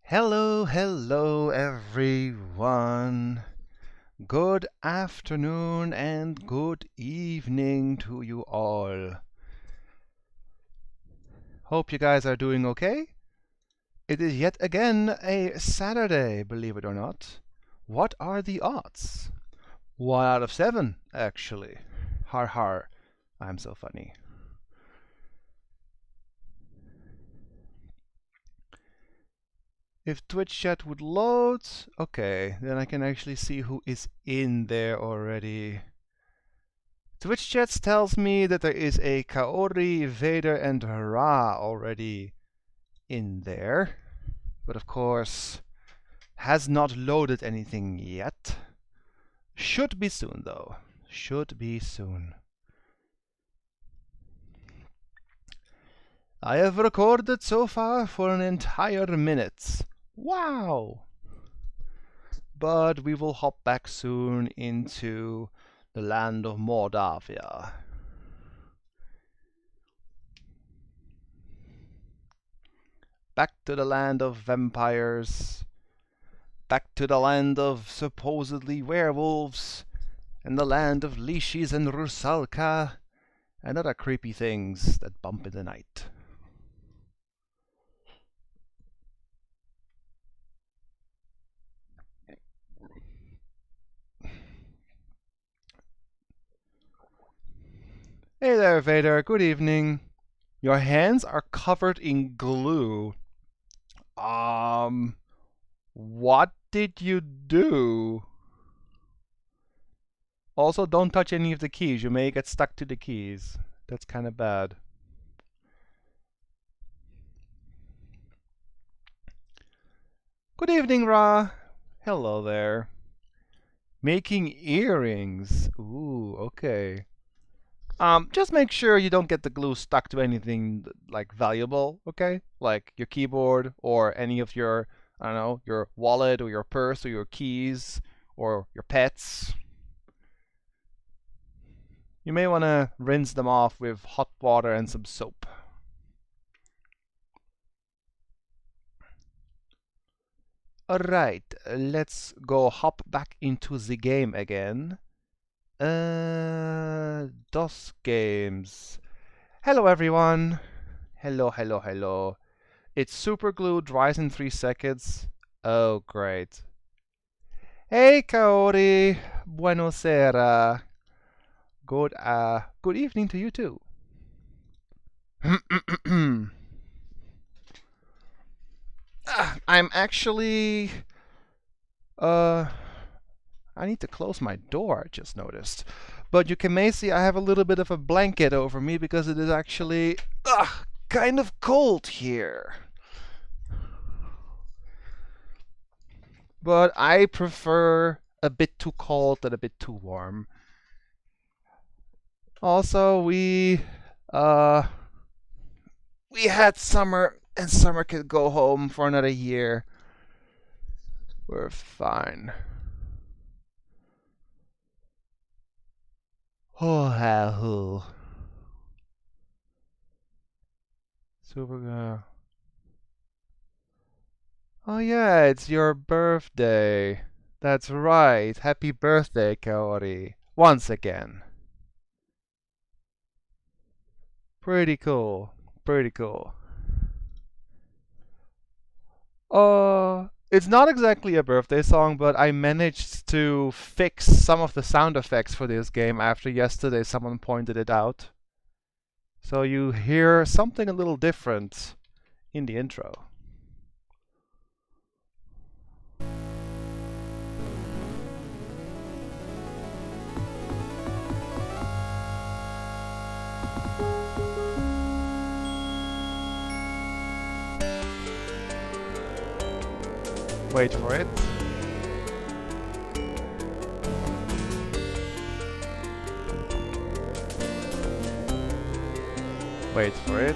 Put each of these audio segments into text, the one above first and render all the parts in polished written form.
Hello, hello everyone. Good afternoon and good evening to you all. Hope you guys are doing okay. It is yet again a Saturday, believe it or not. What are the odds? 1 out of 7, actually. Har har. I'm so funny. If Twitch chat would load, okay, then I can actually see who is in there already. Twitch chat tells me that there is a Kaori, Vader, and Ra already in there. But of course, has not loaded anything yet. Should be soon, though. Should be soon. I have recorded so far for an entire minute. Wow! But we will hop back soon into the land of Mordavia. Back to the land of vampires. Back to the land of supposedly werewolves. And the land of leashes and rusalka. And other creepy things that bump in the night. Hey there, Vader. Good evening. Your hands are covered in glue. What did you do? Also, don't touch any of the keys. You may get stuck to the keys. That's kind of bad. Good evening, Ra. Hello there. Making earrings. Ooh, okay. Just make sure you don't get the glue stuck to anything like valuable, okay? Like your keyboard or any of your, I don't know, your wallet or your purse or your keys or your pets. You may want to rinse them off with hot water and some soap. Alright, let's go hop back into the game again. DOS games. Hello everyone. Hello, hello, hello. It's super glue, dries in 3 seconds. Oh, great. Hey Kaori. Buonasera. Good evening to you too. I'm actually I need to close my door, I just noticed. But you may see I have a little bit of a blanket over me because it is actually kind of cold here. But I prefer a bit too cold than a bit too warm. Also, we had summer, and summer could go home for another year. We're fine. Oh, hell. Super. Oh yeah, it's your birthday. That's right. Happy birthday, Kaori. Once again. Pretty cool. Pretty cool. It's not exactly a birthday song, but I managed to fix some of the sound effects for this game after yesterday someone pointed it out. So you hear something a little different in the intro. Wait for it. Wait for it.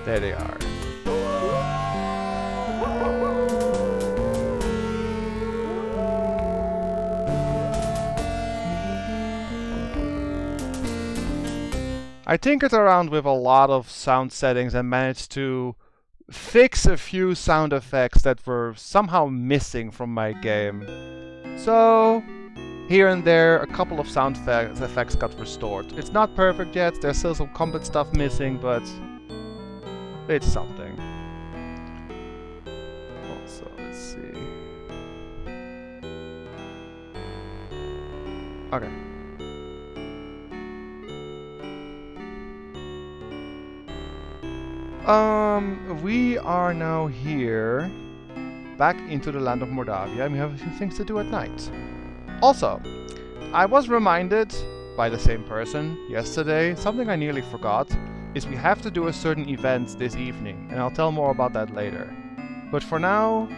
There they are. I tinkered around with a lot of sound settings and managed to fix a few sound effects that were somehow missing from my game. So, here and there, a couple of sound effects got restored. It's not perfect yet, there's still some combat stuff missing, but it's something. Also, let's see. Okay. We are now here, back into the land of Mordavia, and we have a few things to do at night. Also, I was reminded by the same person yesterday, something I nearly forgot, is we have to do a certain event this evening, and I'll tell more about that later. But for now,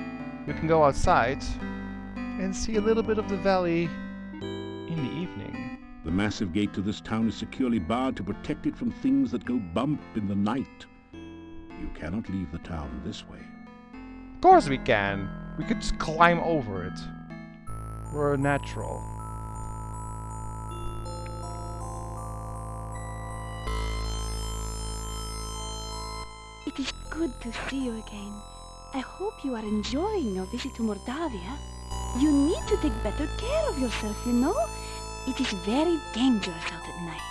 we can go outside and see a little bit of the valley in the evening. The massive gate to this town is securely barred to protect it from things that go bump in the night. You cannot leave the town this way. Of course we can. We could just climb over it. We're natural. It is good to see you again. I hope you are enjoying your visit to Mordavia. You need to take better care of yourself, you know? It is very dangerous out at night.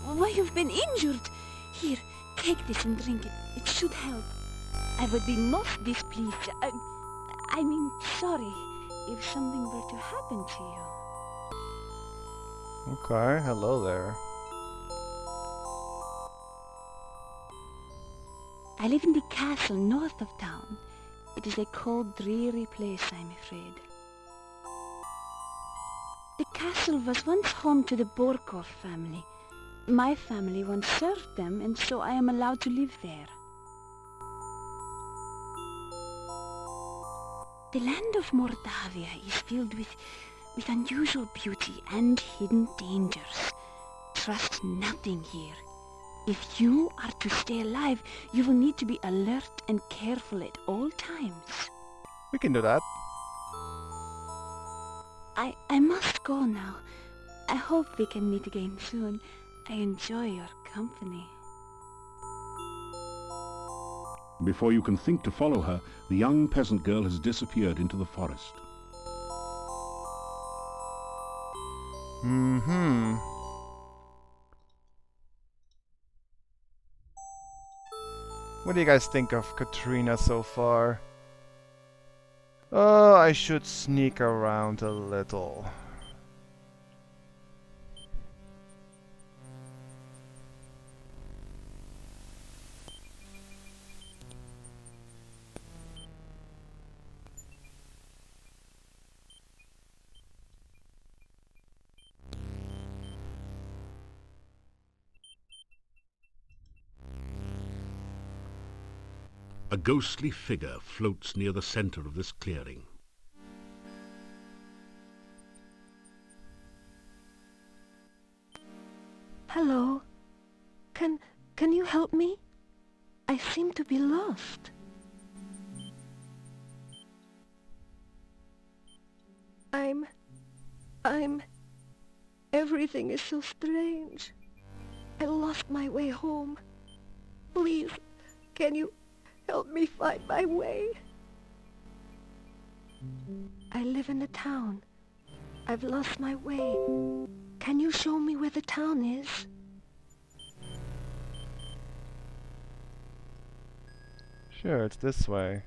Why, you've been injured. Here, take this and drink it. It should help. I would be most displeased. I mean, sorry, if something were to happen to you. Okay, hello there. I live in the castle north of town. It is a cold, dreary place, I'm afraid. The castle was once home to the Borkov family. My family once served them, and so I am allowed to live there. The land of Mordavia is filled with unusual beauty and hidden dangers. Trust nothing here. If you are to stay alive, you will need to be alert and careful at all times. We can do that. I must go now. I hope we can meet again soon. I enjoy your company. Before you can think to follow her, the young peasant girl has disappeared into the forest. Mm-hmm. What do you guys think of Katrina so far? Oh, I should sneak around a little. A ghostly figure floats near the center of this clearing. Hello. Can you help me? I seem to be lost. Everything is so strange. I lost my way home. Please, can you help me find my way? I live in a town. I've lost my way. Can you show me where the town is? Sure, it's this way.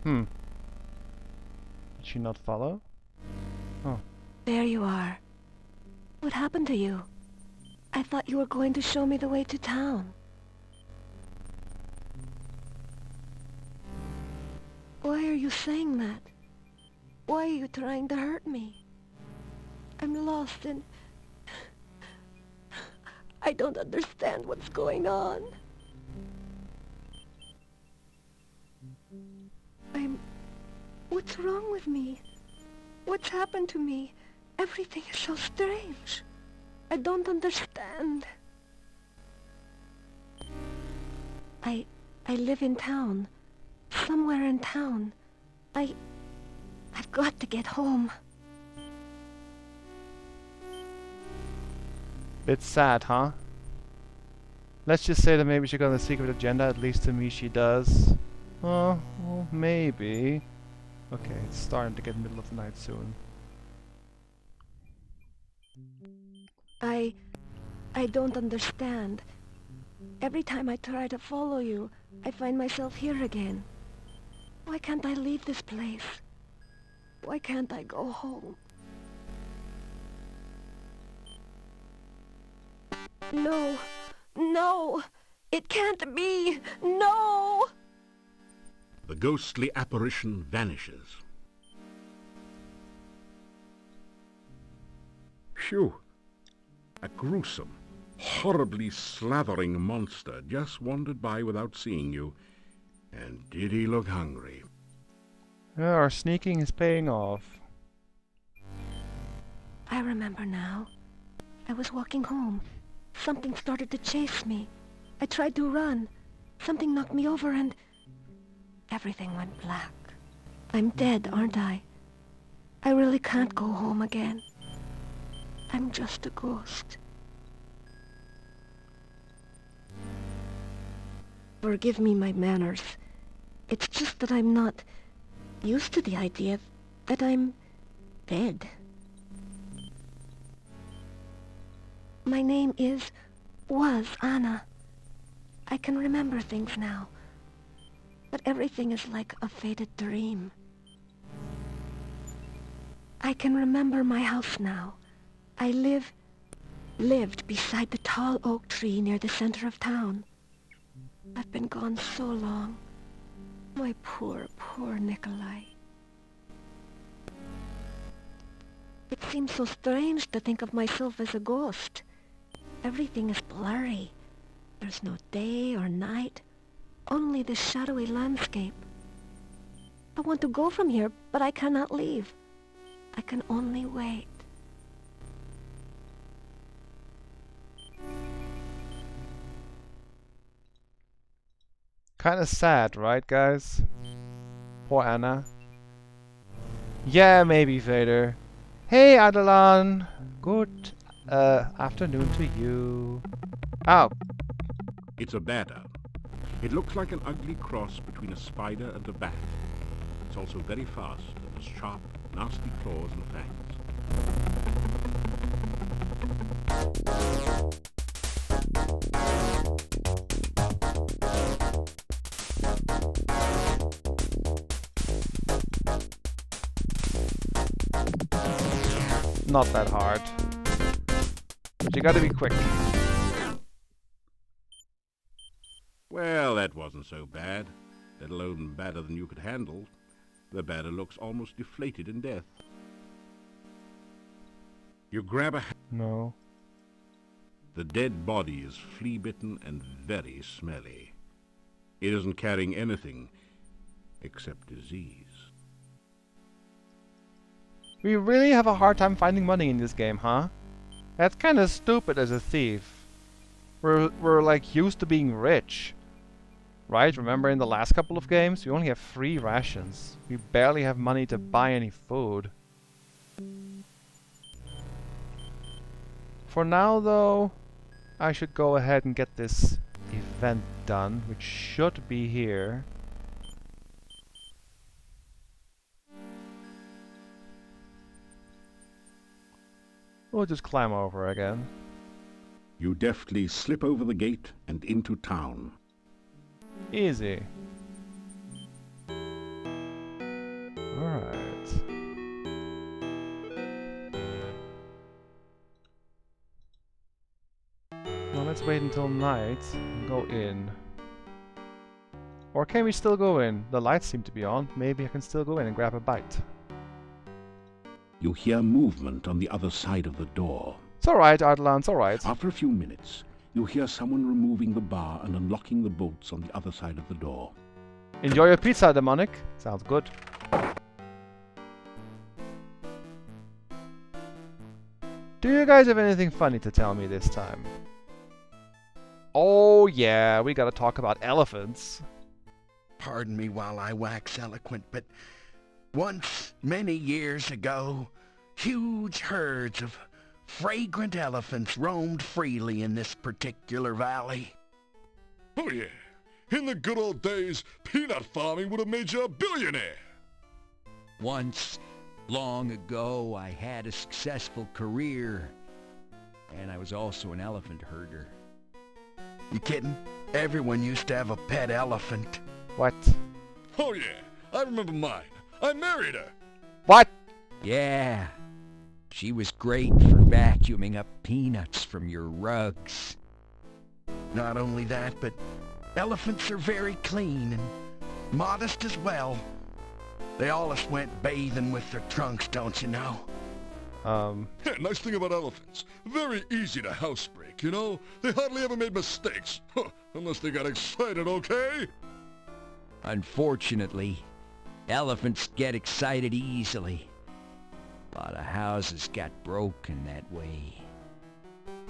Did she not follow? Oh. There you are. What happened to you? I thought you were going to show me the way to town. Why are you saying that? Why are you trying to hurt me? I'm lost and I don't understand what's going on. What's wrong with me? What's happened to me? Everything is so strange. I don't understand. I live in town. Somewhere in town. I've got to get home. Bit sad, huh? Let's just say that maybe she got a secret agenda, at least to me she does. Oh, well, maybe. Okay, it's starting to get middle of the night soon. I don't understand. Every time I try to follow you, I find myself here again. Why can't I leave this place? Why can't I go home? No! No! It can't be! No! The ghostly apparition vanishes. Phew! A gruesome, horribly slathering monster just wandered by without seeing you. And did he look hungry? Yeah, our sneaking is paying off. I remember now. I was walking home. Something started to chase me. I tried to run. Something knocked me over and... everything went black. I'm dead, aren't I? I really can't go home again. I'm just a ghost. Forgive me my manners. It's just that I'm not used to the idea that I'm dead. My name was Anna. I can remember things now, but everything is like a faded dream. I can remember my house now. I lived beside the tall oak tree near the center of town. I've been gone so long. My poor, poor Nikolai. It seems so strange to think of myself as a ghost. Everything is blurry. There's no day or night, only the shadowy landscape. I want to go from here, but I cannot leave. I can only wait. Kinda sad, right, guys? Poor Anna. Yeah, maybe, Vader. Hey, Adelan! Good afternoon to you. Ow! It's a badder. It looks like an ugly cross between a spider and a bat. It's also very fast and has sharp, nasty claws and fangs. Not that hard. But you gotta be quick. Well, that wasn't so bad, let alone badder than you could handle. The badder looks almost deflated in death. You grab a... No. The dead body is flea-bitten and very smelly. It isn't carrying anything except disease. We really have a hard time finding money in this game, huh? That's kinda stupid as a thief. We're like used to being rich. Right? Remember in the last couple of games? We only have 3 rations. We barely have money to buy any food. For now though, I should go ahead and get this event done, which should be here. We'll just climb over again. You deftly slip over the gate and into town. Easy. Alright. Well, let's wait until night and go in. Or can we still go in? The lights seem to be on. Maybe I can still go in and grab a bite. You hear movement on the other side of the door. It's alright, Ardalan, it's alright. After a few minutes, you hear someone removing the bar and unlocking the bolts on the other side of the door. Enjoy your pizza, demonic. Sounds good. Do you guys have anything funny to tell me this time? Oh yeah, we gotta talk about elephants. Pardon me while I wax eloquent, but once, many years ago, huge herds of fragrant elephants roamed freely in this particular valley. Oh yeah. In the good old days, peanut farming would have made you a billionaire. Once, long ago, I had a successful career, and I was also an elephant herder. You kidding? Everyone used to have a pet elephant. What? Oh yeah, I remember mine. I married her. What? Yeah, she was great for vacuuming up peanuts from your rugs. Not only that, but elephants are very clean and modest as well. They always went bathing with their trunks, don't you know? Yeah, nice thing about elephants. Very easy to housebreak, you know? They hardly ever made mistakes. Huh, unless they got excited, okay? Unfortunately, elephants get excited easily. A lot of houses got broken that way.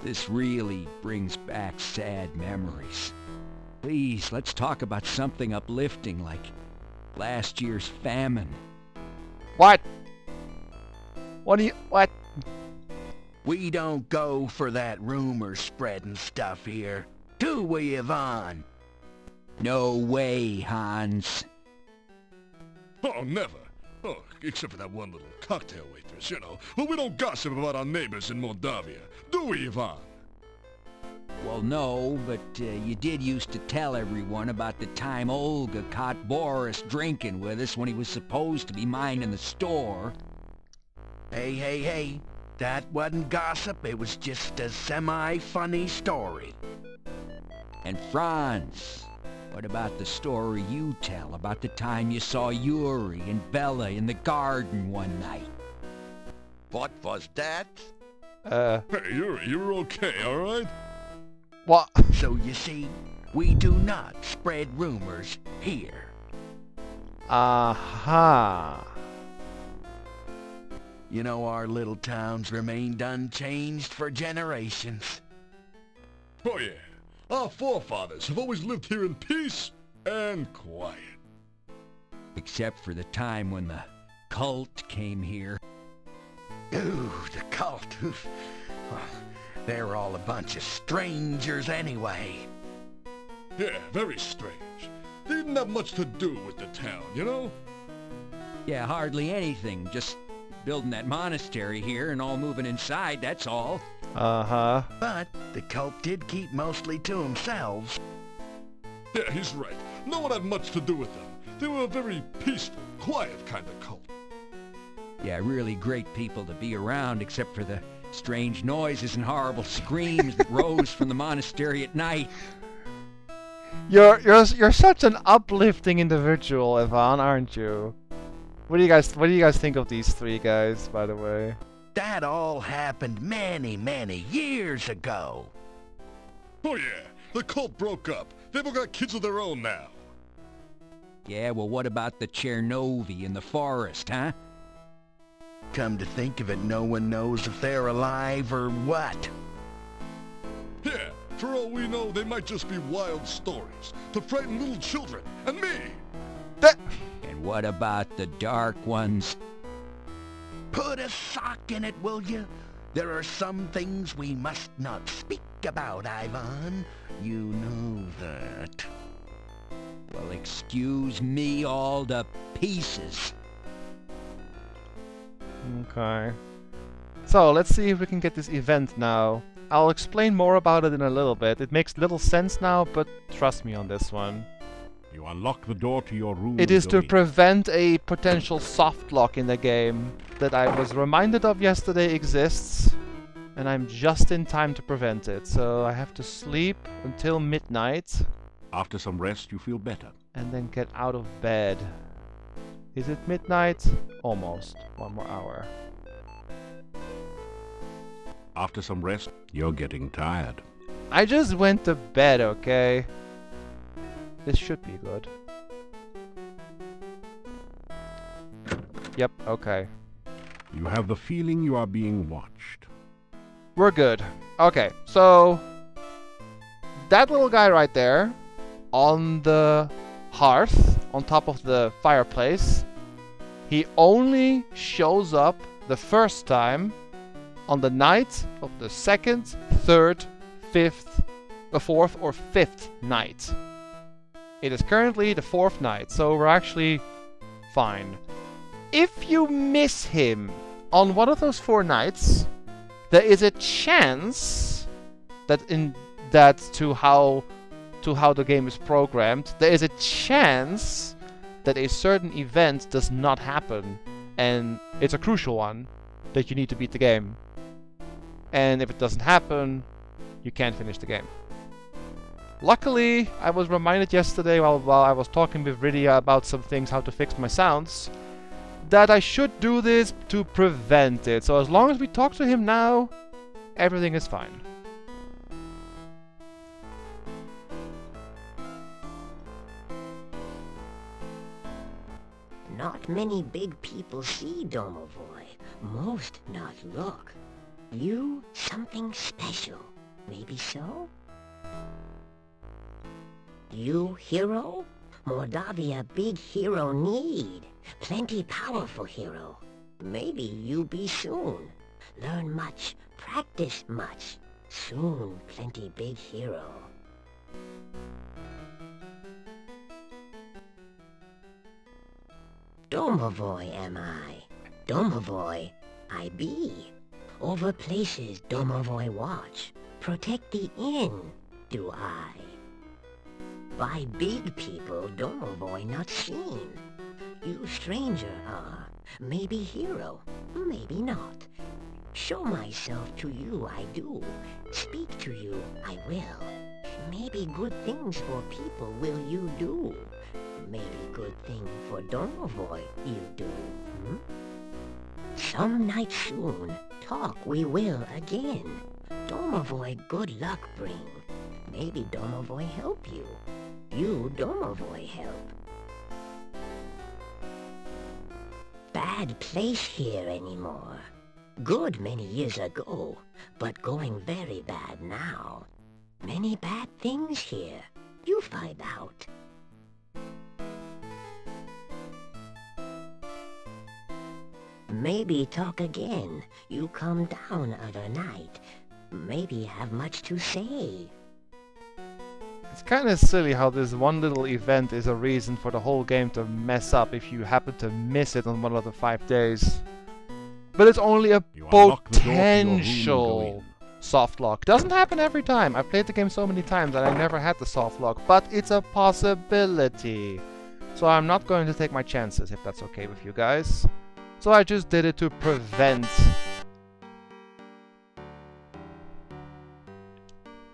This really brings back sad memories. Please, let's talk about something uplifting like last year's famine. What? What? We don't go for that rumor spreading stuff here, do we, Yvonne? No way, Hans. Oh, never. Oh, except for that one little cocktail waitress, you know. But we don't gossip about our neighbors in Moldavia, do we, Ivan? Well, no, but you did used to tell everyone about the time Olga caught Boris drinking with us when he was supposed to be minding the store. Hey, that wasn't gossip, it was just a semi-funny story. And Franz, what about the story you tell about the time you saw Yuri and Bella in the garden one night? What was that? Hey, you're okay, alright? What? So you see, we do not spread rumors here. Aha. You know, our little town's remained unchanged for generations. Oh yeah, our forefathers have always lived here in peace and quiet. Except for the time when the cult came here. Ooh, the cult. Well, they were all a bunch of strangers anyway. Yeah, very strange. They didn't have much to do with the town, you know? Yeah, hardly anything. Just building that monastery here and all moving inside, that's all. Uh-huh. But the cult did keep mostly to themselves. Yeah, he's right. No one had much to do with them. They were a very peaceful, quiet kind of cult. Yeah, really great people to be around, except for the strange noises and horrible screams that rose from the monastery at night. You're such an uplifting individual, Ivan, aren't you? What do you guys think of these three guys, by the way? That all happened many, many years ago. Oh yeah, the cult broke up. They've all got kids of their own now. Yeah, well, what about the Chernovi in the forest, huh? Come to think of it, no one knows if they're alive or what. Yeah, for all we know, they might just be wild stories to frighten little children and me. And what about the Dark Ones? Put a sock in it, will you? There are some things we must not speak about, Ivan. You know that. Well, excuse me all to pieces. Okay. So, let's see if we can get this event now. I'll explain more about it in a little bit. It makes little sense now, but trust me on this one. You unlock the door to your room. It is to Zoe. prevent a potential soft lock in the game that I was reminded of yesterday exists, and I'm just in time to prevent it. So I have to sleep until midnight After some rest, you feel better. and then get out of bed. Is it midnight? Almost. One more hour. After some rest, you're getting tired. I just went to bed, okay? This should be good. Yep, okay. You have the feeling you are being watched. We're good. Okay, so that little guy right there on the hearth on top of the fireplace, he only shows up the first time on the night of the 2nd, 3rd, 5th, the 4th or 5th night. It is currently the 4th night, so we're actually fine. If you miss him on one of those 4 nights, there is a chance that to how the game is programmed, there is a chance that a certain event does not happen, and it's a crucial one that you need to beat the game. And if it doesn't happen, you can't finish the game. Luckily, I was reminded yesterday while I was talking with Rydia about some things, how to fix my sounds, that I should do this to prevent it. So as long as we talk to him now, everything is fine. Not many big people see Domovoy. Most not look. You something special. Maybe so? You hero? Mordavia big hero need. Plenty powerful hero. Maybe you be soon. Learn much, practice much. Soon plenty big hero. Domovoy am I. Domovoy I be. Over places Domovoy watch. Protect the inn, do I. By big people Domovoy not seen. You stranger are. Maybe hero, maybe not. Show myself to you I do. Speak to you I will. Maybe good things for people will you do. Maybe good thing for Domovoy you do, hmm? Some night soon, talk we will again. Domovoy good luck bring. Maybe Domovoy help you. You Domovoy help. Bad place here anymore. Good many years ago, but going very bad now. Many bad things here. You find out. Maybe talk again. You come down other night. Maybe have much to say. It's kinda silly how this one little event is a reason for the whole game to mess up if you happen to miss it on one of the 5 days. But it's only a You unlock the door to your room and go potential in. soft lock. Doesn't happen every time. I've played the game so many times that I never had the soft lock, but it's a possibility. So I'm not going to take my chances if that's okay with you guys. So I just did it to prevent.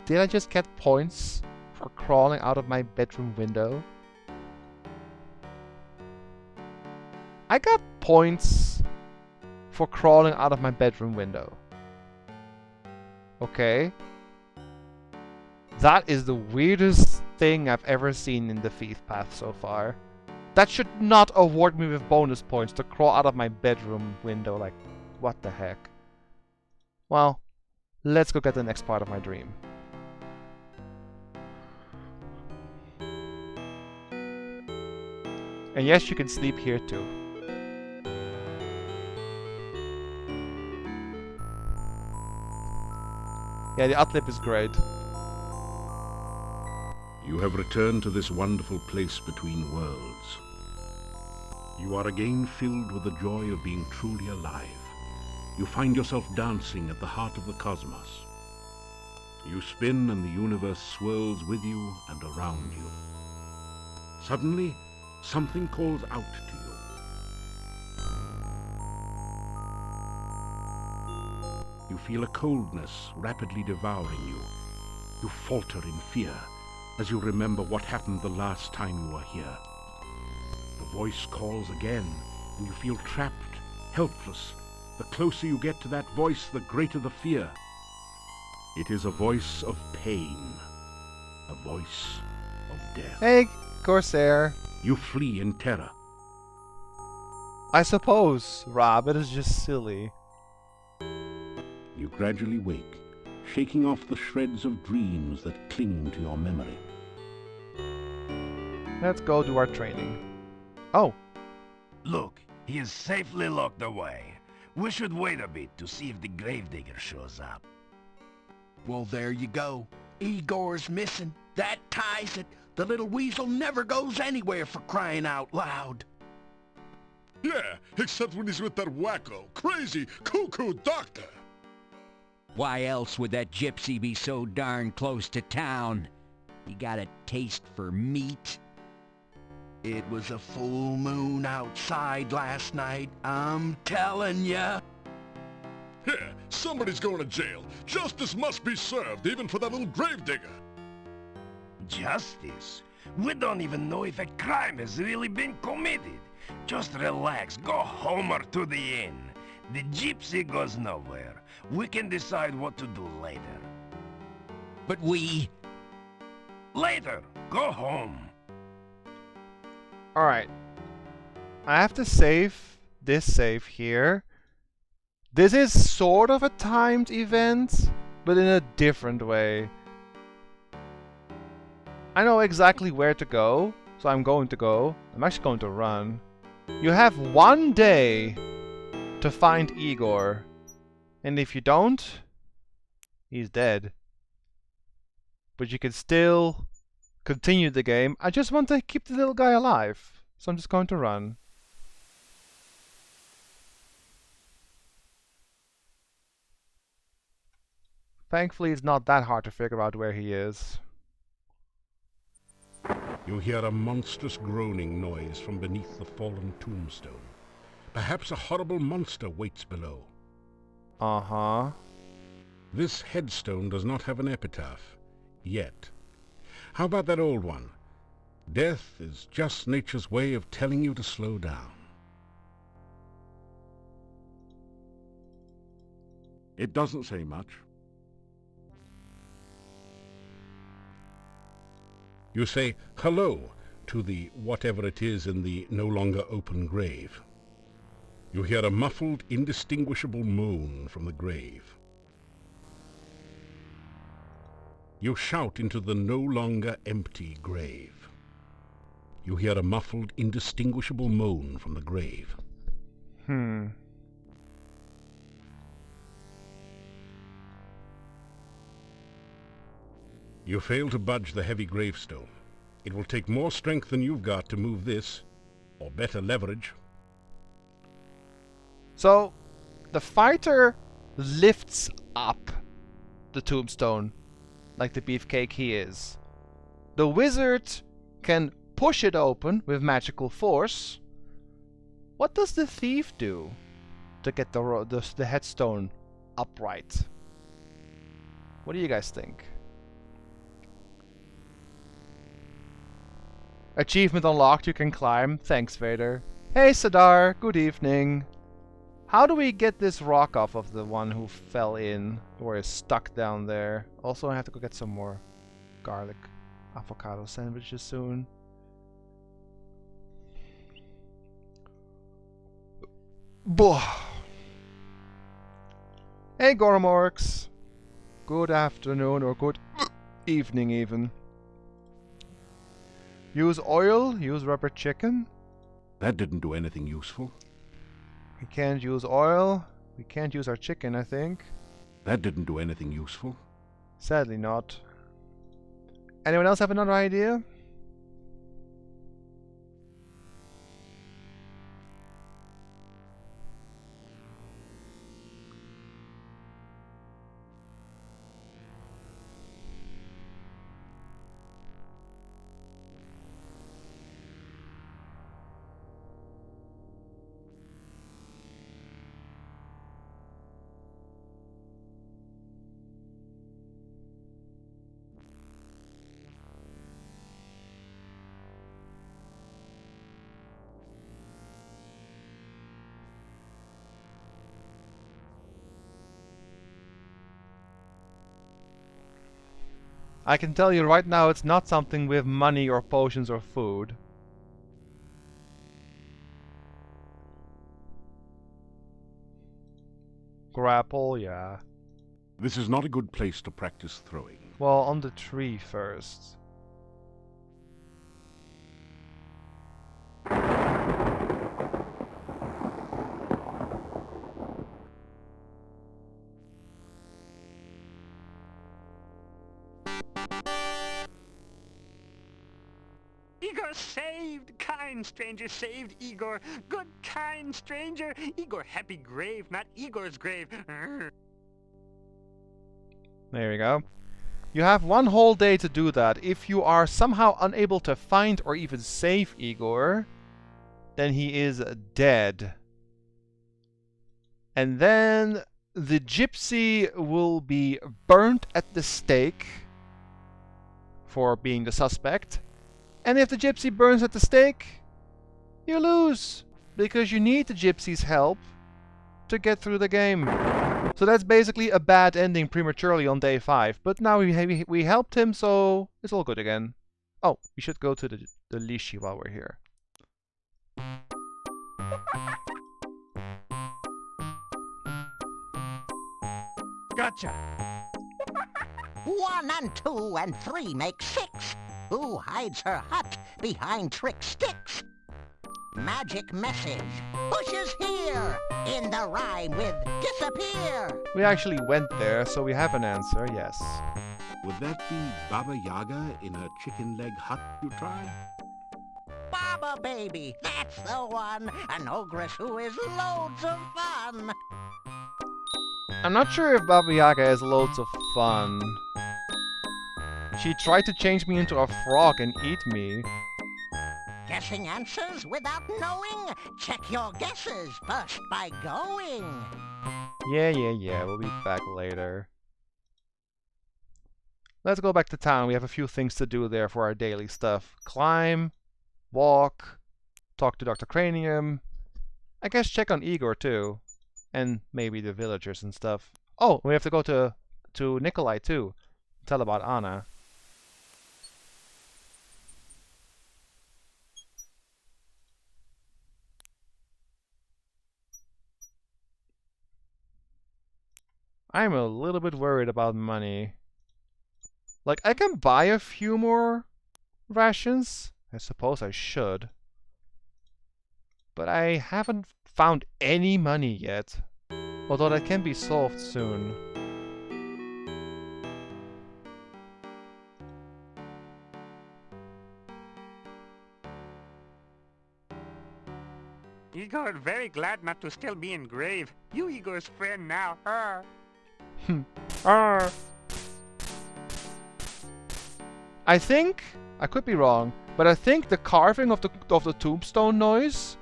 Did I just get points for crawling out of my bedroom window? I got points for crawling out of my bedroom window. Okay. That is the weirdest thing I've ever seen in the Thief Path so far. That should not award me with bonus points to crawl out of my bedroom window. Like, what the heck? Well, let's go get the next part of my dream. And yes, you can sleep here too. Yeah, the uplip is great. You have returned to this wonderful place between worlds. You are again filled with the joy of being truly alive. You find yourself dancing at the heart of the cosmos. You spin and the universe swirls with you and around you. Suddenly, something calls out to you. You feel a coldness rapidly devouring you. You falter in fear as you remember what happened the last time you were here. The voice calls again, and you feel trapped, helpless. The closer you get to that voice, the greater the fear. It is a voice of pain, a voice of death. Hey, Corsair. You flee in terror. I suppose, Rob, it is just silly. You gradually wake, shaking off the shreds of dreams that cling to your memory. Let's go do our training. Oh. Look, he is safely locked away. We should wait a bit to see if the gravedigger shows up. Well, there you go. Igor's missing. That ties it. The little weasel never goes anywhere, for crying out loud. Yeah, except when he's with that wacko, crazy, cuckoo doctor. Why else would that gypsy be so darn close to town? He got a taste for meat. It was a full moon outside last night, I'm telling ya. Yeah, somebody's going to jail. Justice must be served, even for that little gravedigger. Justice? We don't even know if a crime has really been committed. Just relax, go home or to the inn. The gypsy goes nowhere. We can decide what to do later. But we... Later, go home. Alright. I have to save this save here. This is sort of a timed event, but in a different way. I know exactly where to go, so I'm going to go. I'm actually going to run. You have 1 day to find Igor. And if you don't, he's dead. But you can still continue the game. I just want to keep the little guy alive, so I'm just going to run. Thankfully, it's not that hard to figure out where he is. You hear a monstrous groaning noise from beneath the fallen tombstone. Perhaps a horrible monster waits below. Uh-huh. This headstone does not have an epitaph. Yet. How about that old one? Death is just nature's way of telling you to slow down. It doesn't say much. You say hello to the whatever it is in the no longer open grave. You hear a muffled, indistinguishable moan from the grave. You shout into the no longer empty grave. You hear a muffled, indistinguishable moan from the grave. You fail to budge the heavy gravestone. It will take more strength than you've got to move this, or better leverage. So, the fighter lifts up the tombstone, like the beefcake he is. The wizard can push it open with magical force. What does the thief do to get the headstone upright? What do you guys think? Achievement unlocked, you can climb. Thanks, Vader. Hey, Sadar, good evening. How do we get this rock off of the one who fell in, or is stuck down there? Also, I have to go get some more garlic avocado sandwiches soon. Boah. Hey, Goromorx. Good afternoon, or good evening even. Use oil, use rubber chicken. That didn't do anything useful. We can't use oil. We can't use our chicken, I think. That didn't do anything useful. Sadly not. Anyone else have another idea? I can tell you right now it's not something with money or potions or food. Grapple, yeah. This is not a good place to practice throwing. Well, on the tree first. saved! Kind stranger saved Igor! Good kind stranger! Igor happy grave, not Igor's grave! There we go. You have 1 whole day to do that. If you are somehow unable to find or even save Igor, then he is dead. And then the gypsy will be burnt at the stake for being the suspect. And if the gypsy burns at the stake, you lose, because you need the gypsy's help to get through the game. So that's basically a bad ending prematurely on day 5. But now we helped him, so it's all good again. Oh, we should go to the Lishi while we're here. Gotcha! 1 and 2 and 3 make 6. Who hides her hut behind trick sticks? Magic message. Bushes here. In the rhyme with disappear. We actually went there, so we have an answer, yes. Would that be Baba Yaga in her chicken leg hut you try? Baba baby, that's the one. An ogress who is loads of fun. I'm not sure if Baba Yaga is loads of fun. She tried to change me into a frog and eat me. Guessing answers without knowing? Check your guesses first by going. Yeah, we'll be back later. Let's go back to town. We have a few things to do there for our daily stuff. Climb, walk, talk to Dr. Cranium. I guess check on Igor too. And maybe the villagers and stuff. Oh, we have to go to Nikolai too. Tell about Anna. I'm a little bit worried about money. Like, I can buy a few more rations. I suppose I should. But I haven't found any money yet. Although that can be solved soon. Igor very glad not to still be in grave. You Igor's friend now. I think, I could be wrong, but I think the carving of the tombstone noise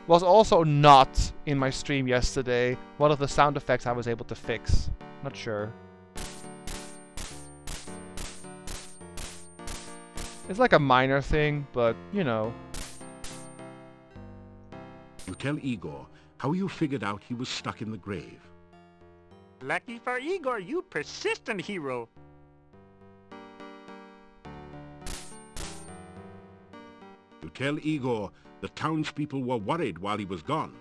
was also not in my stream yesterday. One of the sound effects I was able to fix. Not sure. It's like a minor thing, but you know. You tell Igor how you figured out he was stuck in the grave. Lucky for Igor, you persistent hero. You tell Igor the townspeople were worried while he was gone.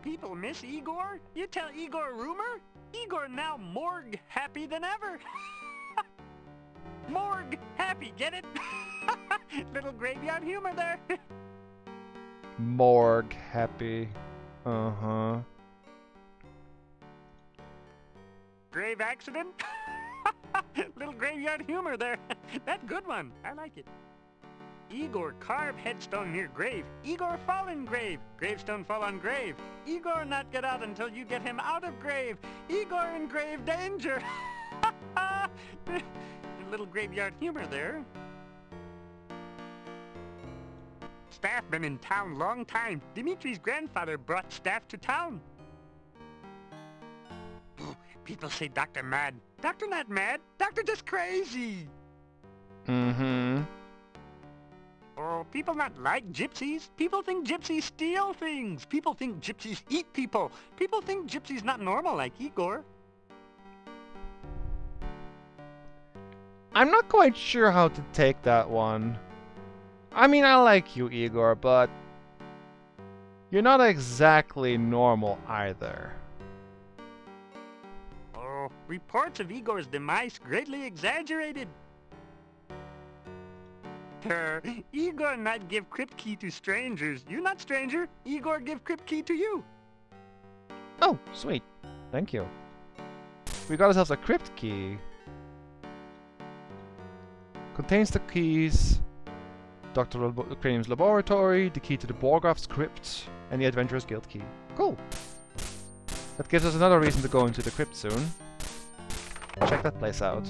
People miss Igor? You tell Igor a rumor? Igor now morgue happy than ever. Morgue happy, get it? Little graveyard humor there. Morgue happy. Uh-huh. Grave accident? Little graveyard humor there. That good one. I like it. Igor carve headstone near grave. Igor fall in grave. Gravestone fall on grave. Igor not get out until you get him out of grave. Igor in grave danger. Little graveyard humor there. Staff been in town long time. Dimitri's grandfather brought staff to town. People say Doctor mad. Doctor not mad. Doctor just crazy. Mm-hmm. Oh, people not like gypsies. People think gypsies steal things. People think gypsies eat people. People think gypsies not normal like Igor. I'm not quite sure how to take that one. I mean, I like you, Igor, but you're not exactly normal either. Oh, reports of Igor's demise greatly exaggerated. Igor not give crypt key to strangers. You not stranger. Igor give crypt key to you. Oh, sweet. Thank you. We got ourselves a crypt key. Contains the keys Dr. Cranium's laboratory, the key to the Borgoff's crypt, and the Adventurers Guild key. Cool. That gives us another reason to go into the crypt soon. Check that place out.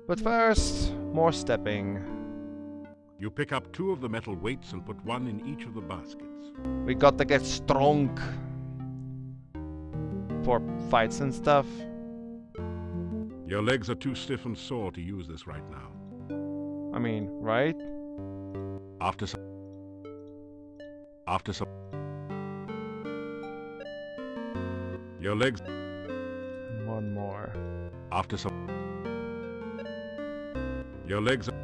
But first, more stepping. You pick up 2 of the metal weights and put 1 in each of the baskets. We got to get strong for fights and stuff. Your legs are too stiff and sore to use this right now. I mean, right? After some... Your legs... And one more. After some... Your legs are...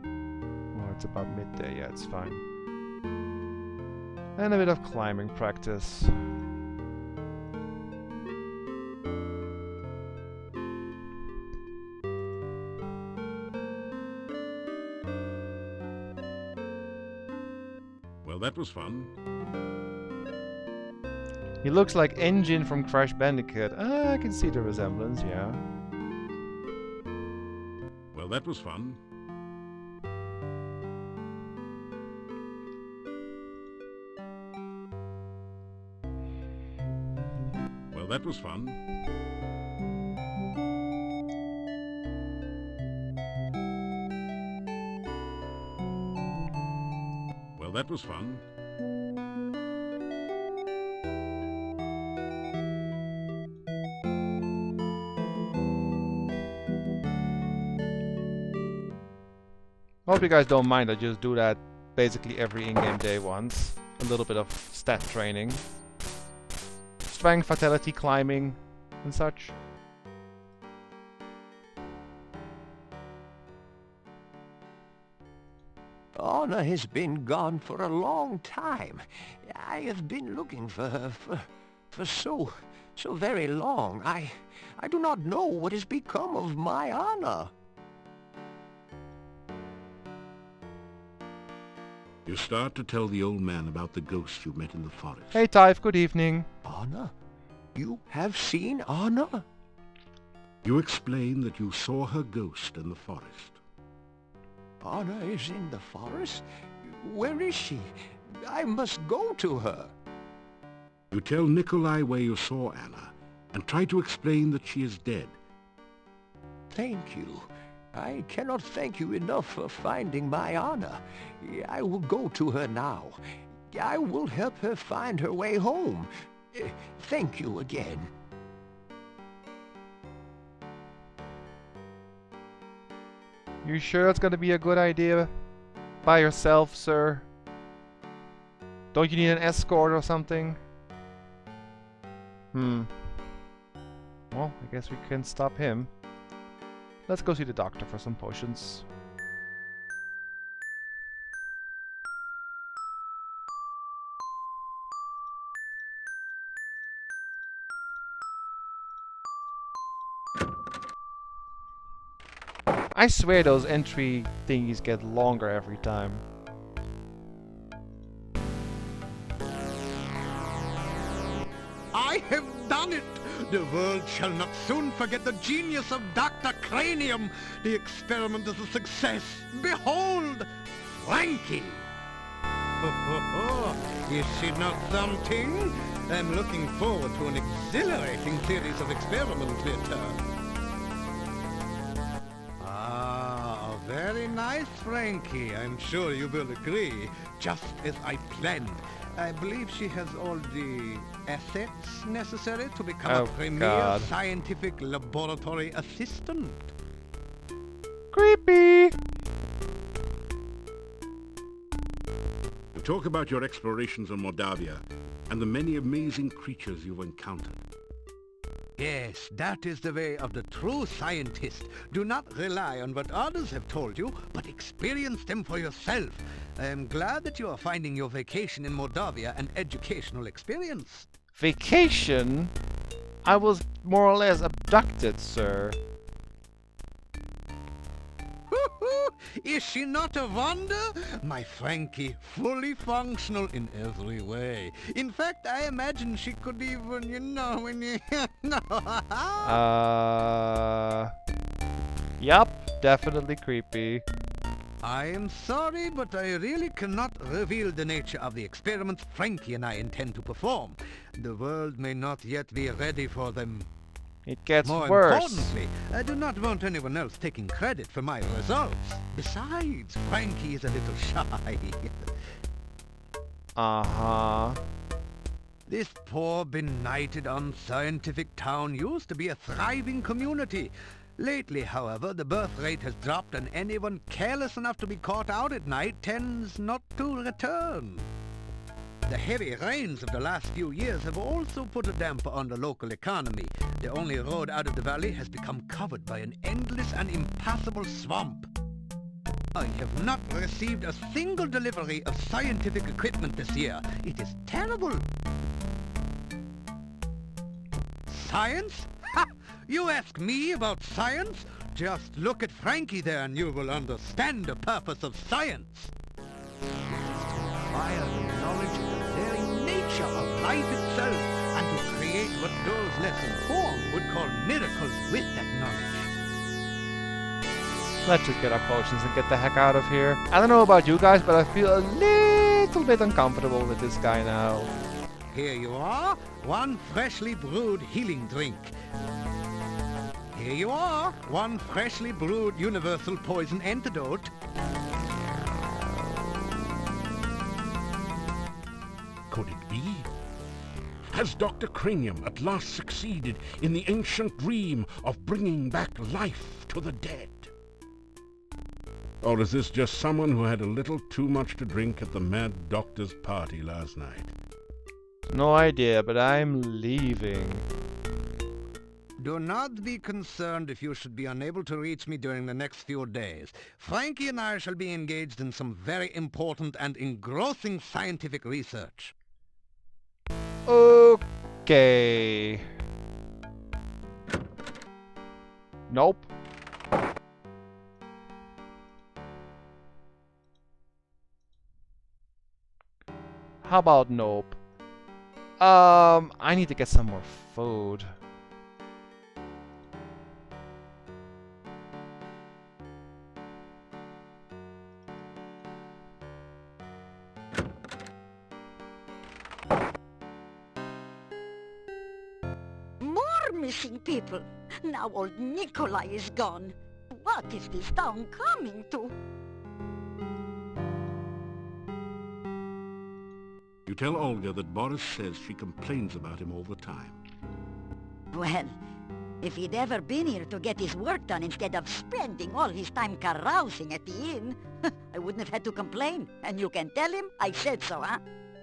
Oh, it's about midday, yeah, it's fine. And a bit of climbing practice. Well, that was fun. He looks like Engine from Crash Bandicoot. Ah, I can see the resemblance, yeah. Well, that was fun. Well, that was fun. Well, that was fun. Hope you guys don't mind, I just do that basically every in-game day once. A little bit of stat training. Strength, fatality, climbing, and such. Anna has been gone for a long time. I have been looking for her for so very long. I do not know what has become of my Anna. You start to tell the old man about the ghost you met in the forest. Hey Typh, good evening. Anna? You have seen Anna? You explain that you saw her ghost in the forest. Anna is in the forest? Where is she? I must go to her. You tell Nikolai where you saw Anna, and try to explain that she is dead. Thank you. I cannot thank you enough for finding my Anna. I will go to her now. I will help her find her way home. Thank you again. You sure it's gonna be a good idea? By yourself, sir? Don't you need an escort or something? Well, I guess we can stop him. Let's go see the doctor for some potions. I swear those entry thingies get longer every time. I have done it! The world shall not soon forget the genius of Dr. Cranium. The experiment is a success. Behold, Frankie! Is she not something? I'm looking forward to an exhilarating series of experiments with her. Ah, very nice, Frankie. I'm sure you will agree. Just as I planned. I believe she has all the assets necessary to become a premier scientific laboratory assistant. Creepy! You talk about your explorations in Mordavia and the many amazing creatures you've encountered. Yes, that is the way of the true scientist. Do not rely on what others have told you, but experience them for yourself. I am glad that you are finding your vacation in Mordavia an educational experience. Vacation? I was more or less abducted, sir. Is she not a wonder? My Frankie, fully functional in every way. In fact, I imagine she could even, Yup, definitely creepy. I am sorry, but I really cannot reveal the nature of the experiments Frankie and I intend to perform. The world may not yet be ready for them. It gets More worse. importantly, I do not want anyone else taking credit for my results. Besides, Frankie is a little shy. Uh-huh. This poor, benighted, unscientific town used to be a thriving community. Lately, however, the birth rate has dropped and anyone careless enough to be caught out at night tends not to return. The heavy rains of the last few years have also put a damper on the local economy. The only road out of the valley has become covered by an endless and impassable swamp. I have not received a single delivery of scientific equipment this year. It is terrible. Science? Ha! You ask me about science? Just look at Frankie there and you will understand the purpose of science. Acquire the knowledge of the very nature of life itself, and to create what those less informed would call miracles with that knowledge. Let's just get our potions and get the heck out of here. I don't know about you guys, but I feel a little bit uncomfortable with this guy now. Here you are, one freshly brewed healing drink. Here you are, one freshly brewed universal poison antidote. Could it be? Has Dr. Cranium at last succeeded in the ancient dream of bringing back life to the dead? Or is this just someone who had a little too much to drink at the Mad Doctor's party last night? No idea, but I'm leaving. Do not be concerned if you should be unable to reach me during the next few days. Frankie and I shall be engaged in some very important and engrossing scientific research. Okay. Nope. How about nope? I need to get some more food. Missing people. Now old Nikolai is gone. What is this town coming to? You tell Olga that Boris says she complains about him all the time. Well, if he'd ever been here to get his work done instead of spending all his time carousing at the inn, I wouldn't have had to complain. And you can tell him I said so, huh?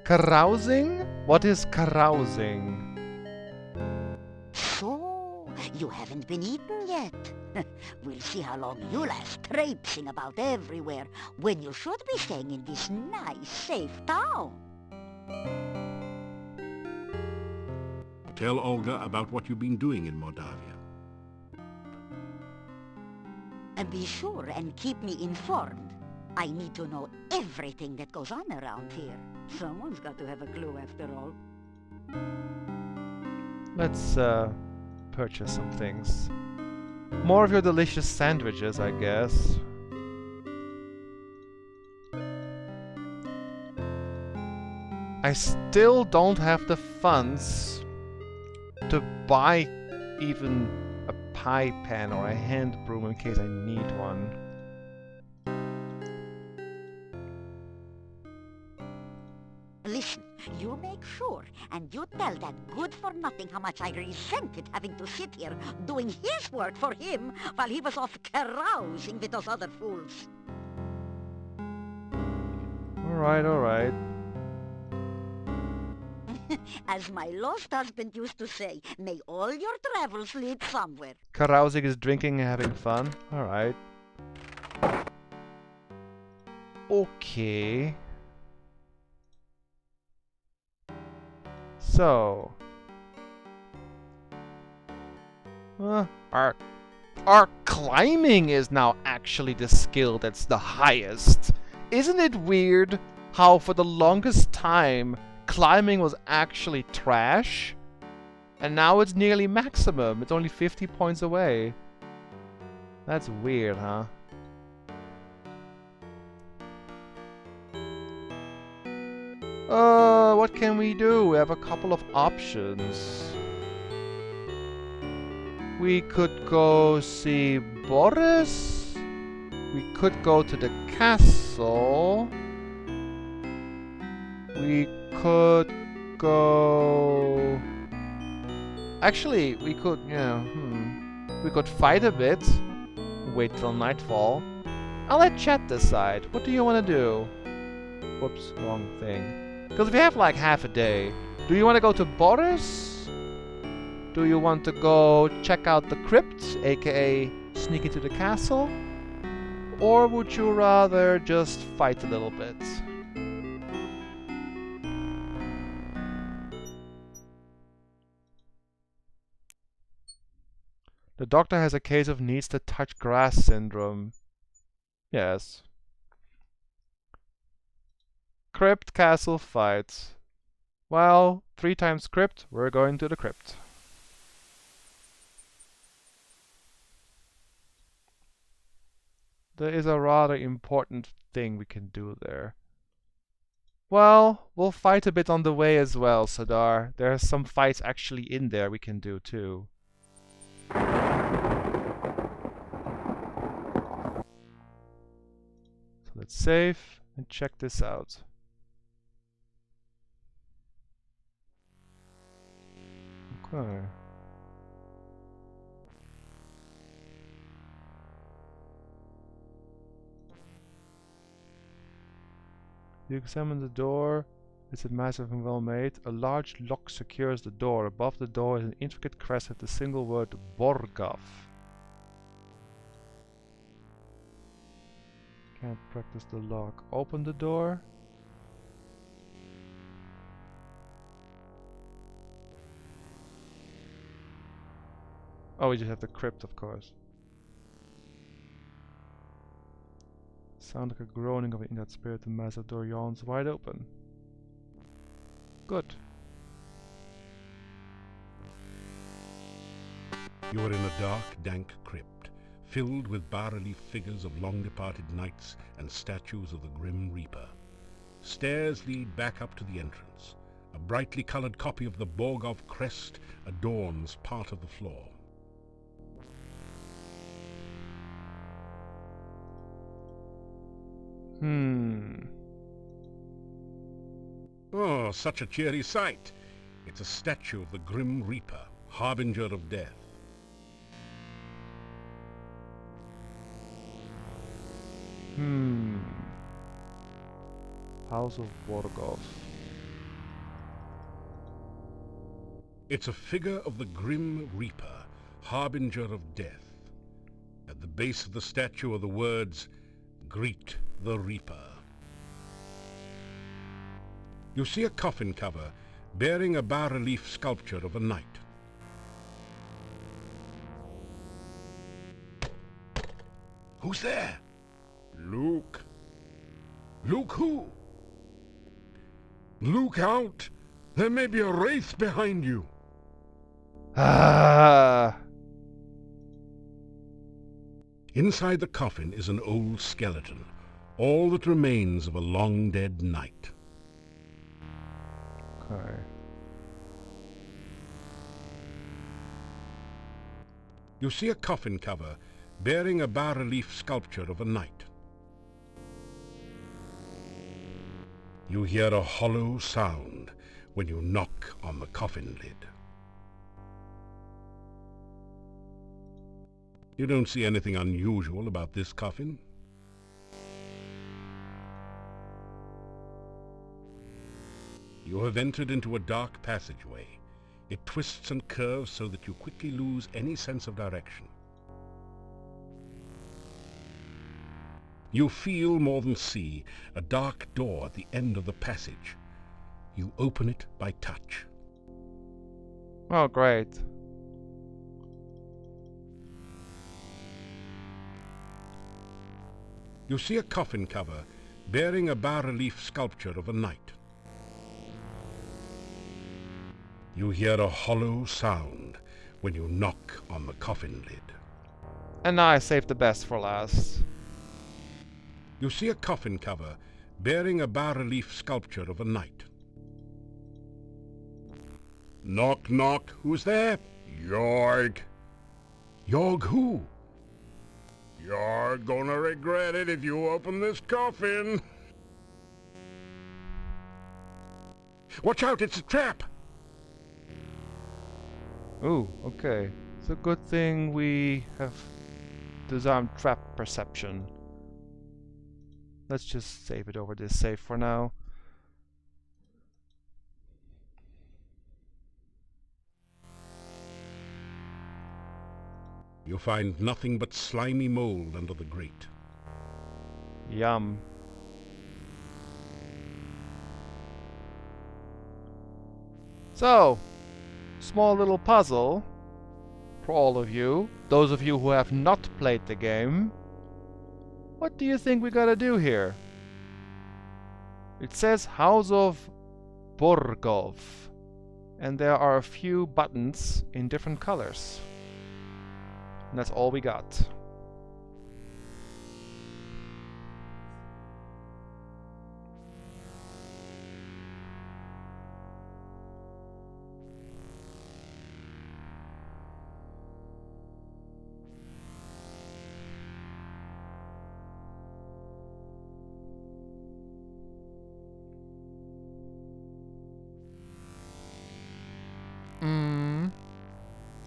Carousing? What is carousing? So, you haven't been eaten yet. We'll see how long you last traipsing about everywhere when you should be staying in this nice, safe town. Tell Olga about what you've been doing in Moldavia. And be sure and keep me informed. I need to know everything that goes on around here. Someone's got to have a clue after all. Let's, purchase some things. More of your delicious sandwiches, I guess. I still don't have the funds to buy even a pie pan or a hand broom in case I need one. Listen, you make sure, and you tell that good-for-nothing how much I resented having to sit here doing his work for him while he was off carousing with those other fools. Alright, alright. As my lost husband used to say, may all your travels lead somewhere. Carousing is drinking and having fun. Alright. Okay. So, our climbing is now actually the skill that's the highest. Isn't it weird how for the longest time climbing was actually trash, and now it's nearly maximum. It's only 50 points away. That's weird, huh? What can we do? We have a couple of options. We could go see Boris. We could go to the castle. We could go... Actually, we could, we could fight a bit. Wait till nightfall. I'll let chat decide. What do you want to do? Whoops, wrong thing. Because we have like half a day. Do you want to go to Boris? Do you want to go check out the crypt, aka sneak into the castle? Or would you rather just fight a little bit? The doctor has a case of needs to touch grass syndrome. Yes. Crypt, castle, fight. Well, 3 times crypt, we're going to the crypt. There is a rather important thing we can do there. Well, we'll fight a bit on the way as well, Sadar. There are some fights actually in there we can do too. So let's save and check this out. Okay. You examine the door. It's massive and well made. A large lock secures the door. Above the door is an intricate crest with the single word Borgaf. Can't practice the lock. Open the door. Oh, we just have the crypt, of course. Sound like a groaning of an inert spirit. The massive door yawns wide open. Good. You are in a dark, dank crypt, filled with bas-relief figures of long-departed knights and statues of the Grim Reaper. Stairs lead back up to the entrance. A brightly colored copy of the Borgaf crest adorns part of the floor. Oh, such a cheery sight. It's a statue of the Grim Reaper, harbinger of death. House of Borgaf. It's a figure of the Grim Reaper, harbinger of death. At the base of the statue are the words, "Greet the Reaper." You see a coffin cover bearing a bas-relief sculpture of a knight. Who's there? Luke. Luke who? Luke out! There may be a wraith behind you. Inside the coffin is an old skeleton, all that remains of a long-dead knight. Okay. You see a coffin cover bearing a bas-relief sculpture of a knight. You hear a hollow sound when you knock on the coffin lid. You don't see anything unusual about this coffin. You have entered into a dark passageway. It twists and curves so that you quickly lose any sense of direction. You feel more than see a dark door at the end of the passage. You open it by touch. Oh, great. You see a coffin cover bearing a bas-relief sculpture of a knight. You hear a hollow sound when you knock on the coffin lid. And now I saved the best for last. You see a coffin cover bearing a bas-relief sculpture of a knight. Knock, knock. Who's there? Yorg. Yorg who? You're gonna regret it if you open this coffin. Watch out, it's a trap! Ooh, okay. It's a good thing we have disarmed trap perception. Let's just save it over this save for now. You find nothing but slimy mold under the grate. Yum. So, small little puzzle for all of you. Those of you who have not played the game. What do you think we gotta do here? It says House of Borgov, and there are a few buttons in different colors. And that's all we got.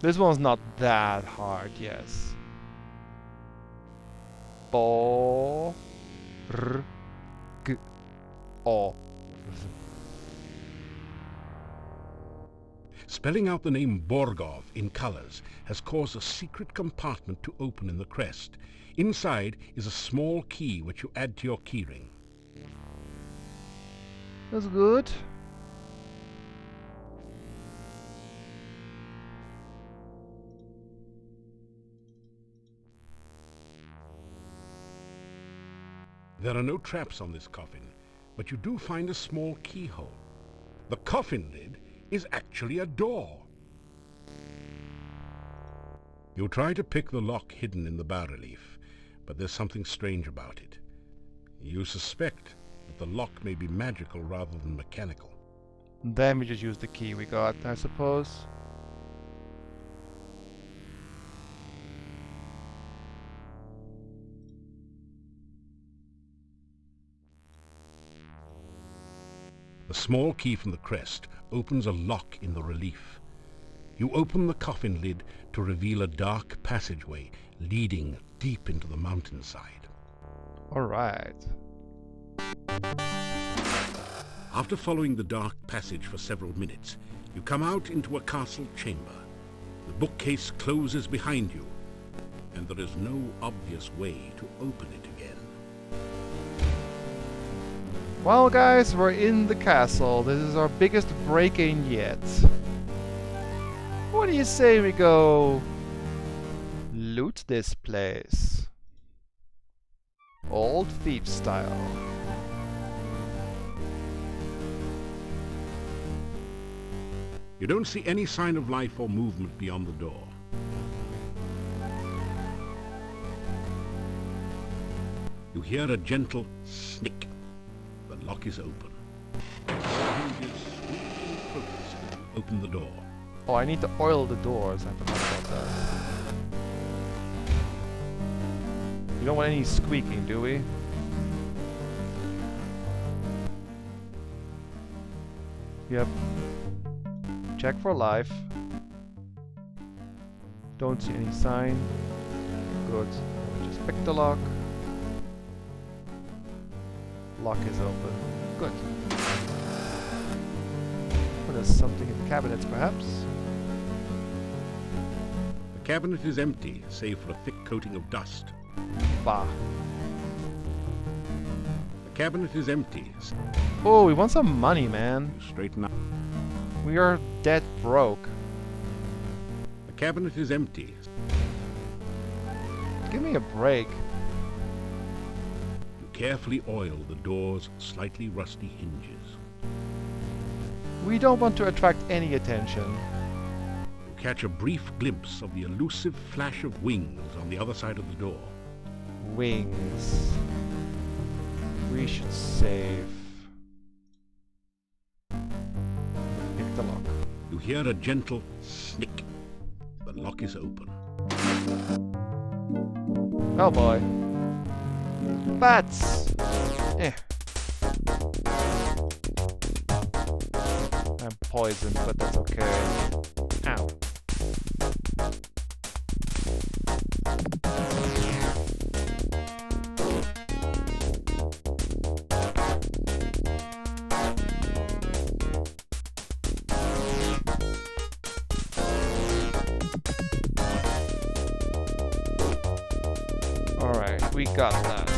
This one's not that hard, yes. Bo R G O. Spelling out the name Borgov in colors has caused a secret compartment to open in the crest. Inside is a small key which you add to your keyring. That's good. There are no traps on this coffin, but you do find a small keyhole. The coffin lid is actually a door. You try to pick the lock hidden in the bas-relief, but there's something strange about it. You suspect that the lock may be magical rather than mechanical. Then we just use the key we got, I suppose. A small key from the crest opens a lock in the relief. You open the coffin lid to reveal a dark passageway leading deep into the mountainside. Alright. After following the dark passage for several minutes, you come out into a castle chamber. The bookcase closes behind you, and there is no obvious way to open it again. Well guys, we're in the castle. This is our biggest break-in yet. What do you say we go loot this place? Old thief style. You don't see any sign of life or movement beyond the door. You hear a gentle snick. The lock is open. The hinges squeak in progress as you open the door. Oh, I need to oil the doors. I forgot about that. We don't want any squeaking, do we? Yep. Check for life. Don't see any sign. Good. Just pick the lock. Lock is open. Good. Oh, there's something in the cabinets, perhaps? The cabinet is empty, save for a thick coating of dust. Bah. The cabinet is empty. Oh, we want some money, man. Straighten up. We are dead broke. The cabinet is empty. Give me a break. You carefully oil the door's slightly rusty hinges. We don't want to attract any attention. You catch a brief glimpse of the elusive flash of wings on the other side of the door. Wings. We should save. Pick the lock. You hear a gentle snick. The lock is open. Oh boy. Bats! I'm poisoned, but that's okay. Ow. Alright, we got that.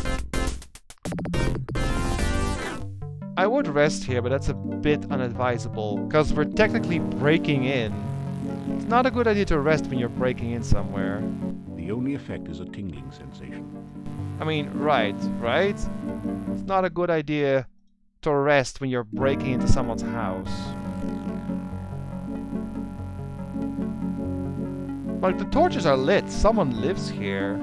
I would rest here, but that's a bit unadvisable, because we're technically breaking in. It's not a good idea to rest when you're breaking in somewhere. The only effect is a tingling sensation. I mean, right? It's not a good idea to rest when you're breaking into someone's house. Like, the torches are lit. Someone lives here.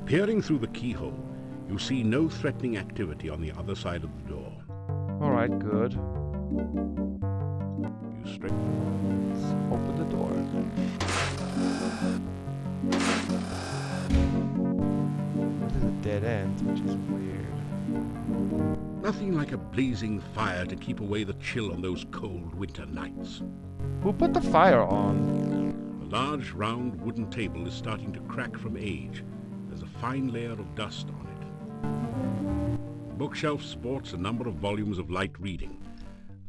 Peering through the keyhole, you see no threatening activity on the other side of the door. Alright, good. You straighten. Let's open the door. This is a dead end, which is weird. Nothing like a blazing fire to keep away the chill on those cold winter nights. Who put the fire on? The large, round wooden table is starting to crack from age. There's a fine layer of dust on it. The bookshelf sports a number of volumes of light reading.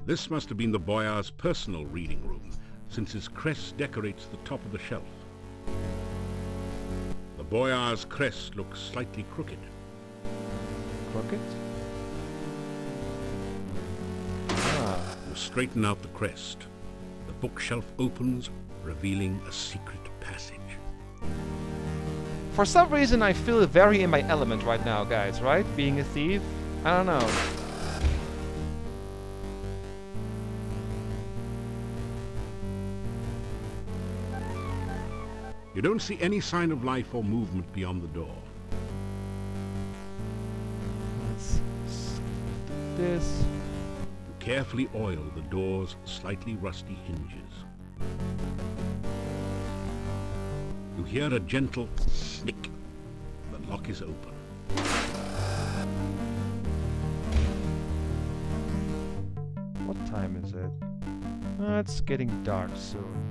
This must have been the Boyar's personal reading room, since his crest decorates the top of the shelf. The Boyar's crest looks slightly crooked. Crooked? Ah. You straighten out the crest. The bookshelf opens, revealing a secret passage. For some reason, I feel very in my element right now, guys, right? Being a thief? I don't know. You don't see any sign of life or movement beyond the door. Let's do this. You carefully oil the door's slightly rusty hinges. You hear a gentle snick. The lock is open. What time is it? It's getting dark soon.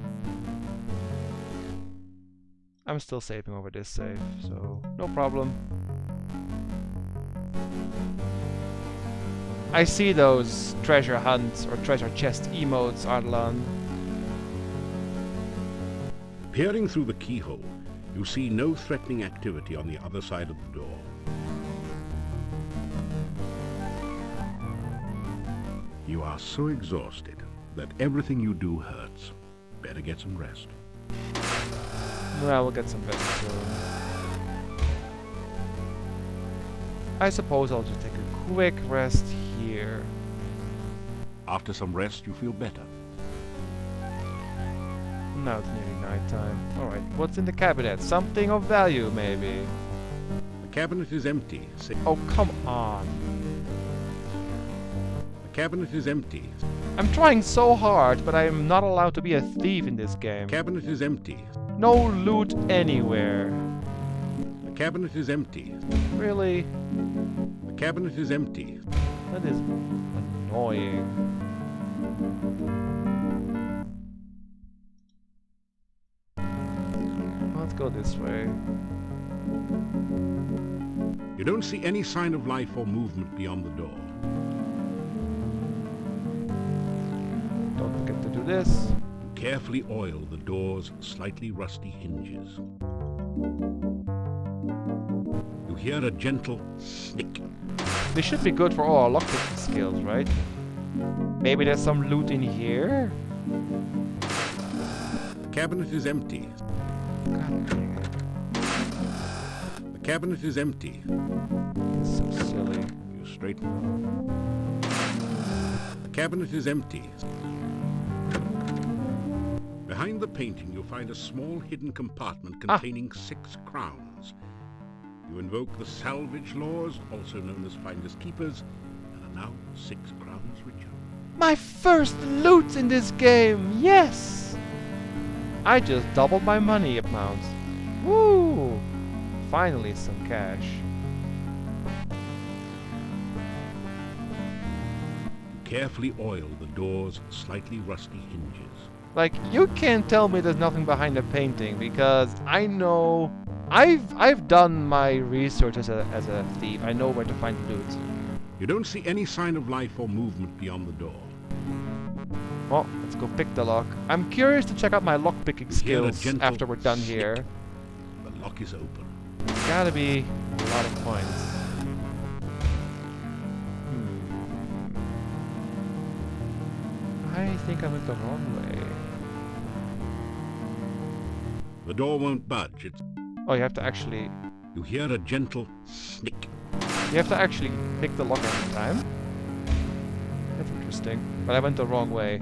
I'm still saving over this save, so no problem. I see those treasure hunt or treasure chest emotes, Ardalan. Peering through the keyhole, you see no threatening activity on the other side of the door. You are so exhausted that everything you do hurts. Better get some rest. Well, we'll get some better soon. I suppose I'll just take a quick rest here. After some rest, you feel better. Now it's nearly nighttime. Alright, what's in the cabinet? Something of value, maybe. The cabinet is empty. Oh, come on. The cabinet is empty. I'm trying so hard, but I am not allowed to be a thief in this game. The cabinet is empty. No loot anywhere. The cabinet is empty. Really? The cabinet is empty. That is annoying. Let's go this way. You don't see any sign of life or movement beyond the door. Don't forget to do this. You carefully oil the door's slightly rusty hinges. You hear a gentle snick. This should be good for all our lockpicking skills, right? Maybe there's some loot in here? The cabinet is empty. God dang it. The cabinet is empty. It's so silly. You straighten. The cabinet is empty. Behind the painting, you'll find a small hidden compartment containing 6 crowns. You invoke the salvage laws, also known as finders keepers, and are now 6 crowns richer. My first loot in this game! Yes! I just doubled my money amount. Woo! Finally some cash. Carefully oil the door's slightly rusty hinges. Like, you can't tell me there's nothing behind the painting, because I know... I've done my research as a thief. I know where to find loot. You don't see any sign of life or movement beyond the door. Well, let's go pick the lock. I'm curious to check out my lockpicking skills after we're done here. The lock is open. Gotta be a lot of points. I think I went the wrong way. The door won't budge. Oh, you have to actually... You hear a gentle snick. You have to actually pick the lock every time? That's interesting. But I went the wrong way.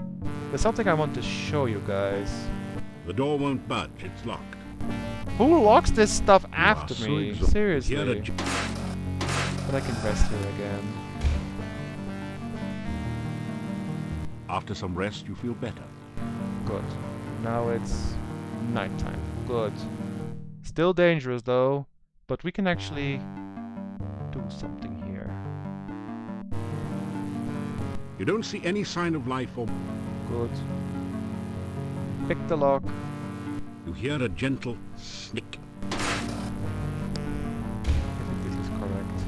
There's something I want to show you guys. The door won't budge. It's locked. Who locks this stuff after so me? exhausted. Seriously. But I can rest here again. After some rest, you feel better. Good. Now it's nighttime. Good. Still dangerous though, but we can actually do something here. You don't see any sign of life or... Good. Pick the lock. You hear a gentle snick. I think this is correct.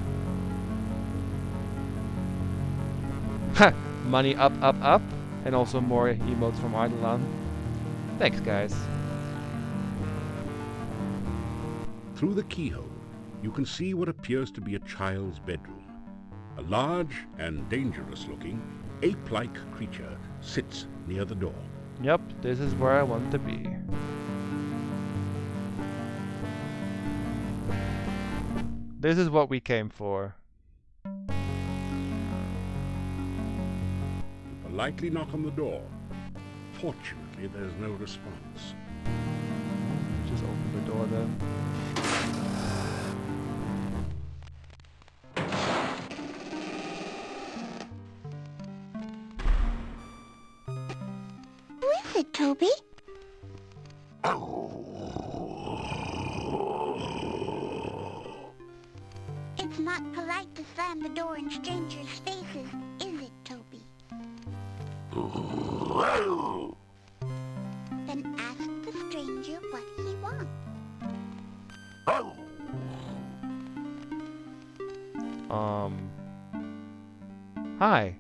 Ha! Money up, up, up. And also more emotes from Eidolon. Thanks, guys. Through the keyhole, you can see what appears to be a child's bedroom. A large and dangerous-looking, ape-like creature sits near the door. Yep, this is where I want to be. This is what we came for. You politely knock on the door. Fortunately, there's no response. Just open the door then. Who is it, Toby? It's not polite to slam the door in strangers' faces, is it, Toby? Then ask the stranger what he wants. Hi.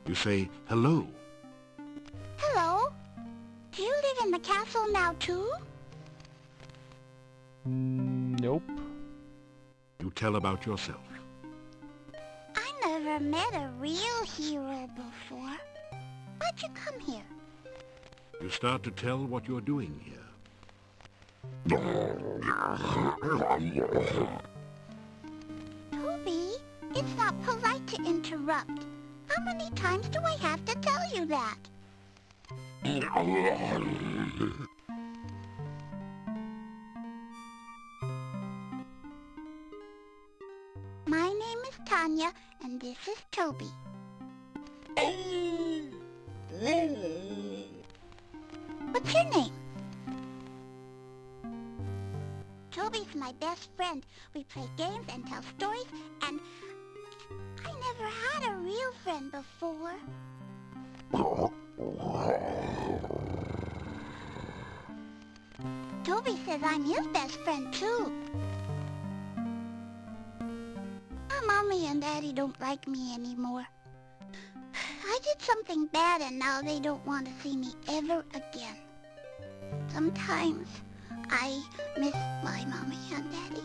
You say hello. Hello? Do you live in the castle now, too? Nope. You tell about yourself. I never met a real hero before. Why'd you come here? You start to tell what you're doing here. Toby, it's not polite to interrupt. How many times do I have to tell you that? My name is Tanya, and this is Toby. What's your name? Toby's my best friend. We play games and tell stories, and I never had a real friend before. Toby says I'm his best friend, too. My mommy and daddy don't like me anymore. I did something bad and now they don't want to see me ever again. Sometimes I miss my mommy and daddy.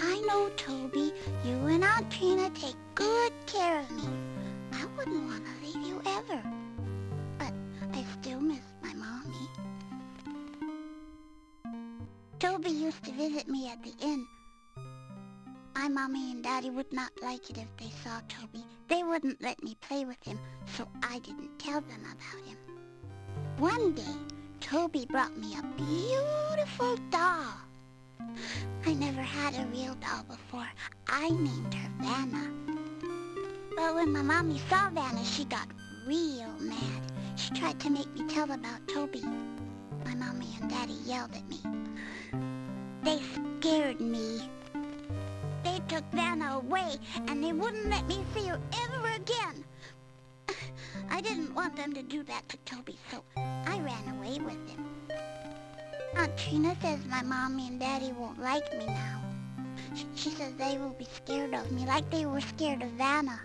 I know, Toby, you and Aunt Trina take good care of me. I wouldn't want to leave you ever. But I still miss my mommy. Toby used to visit me at the inn. My mommy and daddy would not like it if they saw Toby. They wouldn't let me play with him, so I didn't tell them about him. One day, Toby brought me a beautiful doll. I never had a real doll before. I named her Vanna. But when my mommy saw Vanna, she got real mad. She tried to make me tell about Toby. My mommy and daddy yelled at me. They scared me. They took Vanna away, and they wouldn't let me see her ever again. I didn't want them to do that to Toby, so I ran away with him. Aunt Trina says my mommy and daddy won't like me now. She says they will be scared of me like they were scared of Vanna.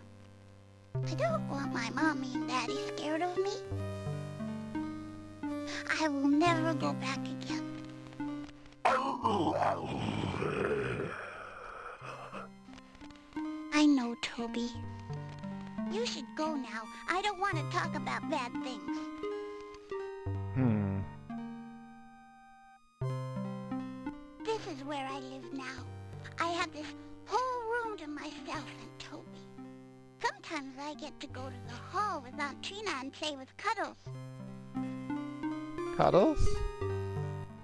I don't want my mommy and daddy scared of me. I will never go back again. I know, Toby. You should go now. I don't want to talk about bad things. This is where I live now. I have this whole room to myself and Toby. Sometimes I get to go to the hall with Aunt Trina and play with Cuddles. Cuddles?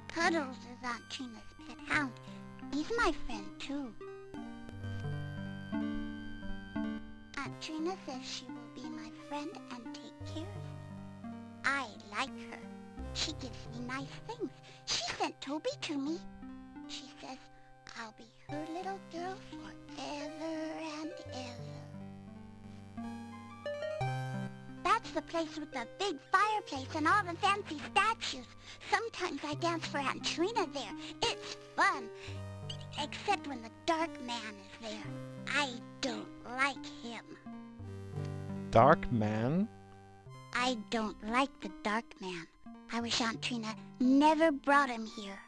Cuddles is Aunt Trina's pet hound. He's my friend, too. Aunt Trina says she will be my friend and take care of me. I like her. She gives me nice things. She sent Toby to me. She says I'll be her little girl forever and ever. That's the place with the big fireplace and all the fancy statues. Sometimes I dance for Aunt Trina there. It's fun. Except when the Dark Man is there. I don't like him. Dark Man? I don't like the Dark Man. I wish Aunt Trina never brought him here.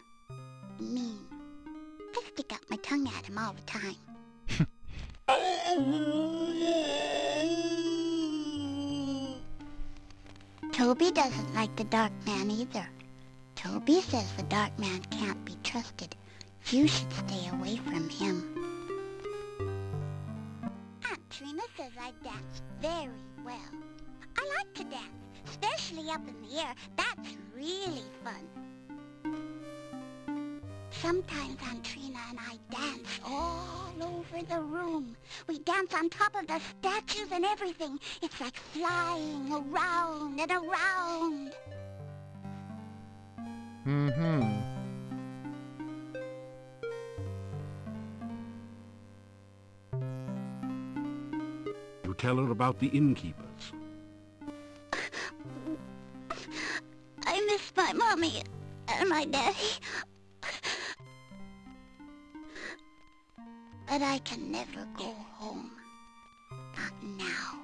Mean. I stick out my tongue at him all the time. Toby doesn't like the Dark Man either. Toby says the Dark Man can't be trusted. You should stay away from him. Aunt Trina says I dance very well. I like to dance, especially up in the air. That's really fun. Sometimes Aunt Trina and I dance all over the room. We dance on top of the statues and everything. It's like flying around and around. You tell her about the innkeepers. I miss my mommy and my daddy. But I can never go home. Not now.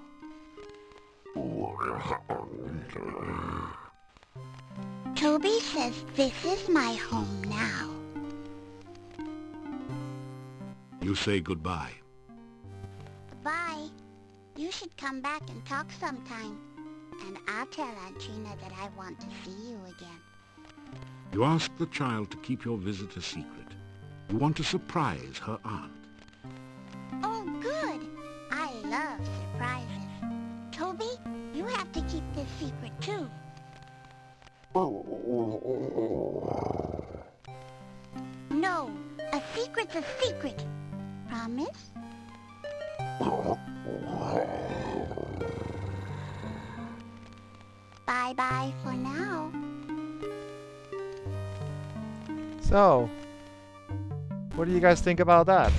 Toby says this is my home now. You say goodbye. Bye. You should come back and talk sometime. And I'll tell Aunt Trina that I want to see you again. You ask the child to keep your visit a secret. You want to surprise her aunt. Oh, good. I love surprises. Toby, you have to keep this secret, too. No, a secret's a secret. Promise? Bye-bye for now. So, what do you guys think about that?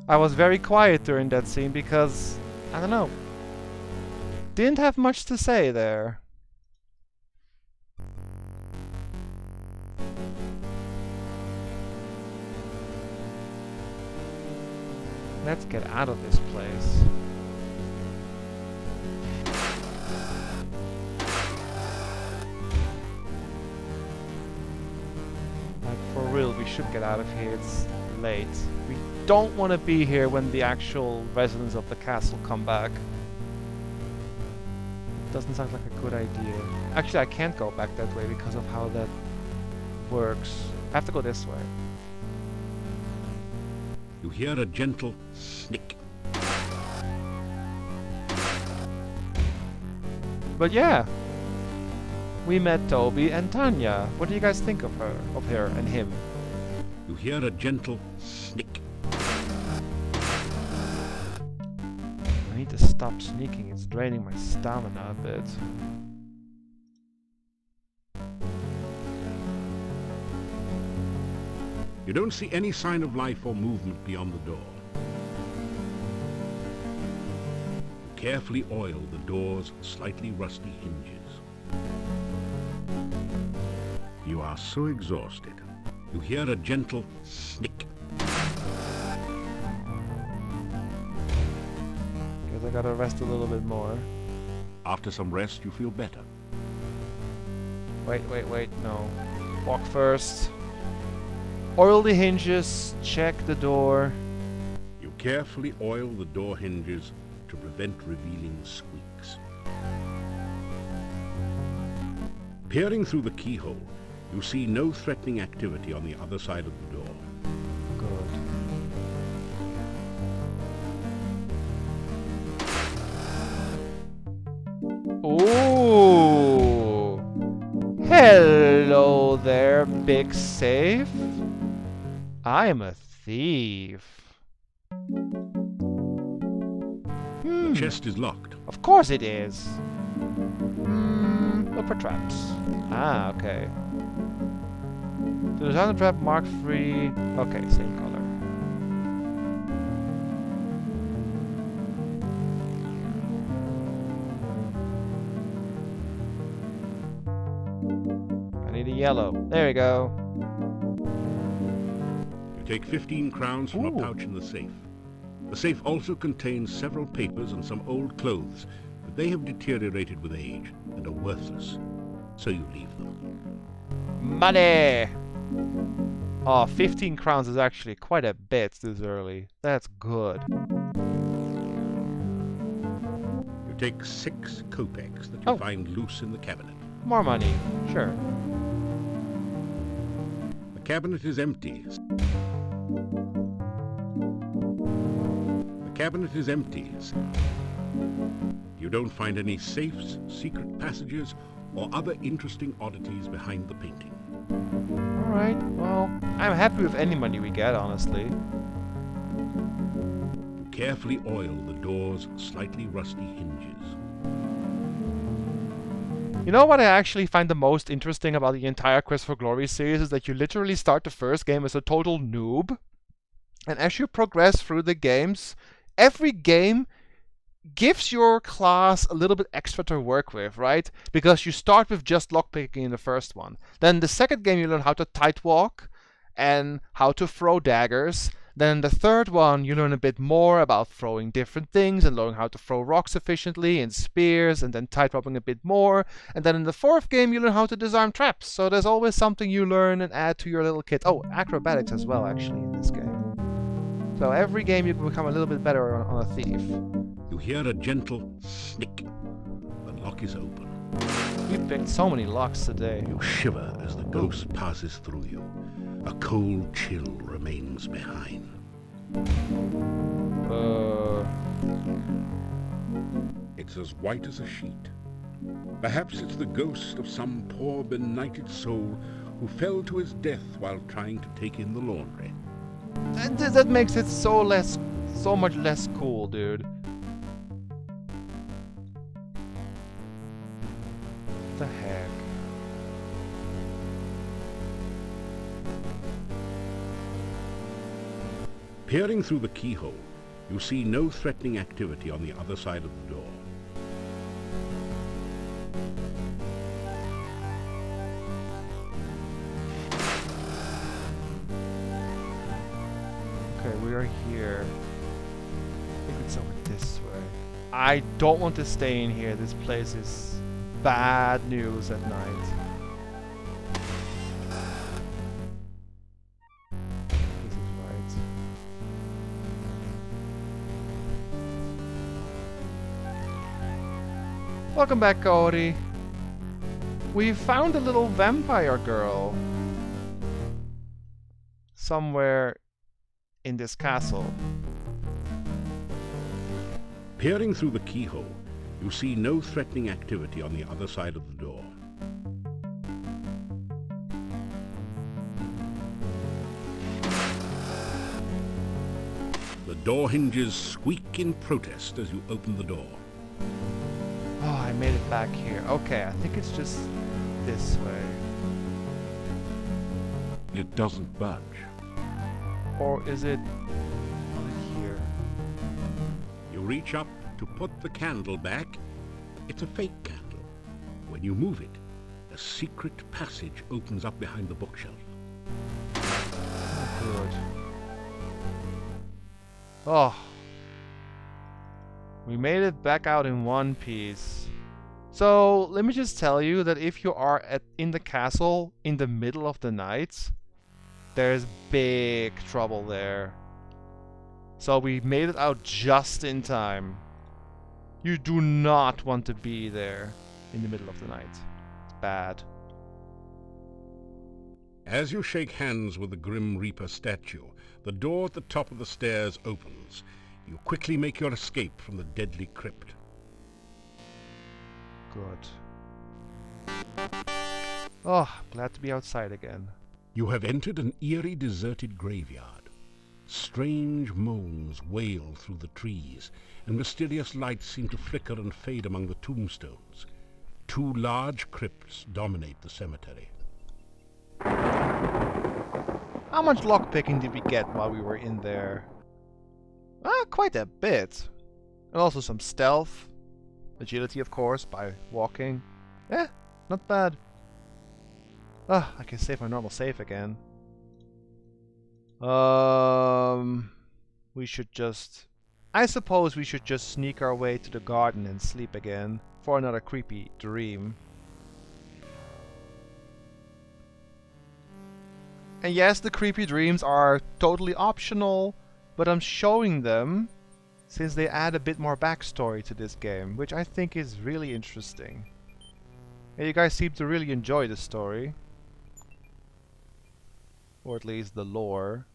I was very quiet during that scene because, I don't know, didn't have much to say there. Let's get out of this place. Like, for real, we should get out of here. It's late. We don't want to be here when the actual residents of the castle come back. It doesn't sound like a good idea. Actually, I can't go back that way because of how that works. I have to go this way. You hear a gentle snick. But yeah, we met Toby and Tanya. What do you guys think of her and him? You hear a gentle snick. I need to stop sneaking, it's draining my stamina a bit. You don't see any sign of life or movement beyond the door. You carefully oil the door's slightly rusty hinges. You are so exhausted. You hear a gentle snick. Guess I gotta rest a little bit more. After some rest, you feel better. Wait, no. Walk first. Oil the hinges, check the door. You carefully oil the door hinges to prevent revealing squeaks. Peering through the keyhole, you see no threatening activity on the other side of the door. Good. Ooh! Hello there, big safe. I'm a thief. The chest is locked. Of course it is. Look for traps. Ah, okay. There's another trap mark free. Okay, same color. I need a yellow. There we go. You take 15 crowns from a pouch in the safe. The safe also contains several papers and some old clothes, but they have deteriorated with age and are worthless, so you leave them. Money! Oh, 15 crowns is actually quite a bit this early. That's good. You take 6 kopecks that you find loose in the cabinet. More money, sure. The cabinet is empty. The cabinet is empty. You don't find any safes, secret passages, or other interesting oddities behind the painting. Alright, well, I'm happy with any money we get, honestly. You carefully oil the door's slightly rusty hinges. You know what I actually find the most interesting about the entire Quest for Glory series is that you literally start the first game as a total noob, and as you progress through the games, every game gives your class a little bit extra to work with, right? Because you start with just lockpicking in the first one. Then the second game you learn how to tight walk and how to throw daggers. Then the third one you learn a bit more about throwing different things and learning how to throw rocks efficiently and spears, and then tight dropping a bit more. And then in the fourth game you learn how to disarm traps. So there's always something you learn and add to your little kit. Oh, acrobatics as well actually in this game. So every game you can become a little bit better on a thief. You hear a gentle snick. The lock is open. We picked so many locks today. You shiver as the ghost passes through you. A cold chill remains behind. It's as white as a sheet. Perhaps it's the ghost of some poor benighted soul who fell to his death while trying to take in the laundry. That makes it so much less cool, dude. What the heck? Peering through the keyhole, you see no threatening activity on the other side of the door. Okay, we are here. I think it's over this way. I don't want to stay in here. This place is bad news at night. This is right. Welcome back, Cody. We found a little vampire girl. Somewhere in this castle. Peering through the keyhole, you see no threatening activity on the other side of the door. door hinges squeak in protest as you open the door. Oh, I made it back here. Okay, I think it's just this way. It doesn't budge. Or is it here? You reach up to put the candle back. It's a fake candle. When you move it, a secret passage opens up behind the bookshelf. Oh, good. Oh. We made it back out in one piece. So, let me just tell you that if you are in the castle in the middle of the night, there's big trouble there. So we made it out just in time. You do not want to be there in the middle of the night. It's bad. As you shake hands with the Grim Reaper statue, the door at the top of the stairs opens. You quickly make your escape from the deadly crypt. Good. Oh, glad to be outside again. You have entered an eerie, deserted graveyard. Strange moans wail through the trees, and mysterious lights seem to flicker and fade among the tombstones. Two large crypts dominate the cemetery. How much lockpicking did we get while we were in there? Quite a bit. And also some stealth. Agility, of course, by walking. Not bad. I can save my normal save again. We should just... I suppose we should just sneak our way to the garden and sleep again for another creepy dream. And yes, the creepy dreams are totally optional, but I'm showing them since they add a bit more backstory to this game, which I think is really interesting. And you guys seem to really enjoy the story. Or at least the lore.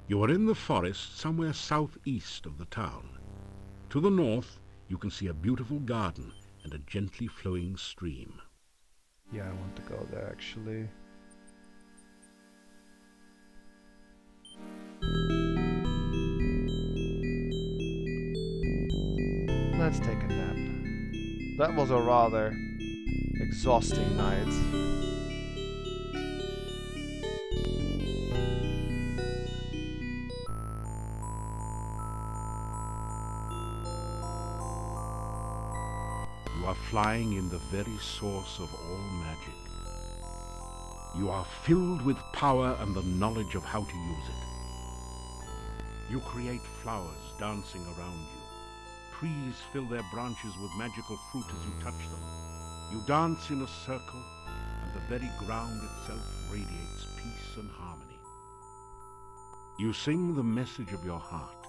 You are in the forest somewhere southeast of the town. To the north, you can see a beautiful garden and a gently flowing stream. Yeah, I want to go there actually. Let's take a nap. That was a rather exhausting night. You are flying in the very source of all magic. You are filled with power and the knowledge of how to use it. You create flowers dancing around you. Trees fill their branches with magical fruit as you touch them. You dance in a circle, and the very ground itself radiates peace and harmony. You sing the message of your heart,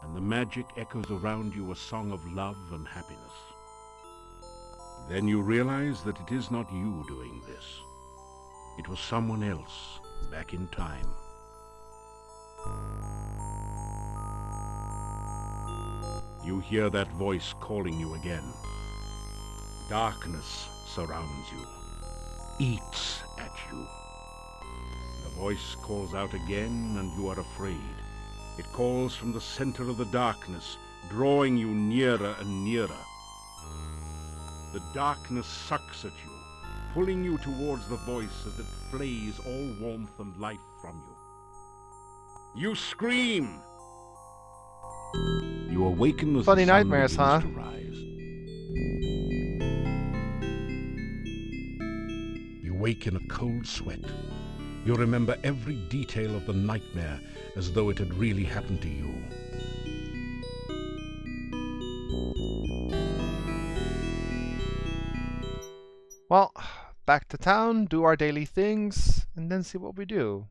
and the magic echoes around you a song of love and happiness. Then you realize that it is not you doing this. It was someone else back in time. You hear that voice calling you again. Darkness surrounds you, eats at you. The voice calls out again, and you are afraid. It calls from the center of the darkness, drawing you nearer and nearer. The darkness sucks at you, pulling you towards the voice as it flays all warmth and life from you. You scream! You awaken as Funny the sun nightmares, begins huh? to rise. You wake in a cold sweat. You remember every detail of the nightmare as though it had really happened to you. Well, back to town, do our daily things, and then see what we do.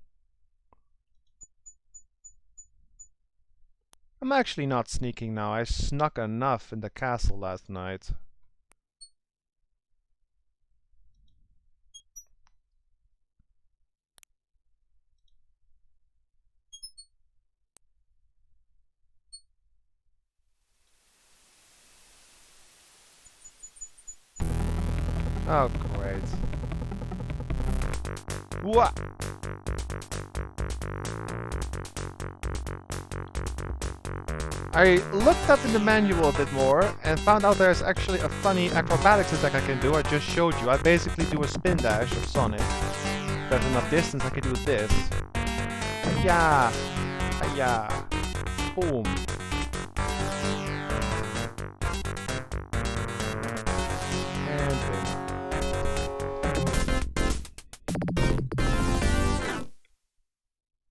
I'm actually not sneaking now. I snuck enough in the castle last night. Oh, great. What? I looked up in the manual a bit more and found out there's actually a funny acrobatics attack I can do. I just showed you. I basically do a spin dash of Sonic. If there's enough distance, I can do this. Yeah. Yeah. Boom. And win.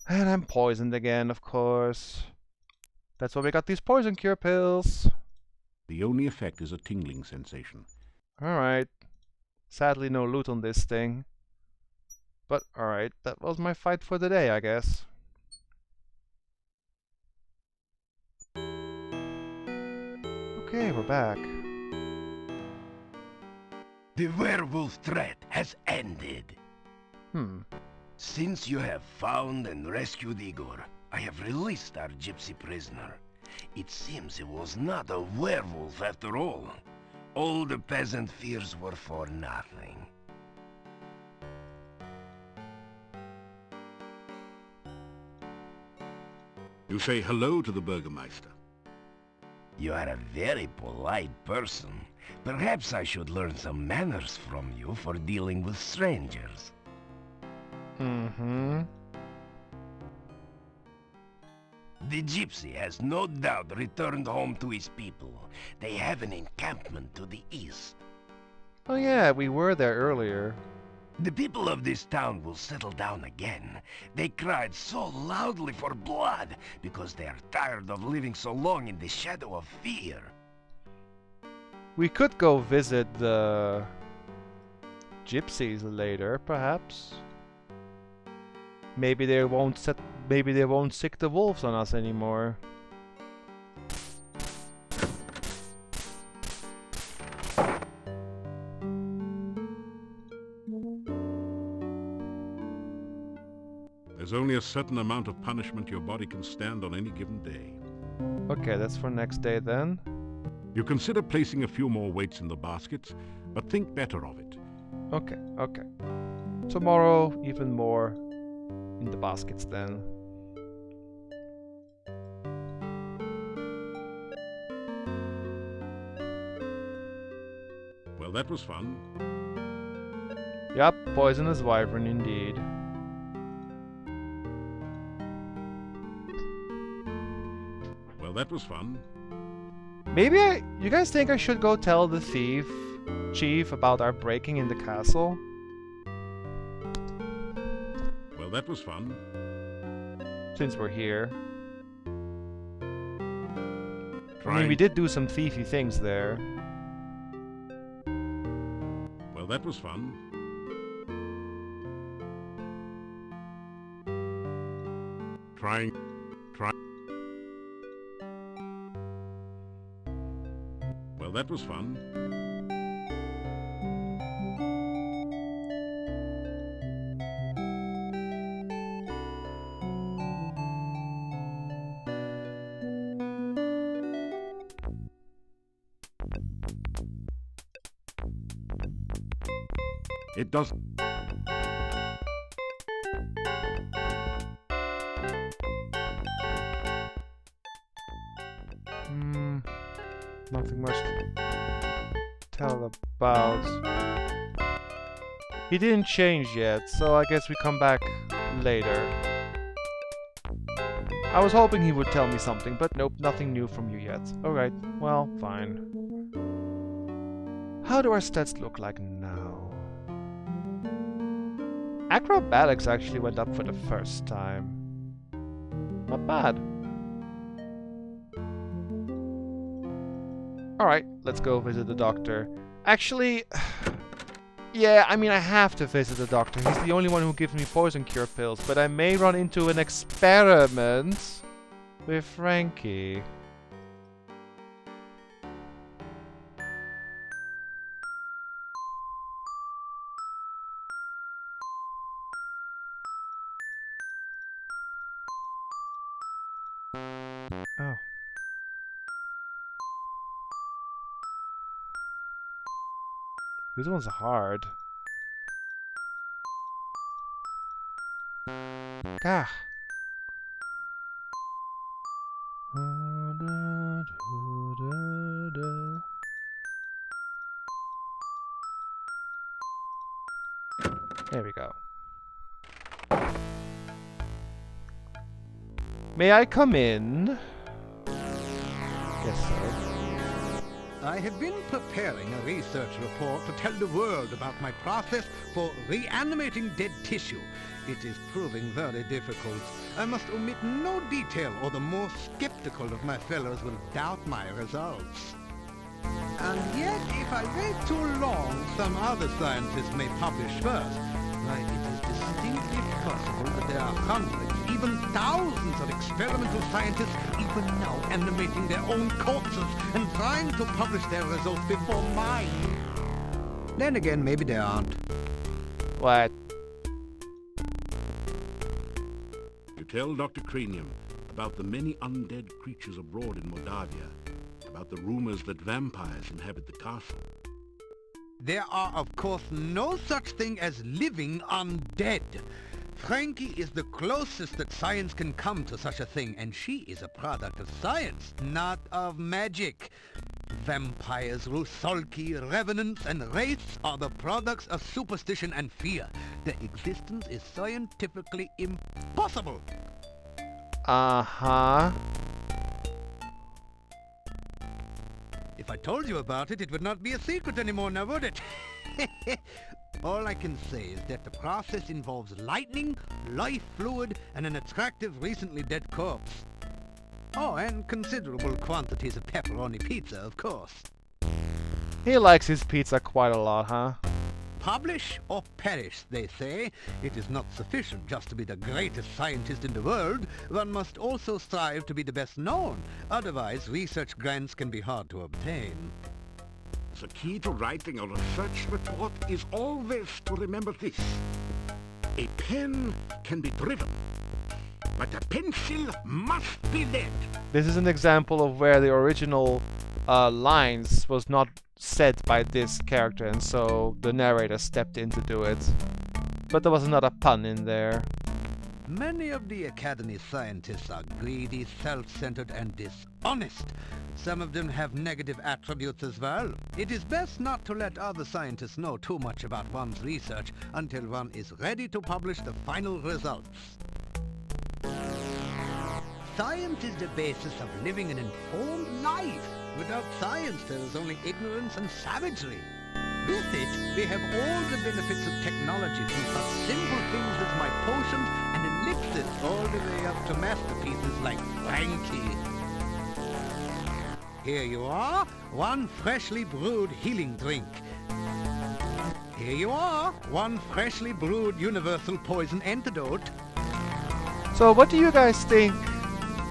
And I'm poisoned again, of course. That's why we got these poison cure pills. The only effect is a tingling sensation. Alright. Sadly no loot on this thing. But alright, that was my fight for the day, I guess. Okay, we're back. The werewolf threat has ended. Since you have found and rescued Igor, I have released our gypsy prisoner. It seems he was not a werewolf after all. All the peasant fears were for nothing. You say hello to the Burgermeister. You are a very polite person. Perhaps I should learn some manners from you for dealing with strangers. Mm-hmm. The gypsy has no doubt returned home to his people. They have an encampment to the east. Oh yeah, we were there earlier. The people of this town will settle down again. They cried so loudly for blood because they are tired of living so long in the shadow of fear. We could go visit the gypsies later, perhaps. Maybe they won't sick the wolves on us anymore. There's only a certain amount of punishment your body can stand on any given day. Okay, that's for next day then. You consider placing a few more weights in the baskets, but think better of it. Okay, okay. Tomorrow, even more in the baskets then. Well, that was fun. Yup, poisonous wyvern indeed. Well, that was fun. Maybe you guys think I should go tell the chief about our breaking in the castle? Well, that was fun. Since we're here. I mean, we did do some thiefy things there. Well, that was fun. Trying. Well, that was fun. It doesn't. Nothing much to tell about. He didn't change yet, so I guess we come back later. I was hoping he would tell me something, but nope, nothing new from you yet. Alright, well, fine. How do our stats look like now? Acrobatics actually went up for the first time. Not bad. Alright, let's go visit the doctor. Actually, yeah, I mean, I have to visit the doctor. He's the only one who gives me poison cure pills, but I may run into an experiment with Frankie. Oh. This one's hard. Ah. There we go. May I come in? Yes, sir. I have been preparing a research report to tell the world about my process for reanimating dead tissue. It is proving very difficult. I must omit no detail, or the more skeptical of my fellows will doubt my results. And yet, if I wait too long, some other scientists may publish first. Why, it is distinctly possible that there are hundreds, even thousands of experimental scientists even now animating their own corpses and trying to publish their results before mine. Then again, maybe there aren't. What? You tell Dr. Cranium about the many undead creatures abroad in Moldavia, about the rumors that vampires inhabit the castle. There are, of course, no such thing as living undead. Frankie is the closest that science can come to such a thing, and she is a product of science, not of magic. Vampires, rusalki, revenants, and wraiths are the products of superstition and fear. Their existence is scientifically impossible. Uh-huh. If I told you about it, it would not be a secret anymore now, would it? All I can say is that the process involves lightning, life fluid, and an attractive, recently dead corpse. Oh, and considerable quantities of pepperoni pizza, of course. He likes his pizza quite a lot, huh? Publish or perish, they say. It is not sufficient just to be the greatest scientist in the world. One must also strive to be the best known. Otherwise, research grants can be hard to obtain. The key to writing a research report is always to remember this. A pen can be driven, but a pencil must be led. This is an example of where the original lines was not said by this character, and so the narrator stepped in to do it. But there was another pun in there. Many of the Academy scientists are greedy, self-centered, and dishonest. Some of them have negative attributes as well. It is best not to let other scientists know too much about one's research until one is ready to publish the final results. Science is the basis of living an informed life. Without science, there is only ignorance and savagery. With it, we have all the benefits of technology, from such simple things as my potions and elixirs all the way up to masterpieces like Frankie. Here you are, one freshly brewed healing drink. Here you are, one freshly brewed universal poison antidote. So what do you guys think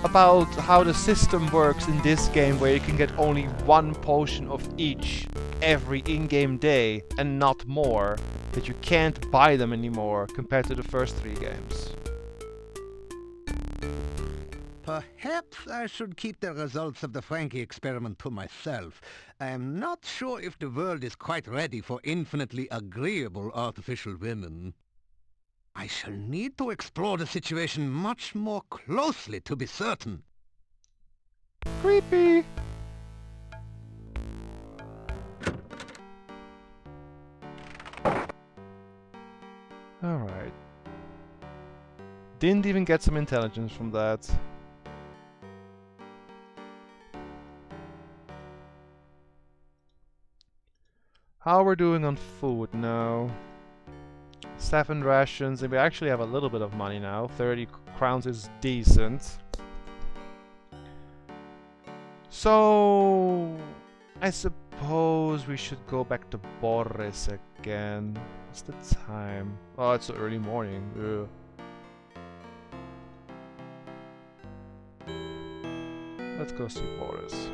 about how the system works in this game, where you can get only one potion of each every in-game day and not more, that you can't buy them anymore compared to the first 3 games? Perhaps I should keep the results of the Frankie experiment to myself. I am not sure if the world is quite ready for infinitely agreeable artificial women. I shall need to explore the situation much more closely to be certain. Creepy! Alright. Didn't even get some intelligence from that. How we're doing on food now? 7 rations, and we actually have a little bit of money now. 30 crowns is decent. So I suppose we should go back to Boris again. What's the time? Oh, it's early morning. Ugh. Let's go see Boris.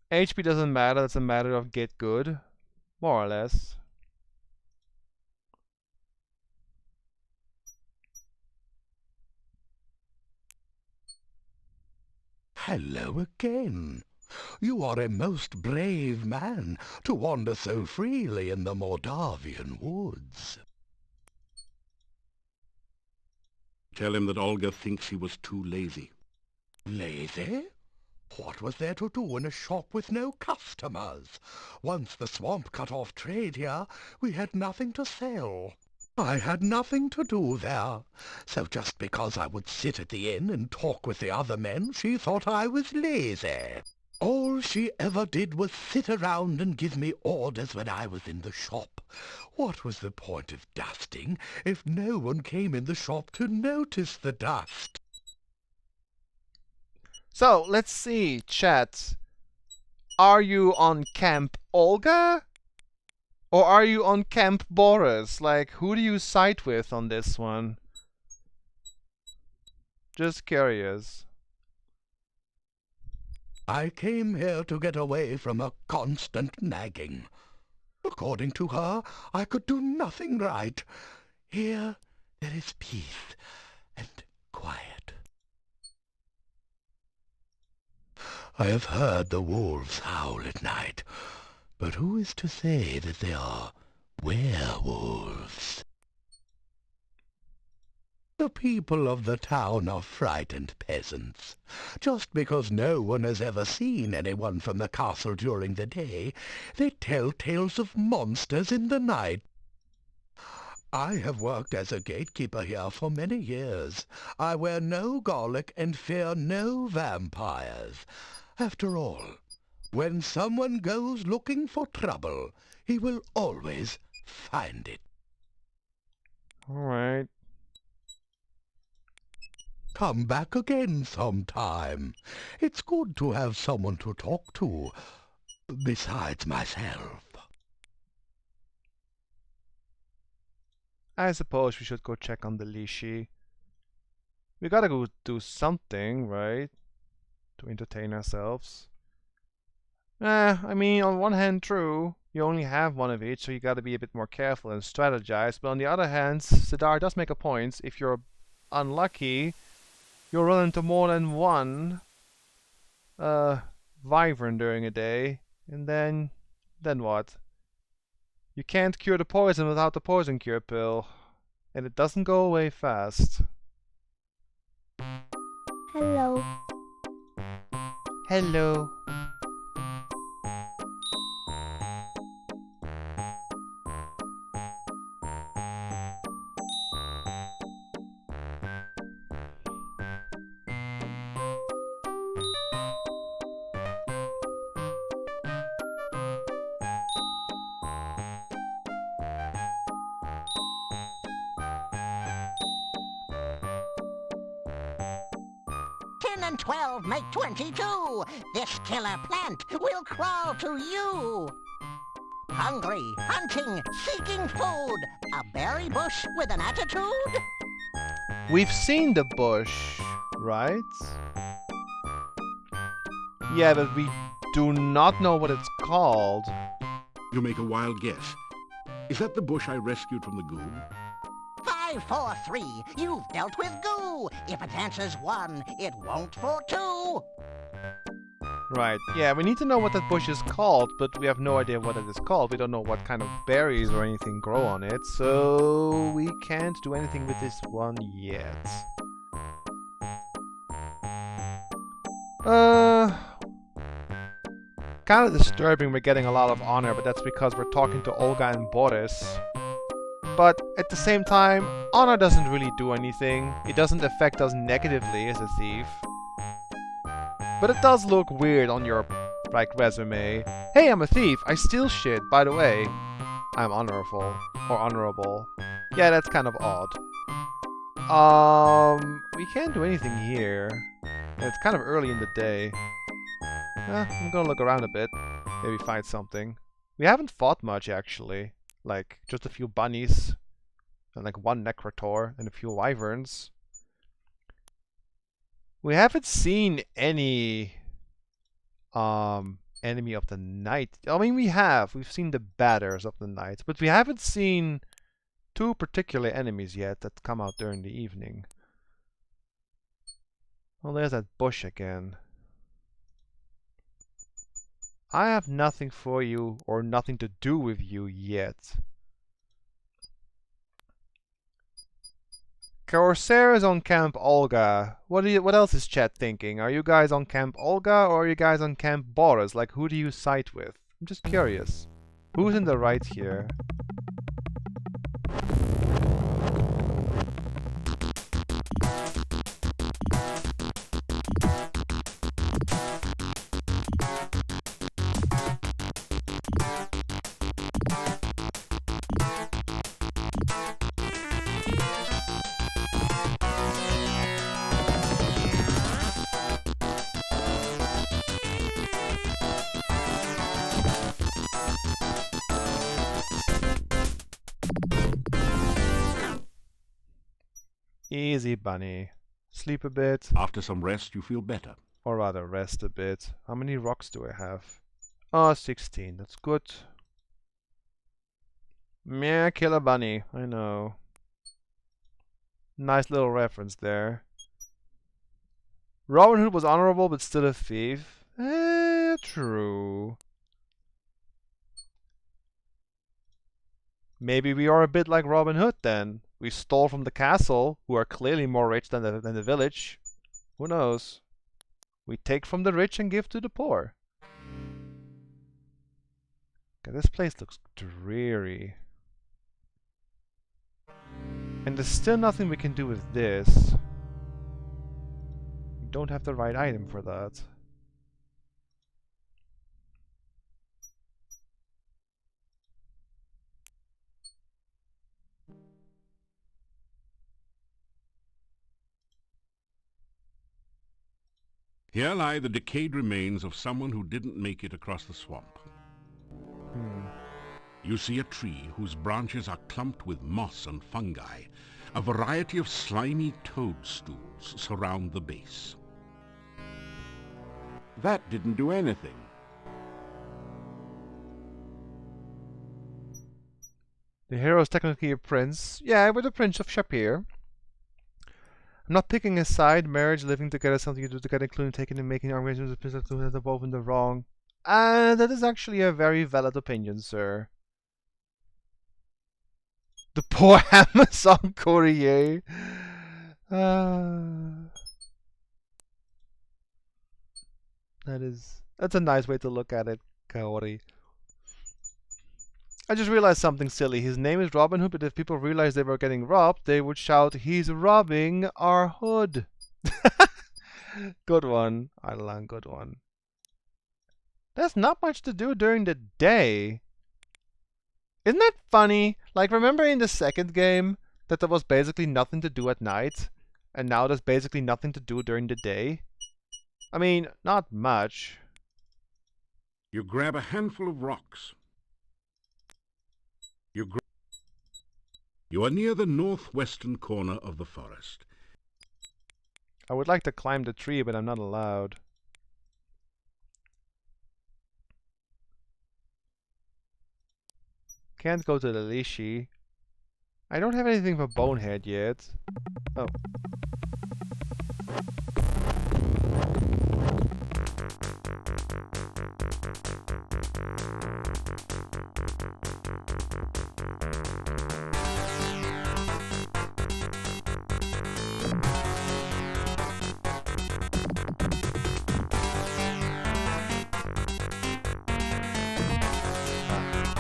HP doesn't matter, it's a matter of get good, more or less. Hello again. You are a most brave man to wander so freely in the Moldavian woods. Tell him that Olga thinks he was too lazy. Lazy? What was there to do in a shop with no customers? Once the swamp cut off trade here, we had nothing to sell. I had nothing to do there. So just because I would sit at the inn and talk with the other men, she thought I was lazy. All she ever did was sit around and give me orders when I was in the shop. What was the point of dusting if no one came in the shop to notice the dust? So, let's see, chat. Are you on Camp Olga? Or are you on Camp Boris? Like, who do you side with on this one? Just curious. I came here to get away from a constant nagging. According to her, I could do nothing right. Here there is peace and quiet. I have heard the wolves howl at night, but who is to say that they are werewolves? The people of the town are frightened peasants. Just because no one has ever seen anyone from the castle during the day, they tell tales of monsters in the night. I have worked as a gatekeeper here for many years. I wear no garlic and fear no vampires. After all, when someone goes looking for trouble, he will always find it. Alright. Come back again sometime. It's good to have someone to talk to, besides myself. I suppose we should go check on the Lishi. We gotta go do something, right? To entertain ourselves. I mean, on one hand, true. You only have one of each, so you gotta be a bit more careful and strategize. But on the other hand, Sidar does make a point. If you're unlucky, you'll run into more than one wyvern during a day. And then what? You can't cure the poison without the poison cure pill. And it doesn't go away fast. Hello. Hello. And 12 make 22. This killer plant will crawl to you. Hungry, hunting, seeking food. A berry bush with an attitude? We've seen the bush, right? Yeah, but we do not know what it's called. You make a wild guess. Is that the bush I rescued from the goo? 5, 4, 3. You've dealt with goo. If it answers 1, it won't for 2. Right. Yeah, we need to know what that bush is called, but we have no idea what it is called. We don't know what kind of berries or anything grow on it, so we can't do anything with this one yet. Kind of disturbing we're getting a lot of honor, but that's because we're talking to Olga and Boris. But at the same time, honor doesn't really do anything. It doesn't affect us negatively as a thief. But it does look weird on your, like, resume. Hey, I'm a thief. I steal shit. By the way, I'm honorable. Or honorable. Yeah, that's kind of odd. We can't do anything here. And it's kind of early in the day. I'm gonna look around a bit. Maybe find something. We haven't fought much, actually. Like, just a few bunnies. And like one Necrotor and a few wyverns. We haven't seen any enemy of the night. I mean, we have. We've seen the batters of the night. But we haven't seen two particular enemies yet that come out during the evening. Well, there's that bush again. I have nothing for you or nothing to do with you yet. Corsair is on Camp Olga. What else is chat thinking? Are you guys on Camp Olga or are you guys on Camp Boris? Like, who do you side with? I'm just curious. Who's in the right here? Easy, bunny. Sleep a bit. After some rest, you feel better. Or rather, rest a bit. How many rocks do I have? Oh, 16. That's good. Meh, killer bunny. I know. Nice little reference there. Robin Hood was honorable, but still a thief. True. Maybe we are a bit like Robin Hood then. We stole from the castle, who are clearly more rich than the village. Who knows? We take from the rich and give to the poor. Okay, this place looks dreary. And there's still nothing we can do with this. We don't have the right item for that. Here lie the decayed remains of someone who didn't make it across the swamp. You see a tree whose branches are clumped with moss and fungi. A variety of slimy toadstools surround the base. That didn't do anything. The hero is technically a prince. Yeah, we're the Prince of Shapir. I'm not picking a side. Marriage, living together, something you do together, including taking and making arrangements with princess to the both in the wrong. That is actually a very valid opinion, sir. The poor Amazon courier. That's a nice way to look at it, Kaori. I just realized something silly. His name is Robin Hood, but if people realized they were getting robbed, they would shout, "He's robbing our hood." Good one, Arlan, good one. There's not much to do during the day. Isn't that funny? Like, remember in the second game that there was basically nothing to do at night? And now there's basically nothing to do during the day? I mean, not much. You grab a handful of rocks. You are near the northwestern corner of the forest. I would like to climb the tree, but I'm not allowed. Can't go to the Lishi. I don't have anything for Bonehead yet. Oh.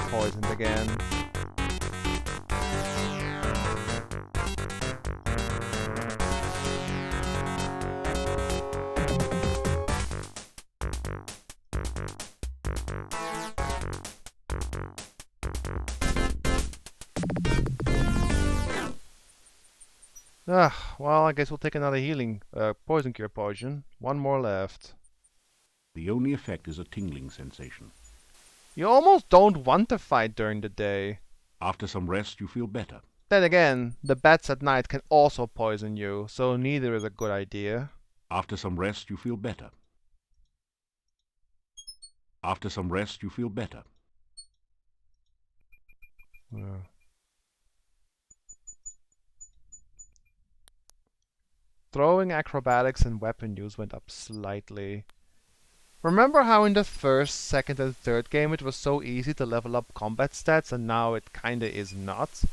Poisoned again. Well, I guess we'll take another healing, poison cure potion. One more left. The only effect is a tingling sensation. You almost don't want to fight during the day. After some rest, you feel better. Then again, the bats at night can also poison you, so neither is a good idea. After some rest, you feel better. After some rest, you feel better. Yeah. Throwing, acrobatics, and weapon use went up slightly. Remember how in the first, second, and third game it was so easy to level up combat stats and now it kinda is not?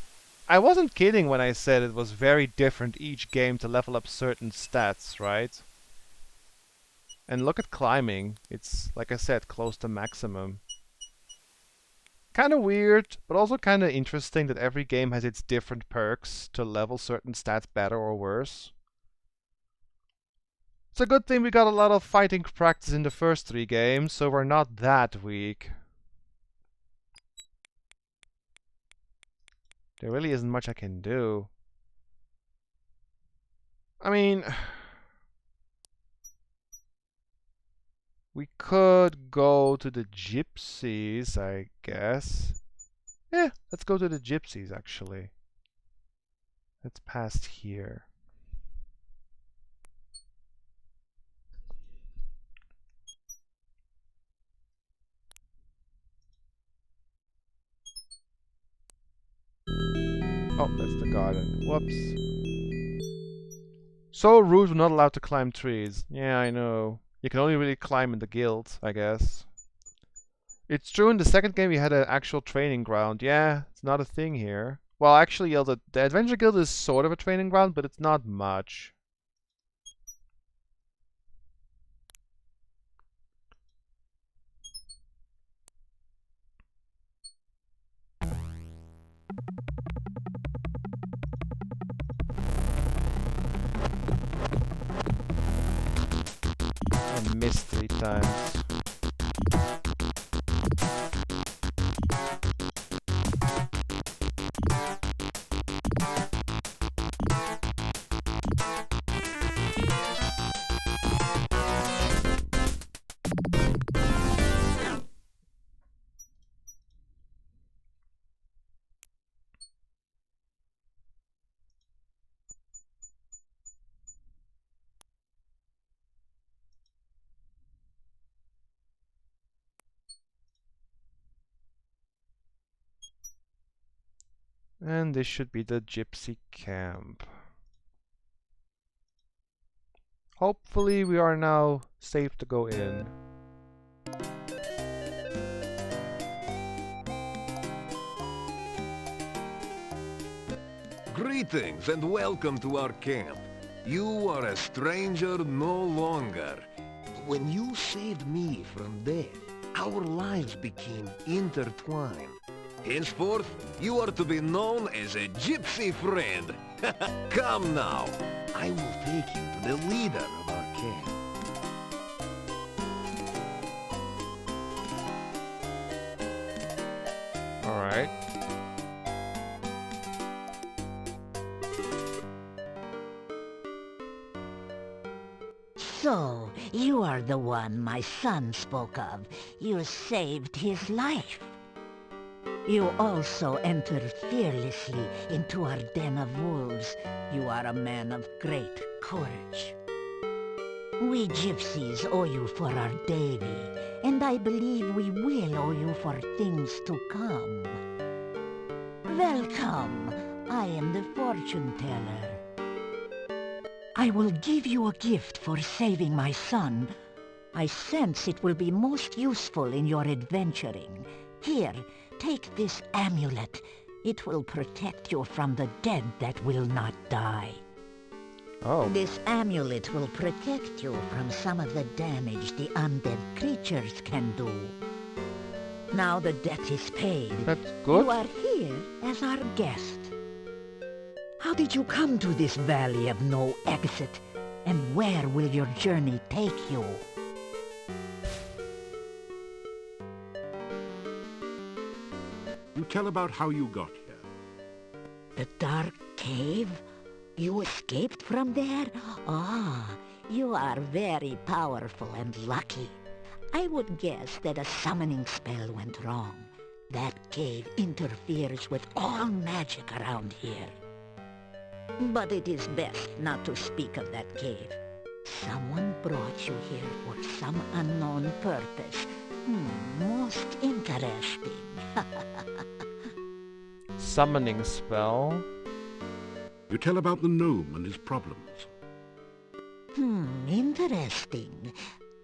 I wasn't kidding when I said it was very different each game to level up certain stats, right? And look at climbing. It's, like I said, close to maximum. Kinda weird, but also kinda interesting that every game has its different perks to level certain stats better or worse. It's a good thing we got a lot of fighting practice in the first 3 games, so we're not that weak. There really isn't much I can do. I mean, we could go to the gypsies, I guess. Yeah, let's go to the gypsies, actually. Let's pass here. Oh, that's the garden. Whoops. So rude, we're not allowed to climb trees. Yeah, I know. You can only really climb in the guild, I guess. It's true, in the second game we had an actual training ground. Yeah, it's not a thing here. Well, actually, the Adventure Guild is sort of a training ground, but it's not much. I missed 3 times. And this should be the gypsy camp. Hopefully we are now safe to go in. Greetings and welcome to our camp. You are a stranger no longer. When you saved me from death, our lives became intertwined. Henceforth, you are to be known as a gypsy friend. Come now. I will take you to the leader of our camp. All right. So, you are the one my son spoke of. You saved his life. You also entered fearlessly into our den of wolves. You are a man of great courage. We gypsies owe you for our Davy, and I believe we will owe you for things to come. Welcome. I am the fortune teller. I will give you a gift for saving my son. I sense it will be most useful in your adventuring. Here, take this amulet. It will protect you from the dead that will not die. Oh. This amulet will protect you from some of the damage the undead creatures can do. Now the debt is paid. That's good. You are here as our guest. How did you come to this valley of no exit? And where will your journey take you? You tell about how you got here. The dark cave? You escaped from there? Ah, you are very powerful and lucky. I would guess that a summoning spell went wrong. That cave interferes with all magic around here. But it is best not to speak of that cave. Someone brought you here for some unknown purpose. Most interesting. Summoning spell. You tell about the gnome and his problems. Interesting.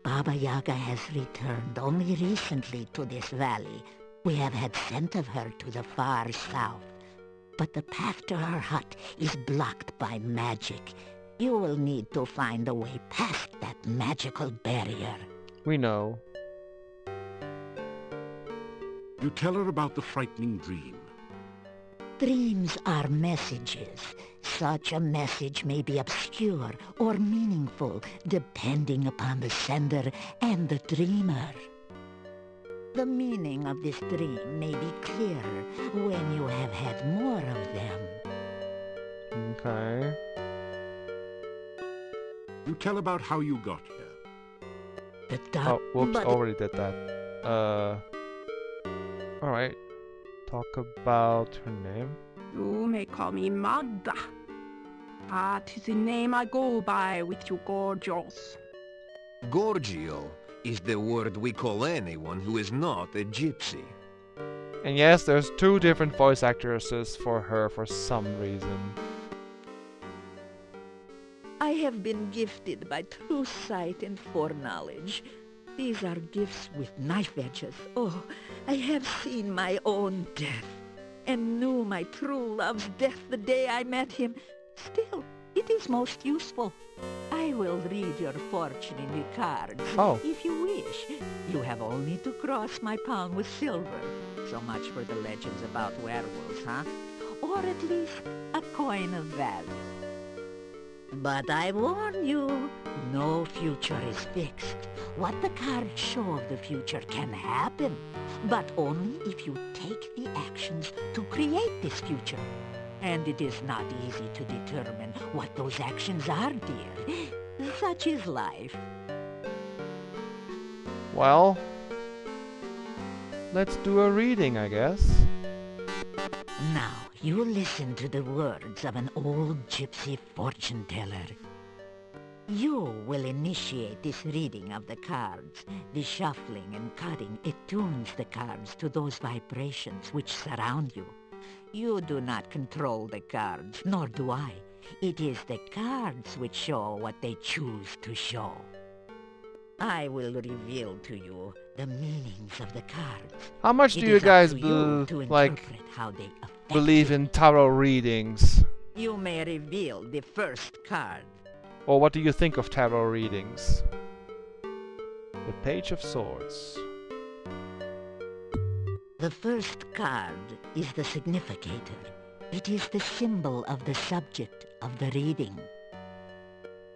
Baba Yaga has returned only recently to this valley. We have had scent of her to the far south. But the path to her hut is blocked by magic. You will need to find a way past that magical barrier. We know. You tell her about the frightening dream. Dreams are messages. Such a message may be obscure or meaningful, depending upon the sender and the dreamer. The meaning of this dream may be clearer when you have had more of them. Okay. You tell about how you got here. Oh, whoops, already did that. Alright. Talk about her name. You may call me Magda. That is the name I go by with you Gorgios. Gorgio is the word we call anyone who is not a gypsy. And yes, there's 2 different voice actresses for her for some reason. I have been gifted by true sight and foreknowledge. These are gifts with knife edges. Oh, I have seen my own death, and knew my true love's death the day I met him. Still, it is most useful. I will read your fortune in the cards. Oh. If you wish, you have only to cross my palm with silver. So much for the legends about werewolves, huh? Or at least a coin of value. But I warn you, no future is fixed. What the cards show of the future can happen, but only if you take the actions to create this future. And it is not easy to determine what those actions are, dear. Such is life. Well, let's do a reading, I guess. Now, you listen to the words of an old gypsy fortune teller. You will initiate this reading of the cards. The shuffling and cutting attunes the cards to those vibrations which surround you. You do not control the cards, nor do I. It is the cards which show what they choose to show. I will reveal to you the meanings of the cards. How much do you guys believe in tarot readings? You may reveal the first card. Or what do you think of tarot readings? The Page of Swords. The first card is the significator. It is the symbol of the subject of the reading.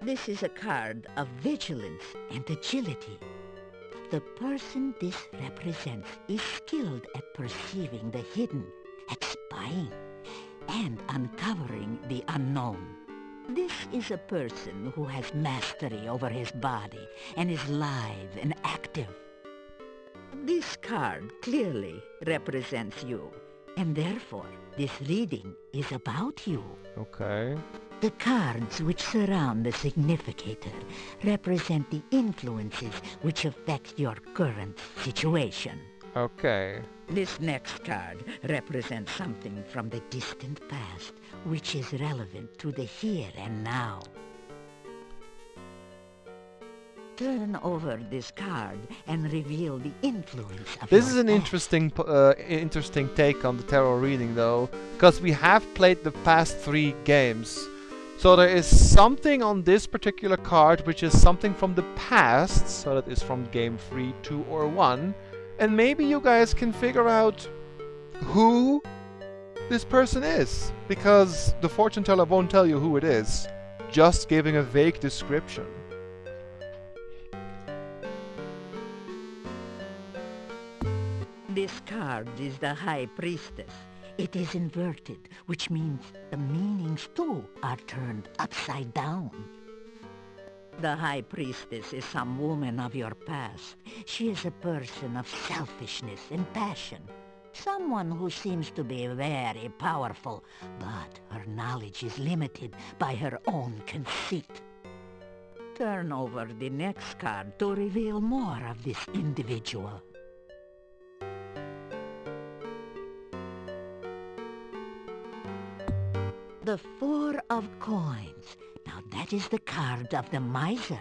This is a card of vigilance and agility. The person this represents is skilled at perceiving the hidden, at spying, and uncovering the unknown. This is a person who has mastery over his body and is lithe and active. This card clearly represents you, and therefore this reading is about you. Okay. The cards which surround the significator represent the influences which affect your current situation. Okay. This next card represents something from the distant past, which is relevant to the here and now. Turn over this card and reveal the influence of This your is an past. interesting take on the tarot reading, though, because we have played the past 3 games. So there is something on this particular card which is something from the past, so that is from game 3, 2, or 1. And maybe you guys can figure out who this person is, because the fortune teller won't tell you who it is, just giving a vague description. This card is the High Priestess. It is inverted, which means the meanings too are turned upside down. The High Priestess is some woman of your past. She is a person of selfishness and passion. Someone who seems to be very powerful, but her knowledge is limited by her own conceit. Turn over the next card to reveal more of this individual. The 4 of coins. Now that is the card of the miser.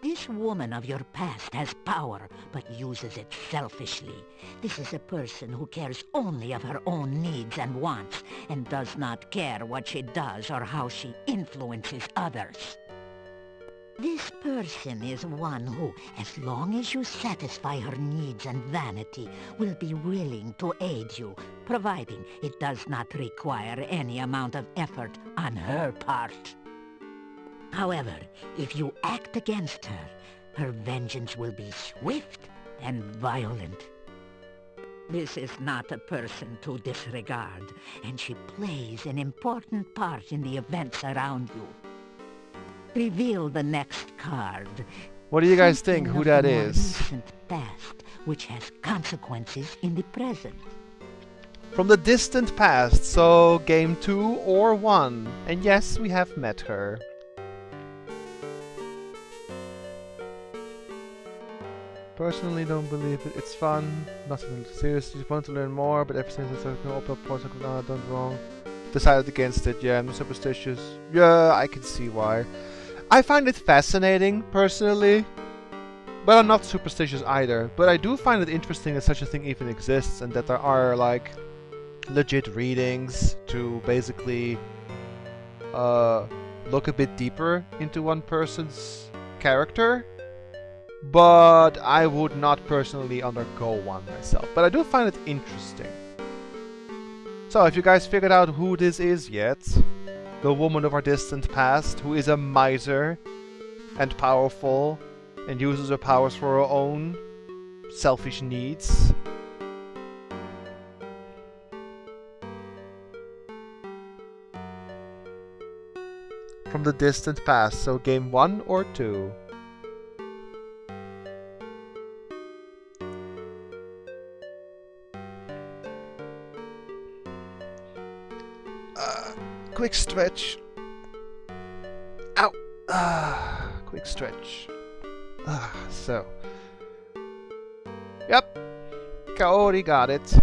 This woman of your past has power, but uses it selfishly. This is a person who cares only of her own needs and wants, and does not care what she does or how she influences others. This person is one who, as long as you satisfy her needs and vanity, will be willing to aid you, providing it does not require any amount of effort on her part. However, if you act against her, her vengeance will be swift and violent. This is not a person to disregard, and she plays an important part in the events around you. Reveal the next card. What do you guys Something think who of that the more is? recent past, which has consequences in the present. From the distant past, so game 2 or 1. And yes, we have met her. Personally, don't believe it. It's fun. Nothing seriously. Want to learn more, but ever since it's no open ports, I've done wrong. Decided against it. Yeah, I'm superstitious. Yeah, I can see why. I find it fascinating, personally. But I'm not superstitious either. But I do find it interesting that such a thing even exists, and that there are, like, legit readings to basically look a bit deeper into one person's character. But I would not personally undergo one myself. But I do find it interesting. So, if you guys figured out who this is yet, the woman of our distant past, who is a miser and powerful and uses her powers for her own selfish needs. From the distant past, so game 1 or 2. Quick stretch. Ow! Quick stretch. So. Yep. Kaori got it.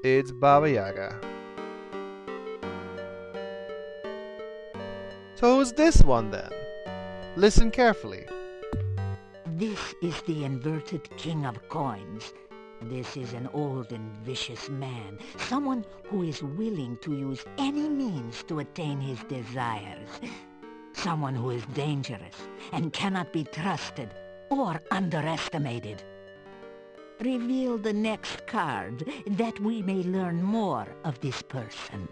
It's Baba Yaga. So who's this one then? Listen carefully. This is the inverted king of coins. This is an old and vicious man, someone who is willing to use any means to attain his desires. Someone who is dangerous and cannot be trusted or underestimated. Reveal the next card that we may learn more of this person.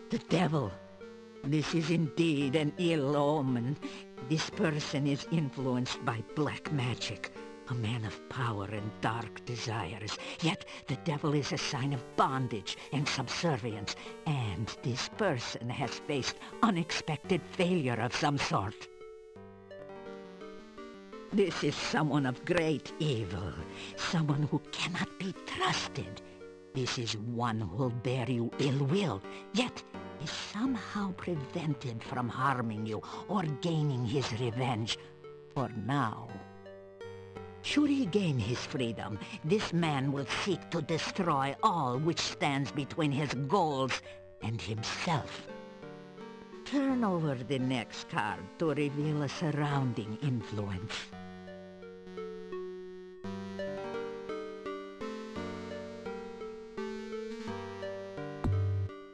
The devil. This is indeed an ill omen. This person is influenced by black magic, a man of power and dark desires. Yet the devil is a sign of bondage and subservience, and this person has faced unexpected failure of some sort. This is someone of great evil, someone who cannot be trusted. This is one who will bear you ill will, yet is somehow prevented from harming you or gaining his revenge, for now. Should he gain his freedom, this man will seek to destroy all which stands between his goals and himself. Turn over the next card to reveal a surrounding influence.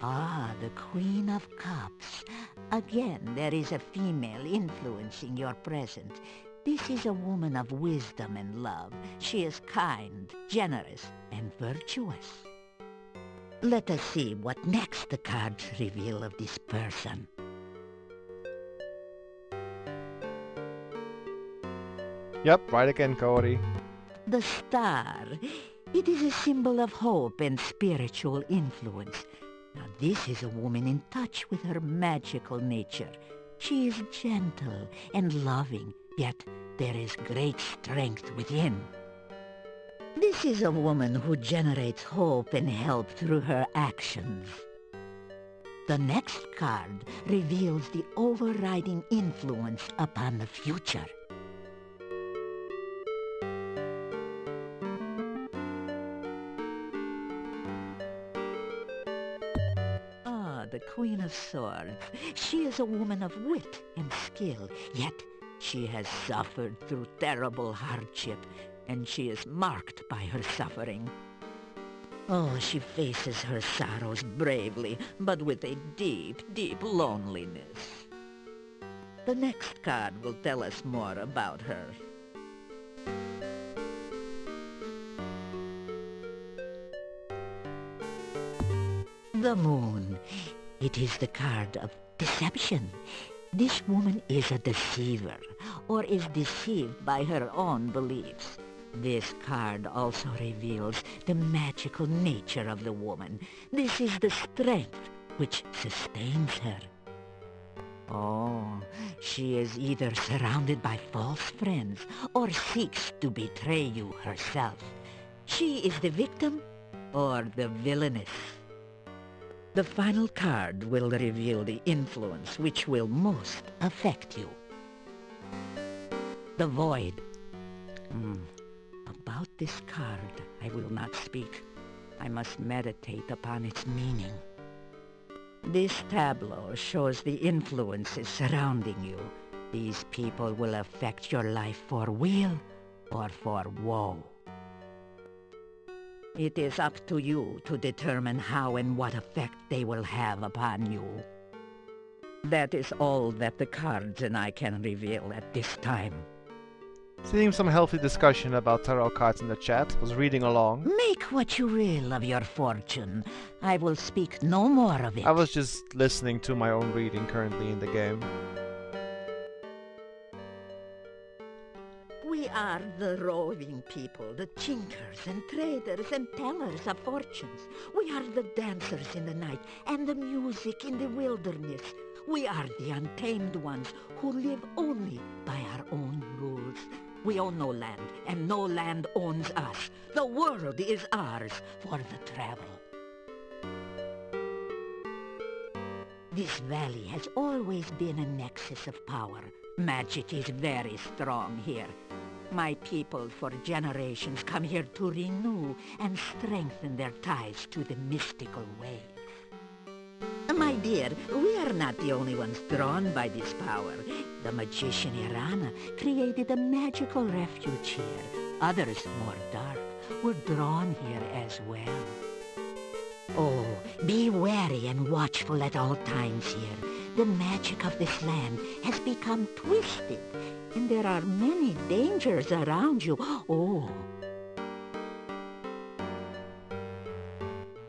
Ah, the Queen of Cups. Again, there is a female influencing your present. This is a woman of wisdom and love. She is kind, generous, and virtuous. Let us see what next the cards reveal of this person. Yep, right again, Kaori. The star. It is a symbol of hope and spiritual influence. Now this is a woman in touch with her magical nature. She is gentle and loving, yet there is great strength within. This is a woman who generates hope and help through her actions. The next card reveals the overriding influence upon the future. Queen of Swords. She is a woman of wit and skill, yet she has suffered through terrible hardship, and she is marked by her suffering. Oh, she faces her sorrows bravely, but with a deep, deep loneliness. The next card will tell us more about her. The Moon. It is the card of deception. This woman is a deceiver, or is deceived by her own beliefs. This card also reveals the magical nature of the woman. This is the strength which sustains her. Oh, she is either surrounded by false friends or seeks to betray you herself. She is the victim or the villainess. The final card will reveal the influence which will most affect you. The Void. About this card, I will not speak. I must meditate upon its meaning. This tableau shows the influences surrounding you. These people will affect your life for weal or for woe. It is up to you to determine how and what effect they will have upon you. That is all that the cards and I can reveal at this time. Seeing some healthy discussion about tarot cards in the chat, was reading along. Make what you will of your fortune. I will speak no more of it. I was just listening to my own reading currently in the game. We are the roving people, the chinkers and traders and tellers of fortunes. We are the dancers in the night and the music in the wilderness. We are the untamed ones who live only by our own rules. We own no land, and no land owns us. The world is ours for the travel. This valley has always been a nexus of power. Magic is very strong here. My people for generations come here to renew and strengthen their ties to the mystical ways. My dear, we are not the only ones drawn by this power. The magician Irana created a magical refuge here. Others, more dark, were drawn here as well. Oh, be wary and watchful at all times here. The magic of this land has become twisted, and there are many dangers around you. Oh.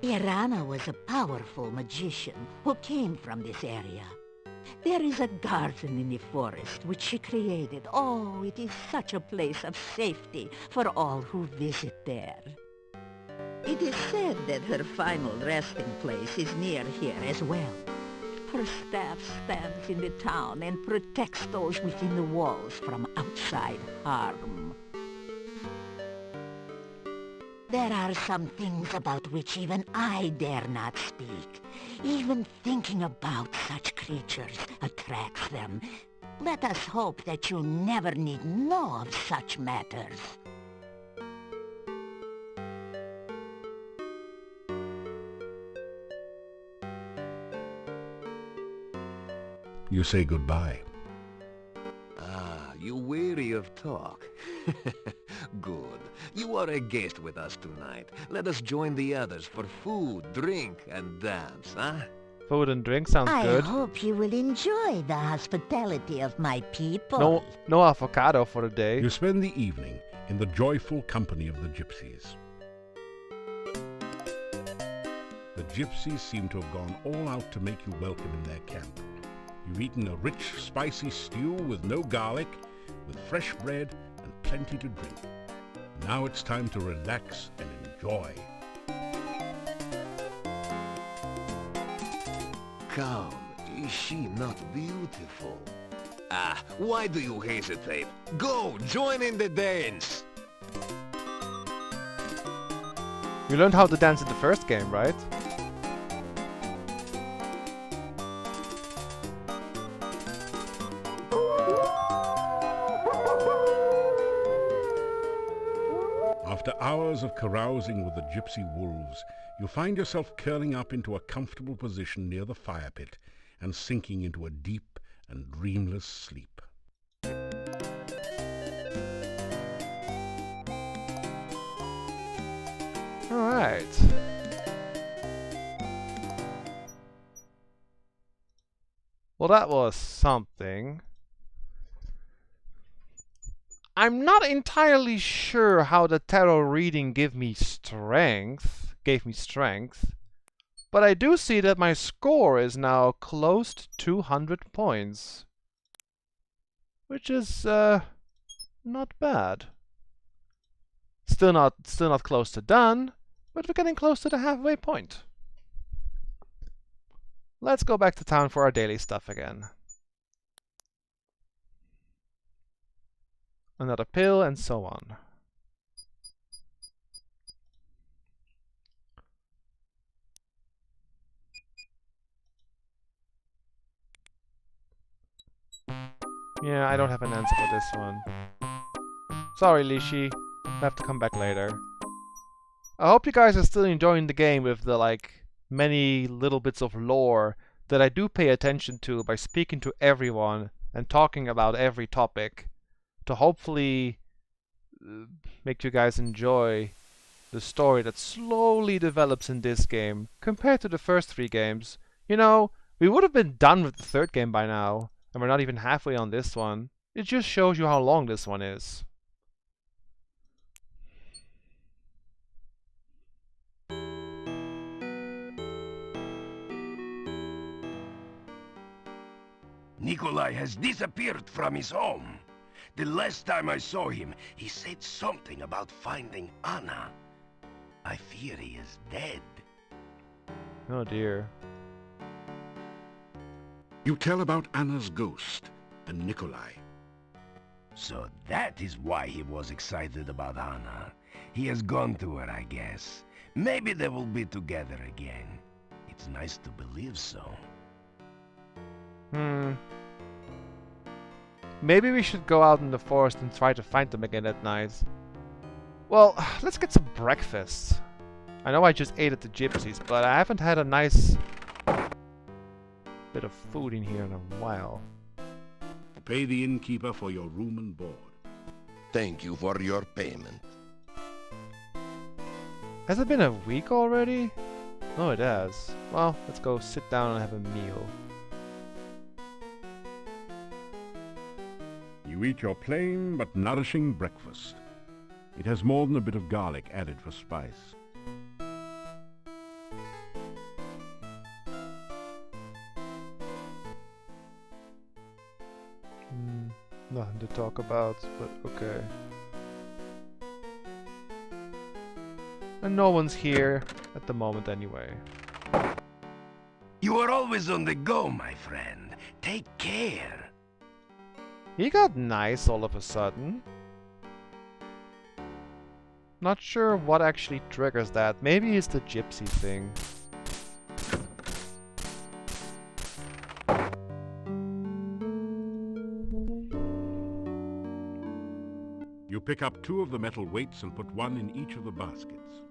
Irana was a powerful magician who came from this area. There is a garden in the forest which she created. Oh, it is such a place of safety for all who visit there. It is said that her final resting place is near here as well. Her staff stands in the town and protects those within the walls from outside harm. There are some things about which even I dare not speak. Even thinking about such creatures attracts them. Let us hope that you never need know of such matters. You say goodbye. Ah, you weary of talk. Good. You are a guest with us tonight. Let us join the others for food, drink, and dance, huh? Food and drink sounds good. I hope you will enjoy the hospitality of my people. No avocado for the day. You spend the evening in the joyful company of the gypsies. The gypsies seem to have gone all out to make you welcome in their camp. You've eaten a rich, spicy stew with no garlic, with fresh bread and plenty to drink. Now it's time to relax and enjoy. Come, is she not beautiful? Ah, why do you hesitate? Go, join in the dance! You learned how to dance in the first game, right? After hours of carousing with the gypsy wolves, you find yourself curling up into a comfortable position near the fire pit and sinking into a deep and dreamless sleep. Alright. Well, that was something. I'm not entirely sure how the tarot reading gave me strength, but I do see that my score is now close to 200 points, which is not bad. Still not close to done, but we're getting close to the halfway point. Let's go back to town for our daily stuff again. Another pill, and so on. Yeah, I don't have an answer for this one. Sorry, Lishi. I have to come back later. I hope you guys are still enjoying the game with the, like, many little bits of lore that I do pay attention to by speaking to everyone and talking about every topic to hopefully make you guys enjoy the story that slowly develops in this game compared to the first 3 games. You know, we would have been done with the 3rd game by now, and we're not even halfway on this one. It just shows you how long this one is. Nikolai has disappeared from his home. The last time I saw him, he said something about finding Anna. I fear he is dead. Oh dear. You tell about Anna's ghost and Nikolai. So that is why he was excited about Anna. He has gone to her, I guess. Maybe they will be together again. It's nice to believe so. Maybe we should go out in the forest and try to find them again at night. Well, let's get some breakfast. I know I just ate at the Gypsies, but I haven't had a nice bit of food in here in a while. Pay the innkeeper for your room and board. Thank you for your payment. Has it been a week already? Oh, it has. Well, let's go sit down and have a meal. You eat your plain but nourishing breakfast. It has more than a bit of garlic added for spice. Nothing to talk about, but okay. And no one's here at the moment anyway. You are always on the go, my friend. Take care. He got nice all of a sudden. Not sure what actually triggers that. Maybe it's the gypsy thing. You pick up 2 of the metal weights and put 1 in each of the baskets.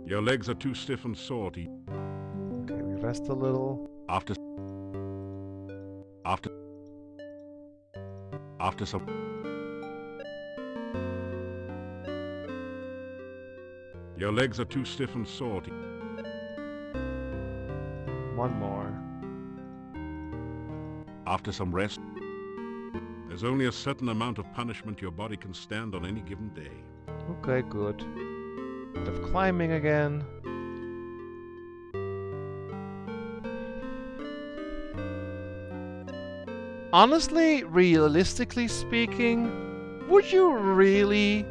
Your legs are too stiff and sore to... Okay, we rest a little. After some... Your legs are too stiff and sore to... One more. After some rest, there's only a certain amount of punishment your body can stand on any given day. Okay, good. Bit of climbing again. Honestly, realistically speaking, would you really,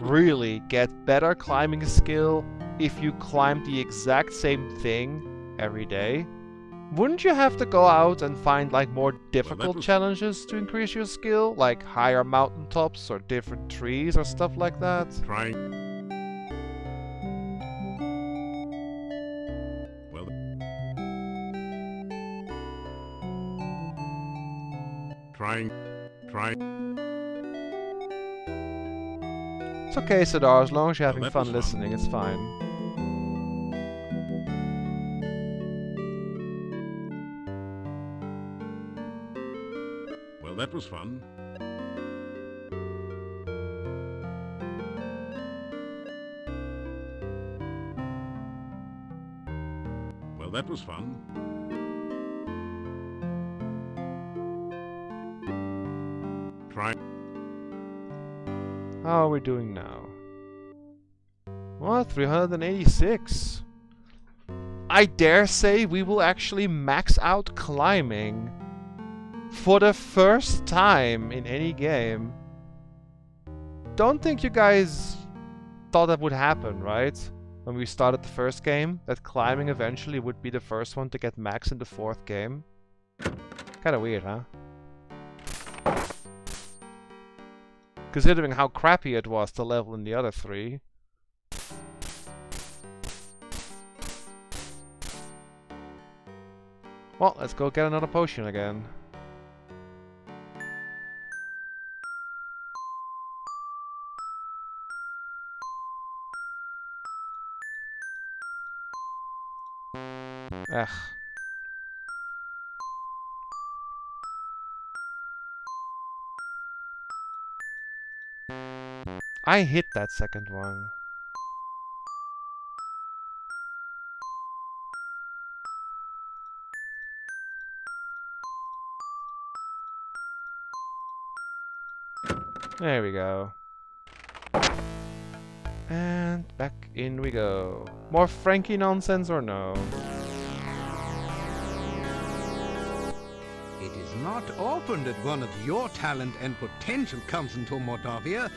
really get better climbing skill if you climbed the exact same thing every day? Wouldn't you have to go out and find like more difficult challenges to increase your skill? Like higher mountaintops or different trees or stuff like that? Trying It's okay, Sadar, as long as you're having that fun was listening, it's fine. Well, that was fun. Well, that was fun. Try. How are we doing now? What? 386? I dare say we will actually max out climbing for the first time in any game. Don't think you guys thought that would happen, right? When we started the first game, that climbing eventually would be the first one to get max in the fourth game. Kinda weird, huh? Considering how crappy it was to level in the other three. Well, let's go get another potion again. Ugh. I hit that second one. There we go. And back in we go. More Frankie nonsense or no? It is not often that one of your talent and potential comes into Mordavia.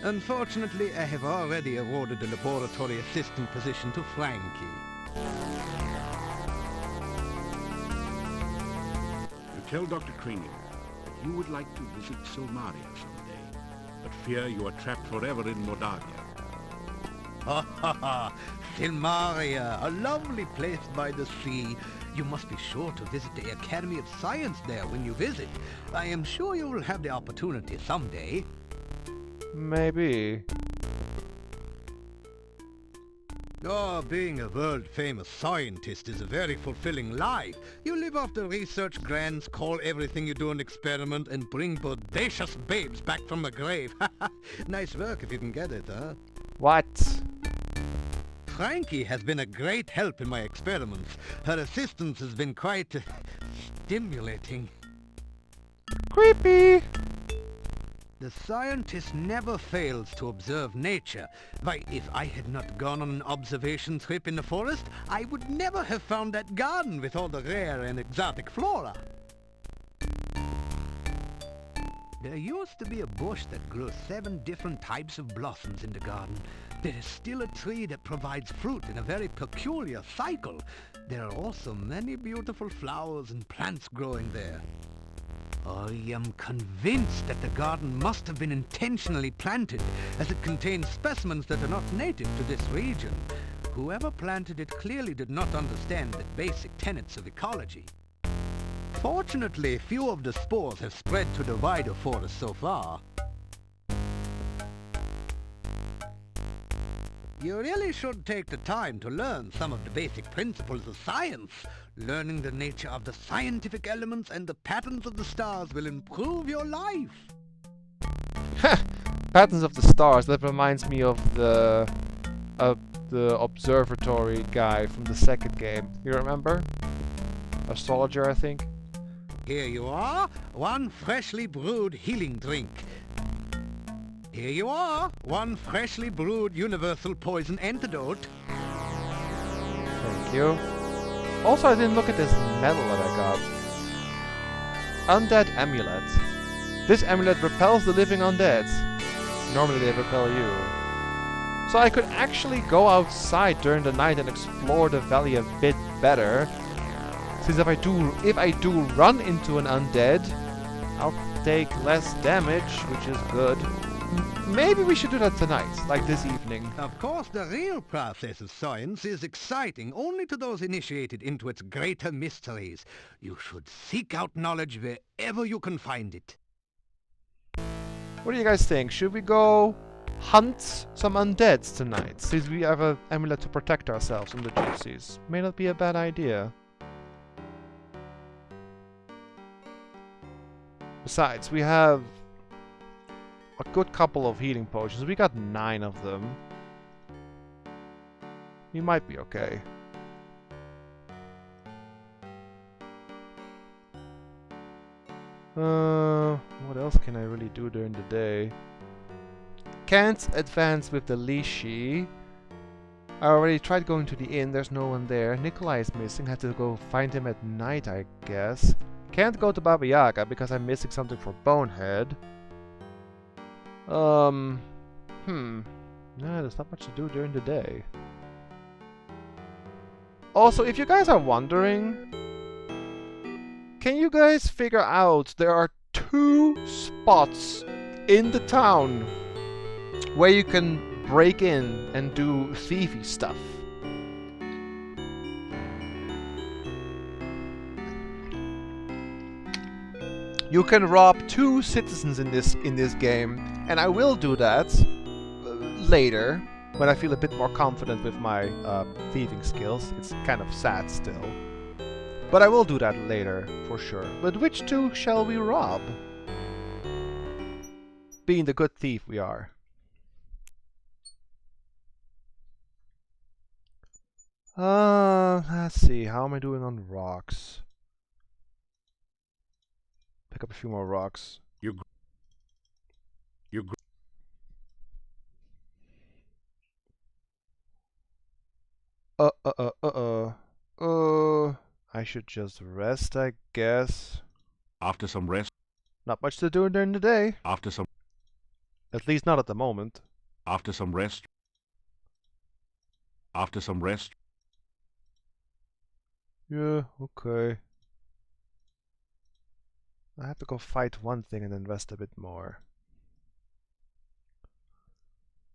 Unfortunately, I have already awarded the laboratory assistant position to Frankie. You tell Dr. Kringen that you would like to visit Silmaria someday, but fear you are trapped forever in Mordavia. Ha ha ha! Silmaria, a lovely place by the sea. You must be sure to visit the Academy of Science there when you visit. I am sure you will have the opportunity someday. Maybe. Oh, being a world-famous scientist is a very fulfilling life. You live off the research grants, call everything you do an experiment, and bring bodacious babes back from the grave. Nice work if you can get it, huh? What? Frankie has been a great help in my experiments. Her assistance has been quite stimulating. Creepy! The scientist never fails to observe nature. Why, if I had not gone on an observation trip in the forest, I would never have found that garden with all the rare and exotic flora. There used to be a bush that grew 7 different types of blossoms in the garden. There is still a tree that provides fruit in a very peculiar cycle. There are also many beautiful flowers and plants growing there. I am convinced that the garden must have been intentionally planted, as it contains specimens that are not native to this region. Whoever planted it clearly did not understand the basic tenets of ecology. Fortunately, few of the spores have spread to the wider forest so far. You really should take the time to learn some of the basic principles of science. Learning the nature of the scientific elements and the patterns of the stars will improve your life. Patterns of the stars, that reminds me of the observatory guy from the second game. You remember? Astrologer, I think. Here you are, one freshly brewed healing drink. Here you are, one freshly brewed universal poison antidote. Thank you. Also, I didn't look at this medal that I got. Undead Amulet. This amulet repels the living undead. Normally they repel you. So I could actually go outside during the night and explore the valley a bit better. Since if I do run into an undead, I'll take less damage, which is good. Maybe we should do that tonight, like this evening. Of course, the real process of science is exciting only to those initiated into its greater mysteries. You should seek out knowledge wherever you can find it. What do you guys think? Should we go hunt some undeads tonight, since we have an amulet to protect ourselves from the gypsies. May not be a bad idea. Besides, we have a good couple of healing potions. We got 9 of them. We might be okay. What else can I really do during the day? Can't advance with the Lishi. I already tried going to the inn, there's no one there. Nikolai is missing, had to go find him at night, I guess. Can't go to Baba Yaga because I'm missing something for Bonehead. No, there's not much to do during the day. Also, if you guys are wondering, can you guys figure out there are 2 spots in the town where you can break in and do thiefy stuff? You can rob 2 citizens in this game, and I will do that later when I feel a bit more confident with my thieving skills. It's kind of sad still, but I will do that later for sure. But which 2 shall we rob? Being the good thief we are. Let's see. How am I doing on rocks? Pick up a few more rocks. I should just rest, I guess. After some rest. Not much to do during the day. After some. At least not at the moment. After some rest. After some rest. Yeah, okay. I have to go fight one thing and then rest a bit more.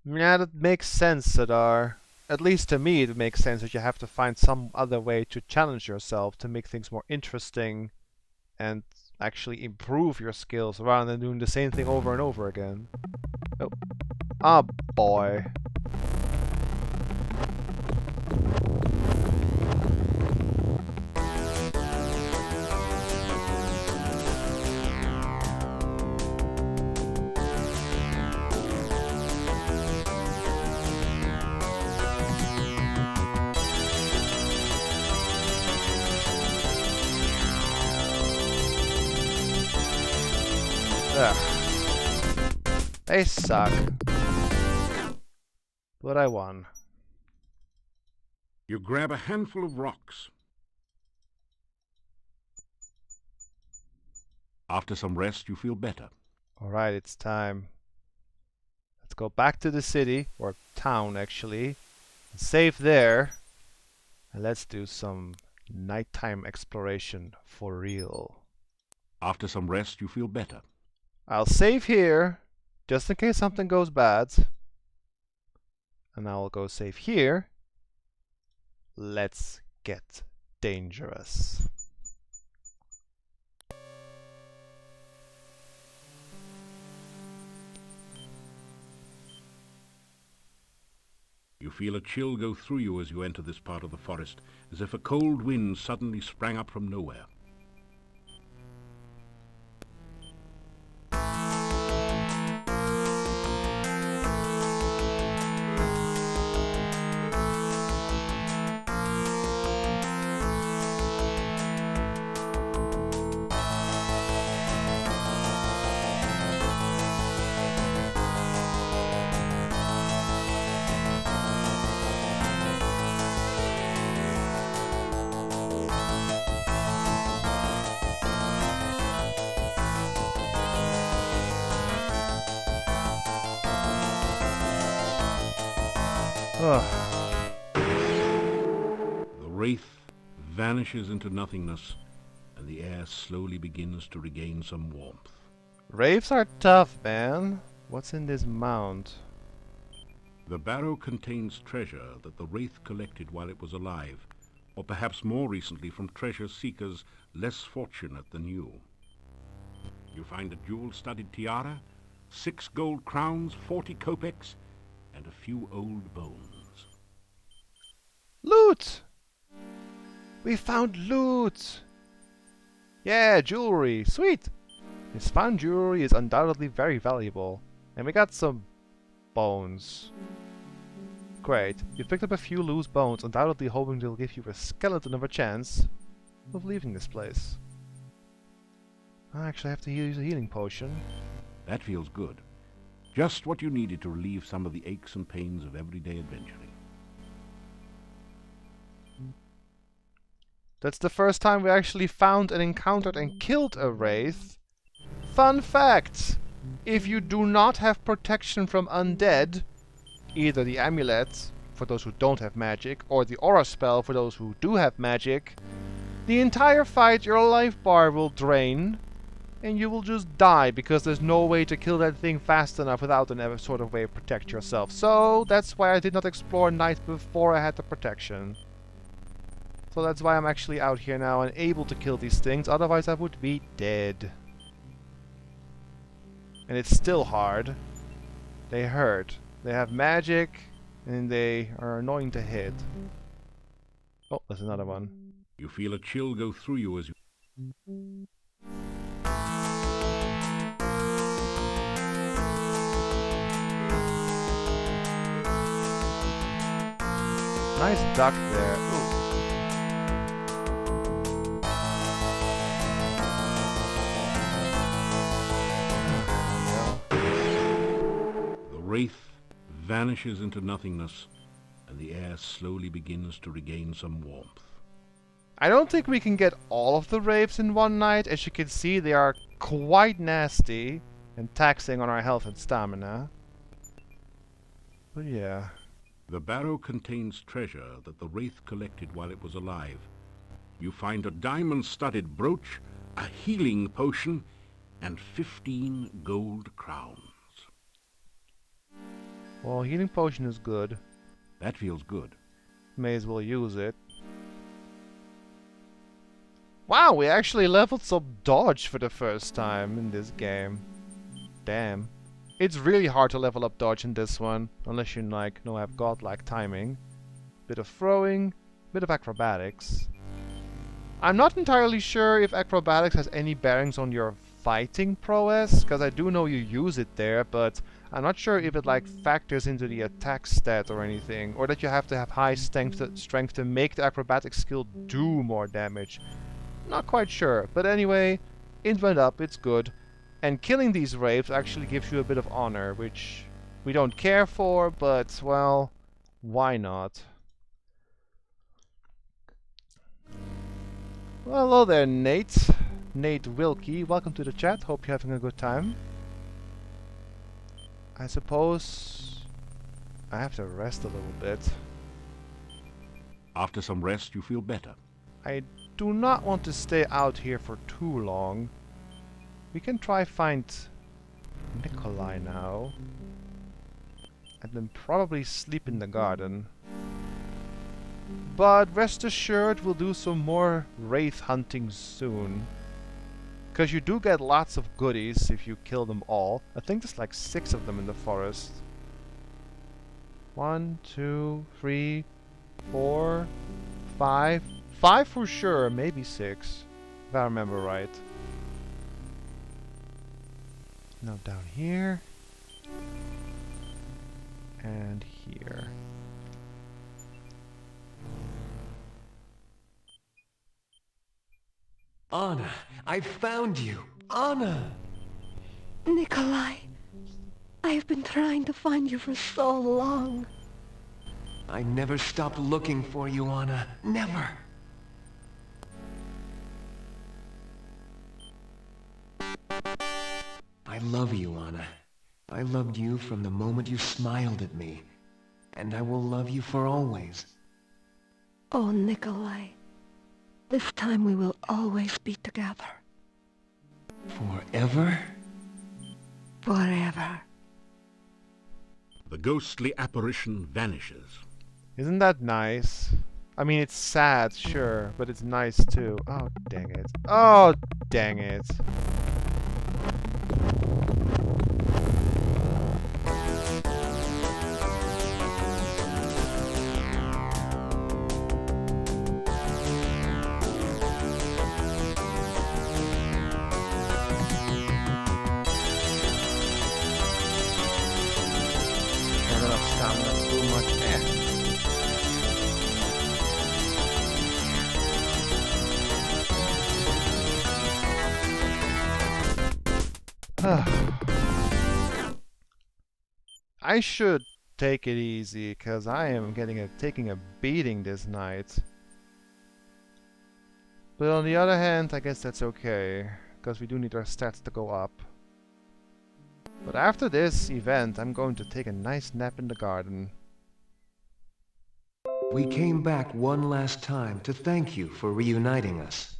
Yeah, that makes sense, Sadar. At least to me it makes sense that you have to find some other way to challenge yourself to make things more interesting and actually improve your skills rather than doing the same thing over and over again. Oh. Ah, boy. Ugh. They suck. But I won. You grab a handful of rocks. After some rest, you feel better. Alright, it's time. Let's go back to the city, or town actually, and save there. And let's do some nighttime exploration for real. After some rest, you feel better. I'll save here, just in case something goes bad. And I'll go save here. Let's get dangerous. You feel a chill go through you as you enter this part of the forest, as if a cold wind suddenly sprang up from nowhere. The wraith vanishes into nothingness, and the air slowly begins to regain some warmth. Wraiths are tough, man. What's in this mound? The barrow contains treasure that the wraith collected while it was alive, or perhaps more recently from treasure seekers less fortunate than you. You find a jewel-studded tiara, 6 gold crowns, 40 kopecks, and a few old bones. Loot! We found loot! Yeah, jewelry. Sweet! This found jewelry is undoubtedly very valuable. And we got some bones. Great. You picked up a few loose bones, undoubtedly hoping they'll give you a skeleton of a chance of leaving this place. I actually have to use a healing potion. That feels good. Just what you needed to relieve some of the aches and pains of everyday adventuring. That's the first time we actually found and encountered and killed a wraith. Fun fact! If you do not have protection from undead, either the amulet, for those who don't have magic, or the aura spell for those who do have magic, the entire fight your life bar will drain, and you will just die because there's no way to kill that thing fast enough without an sort of way to protect yourself. So that's why I did not explore night before I had the protection. So that's why I'm actually out here now and able to kill these things, otherwise I would be dead. And it's still hard. They hurt. They have magic, and they are annoying to hit. Oh, there's another one. You feel a chill go through you as you... Nice duck there. Ooh. The wraith vanishes into nothingness, and the air slowly begins to regain some warmth. I don't think we can get all of the wraiths in one night. As you can see, they are quite nasty and taxing on our health and stamina. But yeah. The barrow contains treasure that the wraith collected while it was alive. You find a diamond-studded brooch, a healing potion, and 15 gold crowns. Well, healing potion is good. That feels good. May as well use it. Wow, we actually leveled up dodge for the first time in this game. Damn. It's really hard to level up dodge in this one, unless you have godlike timing. Bit of throwing, bit of acrobatics. I'm not entirely sure if acrobatics has any bearings on your fighting prowess, because I do know you use it there, but I'm not sure if it factors into the attack stat or anything, or that you have to have high strength to make the acrobatic skill do more damage. Not quite sure, but anyway, it went up, it's good. And killing these wraiths actually gives you a bit of honor, which we don't care for, but, well, why not? Well, hello there, Nate. Nate Wilkie, welcome to the chat. Hope you're having a good time. I suppose I have to rest a little bit. After some rest, you feel better. I do not want to stay out here for too long. We can try find Nikolai now. And then probably sleep in the garden. But rest assured, we'll do some more wraith hunting soon. Because you do get lots of goodies if you kill them all. I think there's like 6 of them in the forest. 1, 2, 3, 4, 5. 5 for sure, maybe 6. If I remember right. Now down here. And here. Anna, I found you. Anna! Nikolai, I've been trying to find you for so long. I never stopped looking for you, Anna. Never. I love you, Anna. I loved you from the moment you smiled at me. And I will love you for always. Oh, Nikolai. This time we will always be together. Forever? Forever. The ghostly apparition vanishes. Isn't that nice? I mean, it's sad, sure, but it's nice too. Oh, dang it. Oh, dang it. I should take it easy, because I am taking a beating this night. But on the other hand, I guess that's okay, because we do need our stats to go up. But after this event, I'm going to take a nice nap in the garden. We came back one last time to thank you for reuniting us.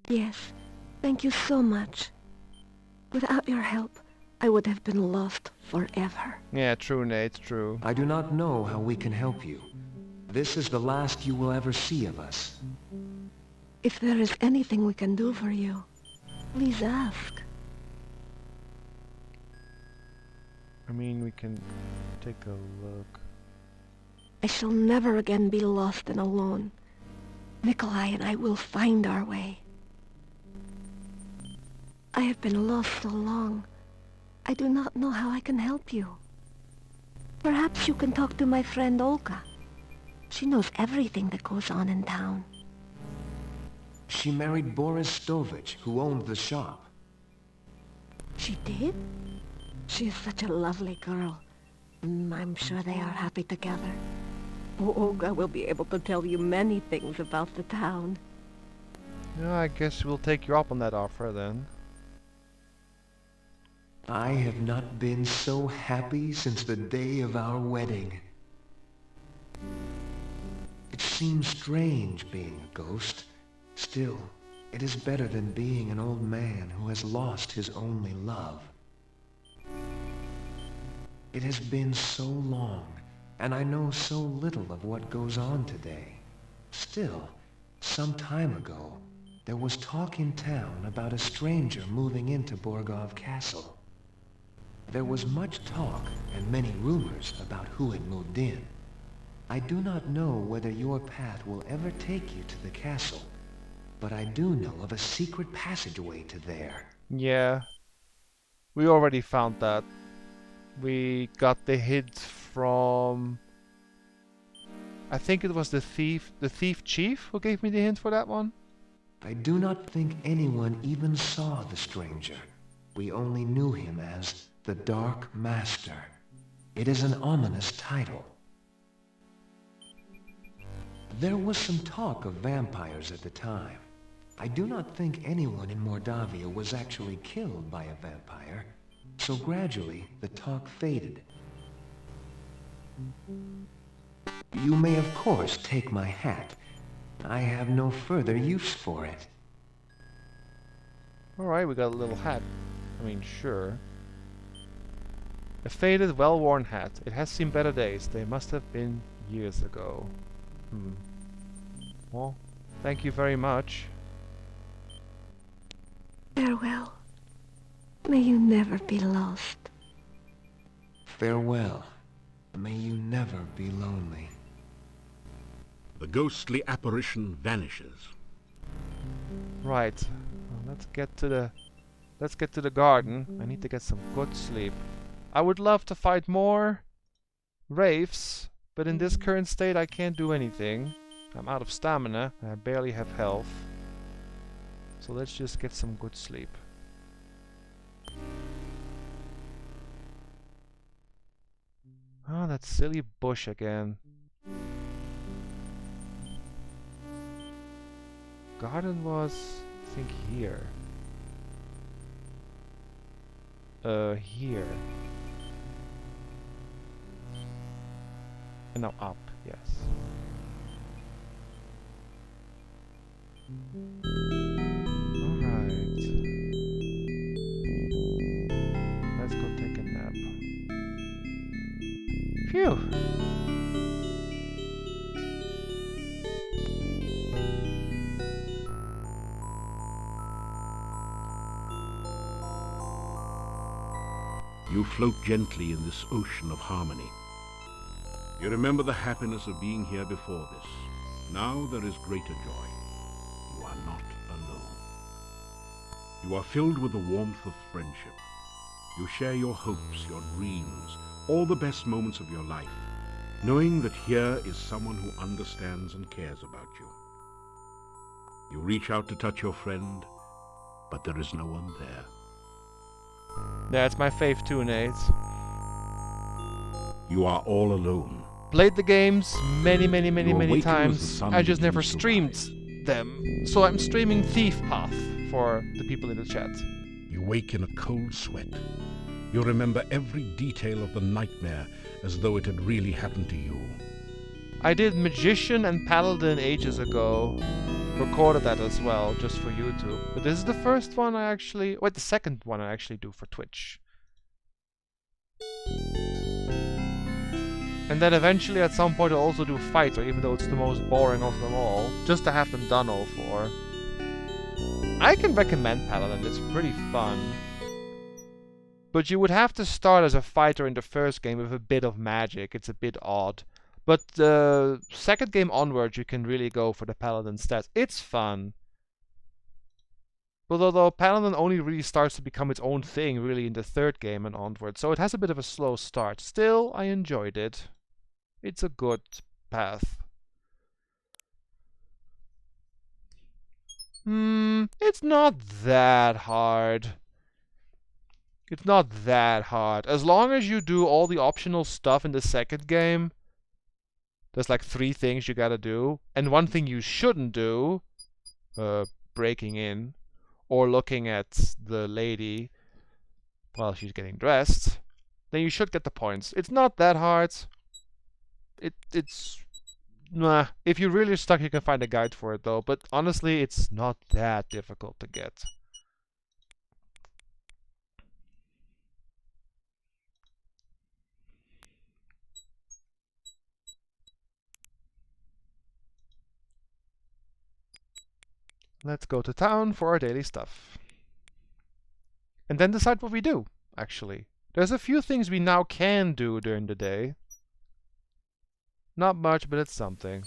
Yes, thank you so much. Without your help, I would have been lost forever. Yeah, true, Nate, true. I do not know how we can help you. This is the last you will ever see of us. If there is anything we can do for you, please ask. I mean, we can take a look. I shall never again be lost and alone. Nikolai and I will find our way. I have been lost so long. I do not know how I can help you. Perhaps you can talk to my friend Olga. She knows everything that goes on in town. She married Boris Stovich, who owned the shop. She did? She is such a lovely girl. I'm sure they are happy together. Olga will be able to tell you many things about the town. Yeah, I guess we'll take you up on that offer then. I have not been so happy since the day of our wedding. It seems strange being a ghost. Still, it is better than being an old man who has lost his only love. It has been so long, and I know so little of what goes on today. Still, some time ago, there was talk in town about a stranger moving into Borgov Castle. There was much talk and many rumors about who had moved in. I do not know whether your path will ever take you to the castle, but I do know of a secret passageway to there. Yeah, we already found that. We got the hint from... I think it was the thief chief who gave me the hint for that one. I do not think anyone even saw the stranger. We only knew him as the Dark Master. It is an ominous title. There was some talk of vampires at the time. I do not think anyone in Mordavia was actually killed by a vampire, so gradually the talk faded. You may of course take my hat. I have no further use for it. Alright, we got a little hat. I mean, sure. A faded, well-worn hat. It has seen better days. They must have been years ago. Well, thank you very much. Farewell. May you never be lost. Farewell. May you never be lonely. The ghostly apparition vanishes. Right. Well, let's get to the garden. I need to get some good sleep. I would love to fight more wraiths, but in this current state I can't do anything. I'm out of stamina and I barely have health. So let's just get some good sleep. Oh, that silly bush again. Garden was, I think, here. Here. And now up, yes. Alright. Let's go take a nap. Phew! You float gently in this ocean of harmony. You remember the happiness of being here before this. Now there is greater joy. You are not alone. You are filled with the warmth of friendship. You share your hopes, your dreams, all the best moments of your life, knowing that here is someone who understands and cares about you. You reach out to touch your friend, but there is no one there. That's my fave too, Nate. You are all alone. Played the games many You awaken as the times. sun I just never begins to streamed them. So I'm streaming Thief Path for the people in the chat. You wake in a cold sweat. You remember every detail of the nightmare as though it had really happened to you. I did Magician and Paladin ages ago. Recorded that as well, just for YouTube. But this is the first one I actually... Wait, the second one I actually do for Twitch. And then eventually at some point I'll also do Fighter, even though it's the most boring of them all. Just to have them done all four. I can recommend Paladin, it's pretty fun. But you would have to start as a fighter in the first game with a bit of magic. It's a bit odd. But the second game onwards, you can really go for the Paladin stats. It's fun. But although Paladin only really starts to become its own thing really in the third game and onwards, so it has a bit of a slow start. Still, I enjoyed it. It's a good path. It's not that hard. It's not that hard. As long as you do all the optional stuff in the second game, there's like 3 things you gotta do. And 1 thing you shouldn't do, breaking in, or looking at the lady while she's getting dressed, then you should get the points. It's not that hard. It's... Nah. If you're really stuck, you can find a guide for it though. But honestly, it's not that difficult to get. Let's go to town for our daily stuff. And then decide what we do, actually. There's a few things we now can do during the day. Not much, but it's something.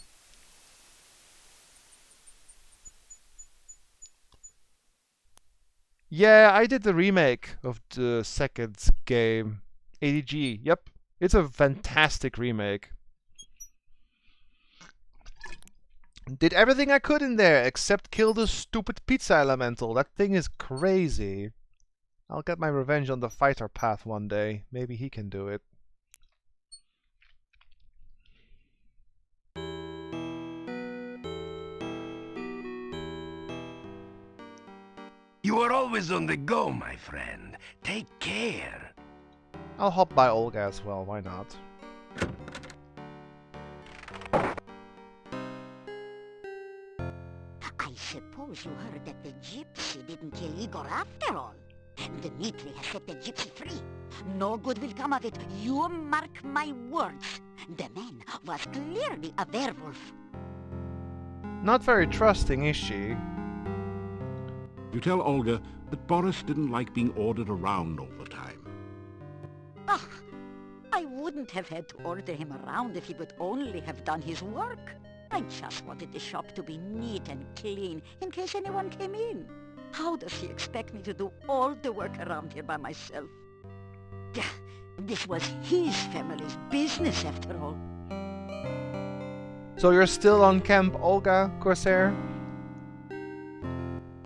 Yeah, I did the remake of the second game. ADG, yep. It's a fantastic remake. Did everything I could in there, except kill the stupid pizza elemental. That thing is crazy. I'll get my revenge on the fighter path one day. Maybe he can do it. You are always on the go, my friend. Take care. I'll hop by Olga as well, why not? I suppose you heard that the gypsy didn't kill Igor after all. Dmitri has set the gypsy free. No good will come of it. You mark my words. The man was clearly a werewolf. Not very trusting, is she? You tell Olga that Boris didn't like being ordered around all the time. Ah, I wouldn't have had to order him around if he would only have done his work. I just wanted the shop to be neat and clean in case anyone came in. How does he expect me to do all the work around here by myself? This was his family's business after all. So you're still on Camp Olga, Corsair?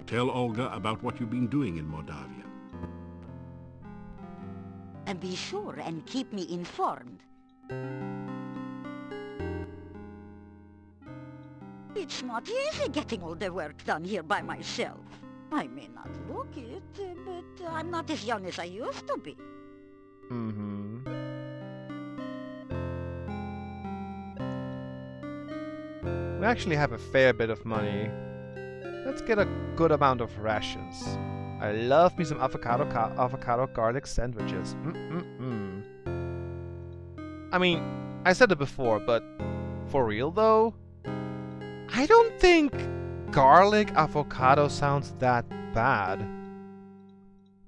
Tell Olga about what you've been doing in Moldavia. And be sure and keep me informed. It's not easy getting all the work done here by myself. I may not look it, but I'm not as young as I used to be. We actually have a fair bit of money. Let's get a good amount of rations. I love me some avocado garlic sandwiches. I mean, I said it before, but for real though? I don't think garlic avocado sounds that bad.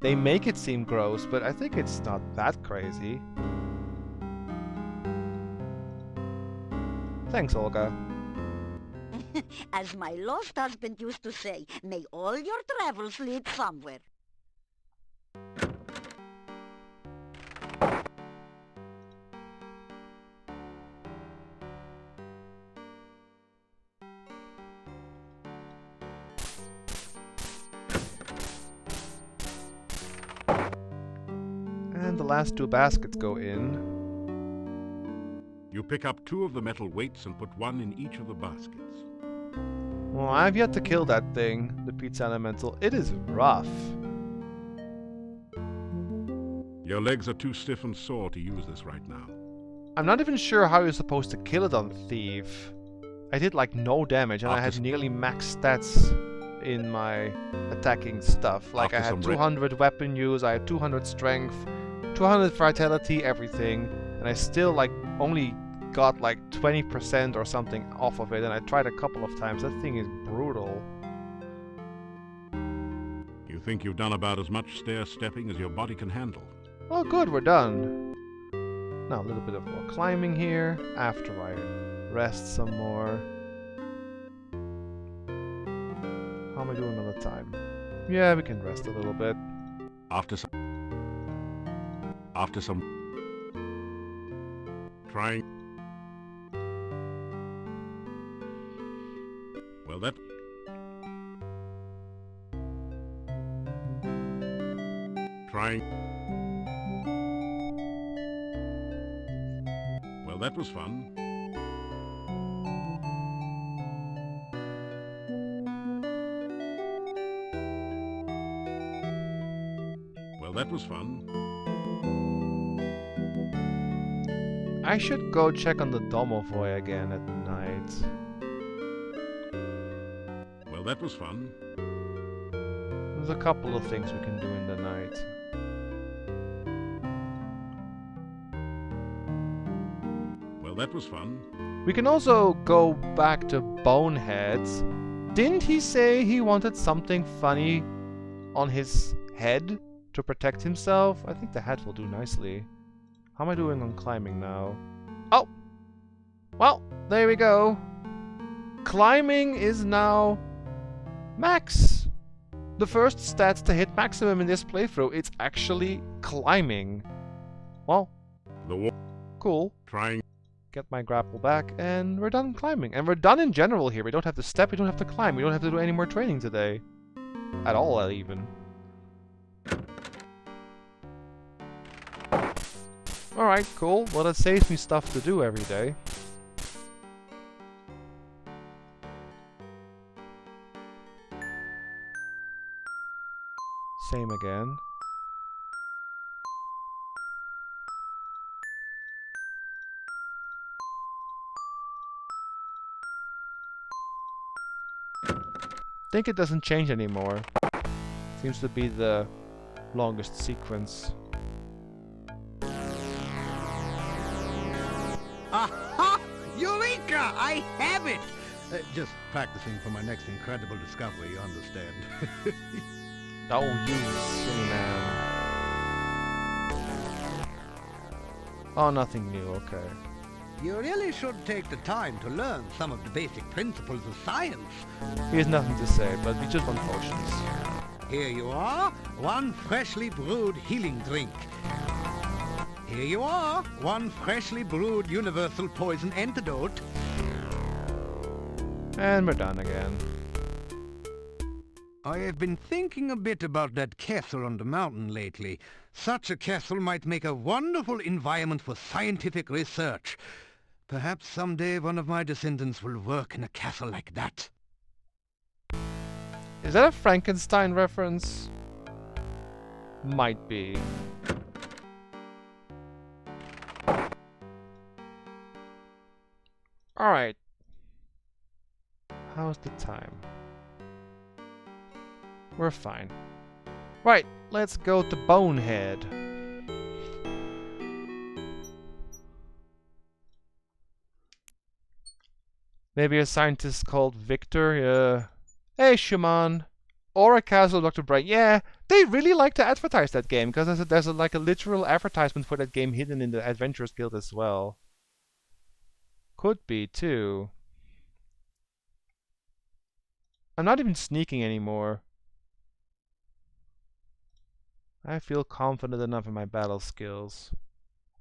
They make it seem gross, but I think it's not that crazy. Thanks, Olga. As my lost husband used to say, may all your travels lead somewhere. the last 2 baskets go in? You pick up 2 of the metal weights and put 1 in each of the baskets. Well, I've yet to kill that thing, the pizza elemental. It is rough. Your legs are too stiff and sore to use this right now. I'm not even sure how you're supposed to kill it on Thief. I did like no damage and I had nearly max stats in my attacking stuff. Like I had 200 weapon use, I had 200 strength, 200 vitality, everything. And I still like only got like 20% or something off of it, and I tried a couple of times. That thing is brutal. You think you've done about as much stair-stepping as your body can handle. Well, good, we're done. Now a little bit of more climbing here, after I rest some more. How am I doing on the time? Yeah, we can rest a little bit. After some trying. Well, that trying. Well, that was fun. Well, that was fun. I should go check on the Domovoy again at night. Well, that was fun. There's a couple of things we can do in the night. Well, that was fun. We can also go back to Boneheads. Didn't he say he wanted something funny on his head to protect himself? I think the hat will do nicely. How am I doing on climbing now? Oh! Well, there we go. Climbing is now max. The first stats to hit maximum in this playthrough, it's actually climbing. Well, cool. Trying. Get my grapple back, and we're done climbing. And we're done in general here. We don't have to step, we don't have to climb, we don't have to do any more training today. At all, even. Alright, cool. Well, that saves me stuff to do every day. Same again. Think it doesn't change anymore. Seems to be the longest sequence. Aha! Eureka! I have it! Just practicing for my next incredible discovery, you understand. Oh, you silly man. Oh, nothing new, okay. You really should take the time to learn some of the basic principles of science. He has nothing to say, but we just want potions. Here you are, one freshly brewed healing drink. Here you are, one freshly brewed universal poison antidote. And we're done again. I have been thinking a bit about that castle on the mountain lately. Such a castle might make a wonderful environment for scientific research. Perhaps someday one of my descendants will work in a castle like that. Is that a Frankenstein reference? Might be. Alright. How's the time? We're fine. Right, let's go to Bonehead. Maybe a scientist called Victor, yeah. Hey, Shaman. Or a castle, Dr. Bright. Yeah, they really like to advertise that game, because there's like a literal advertisement for that game hidden in the Adventurers Guild as well. Could be, too. I'm not even sneaking anymore. I feel confident enough in my battle skills.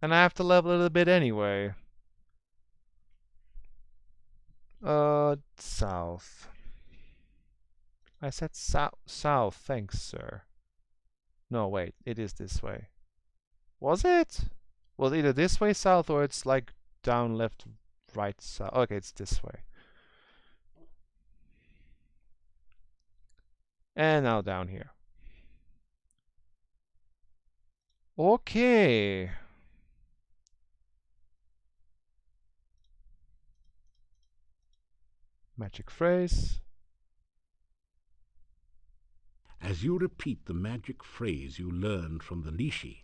And I have to level a little bit anyway. South. I said south, thanks, sir. No, wait, it is this way. Was it? Was either this way south or it's like down, left, right, south. Okay, it's this way. And now down here. Okay. Magic phrase. As you repeat the magic phrase you learned from the Lishi,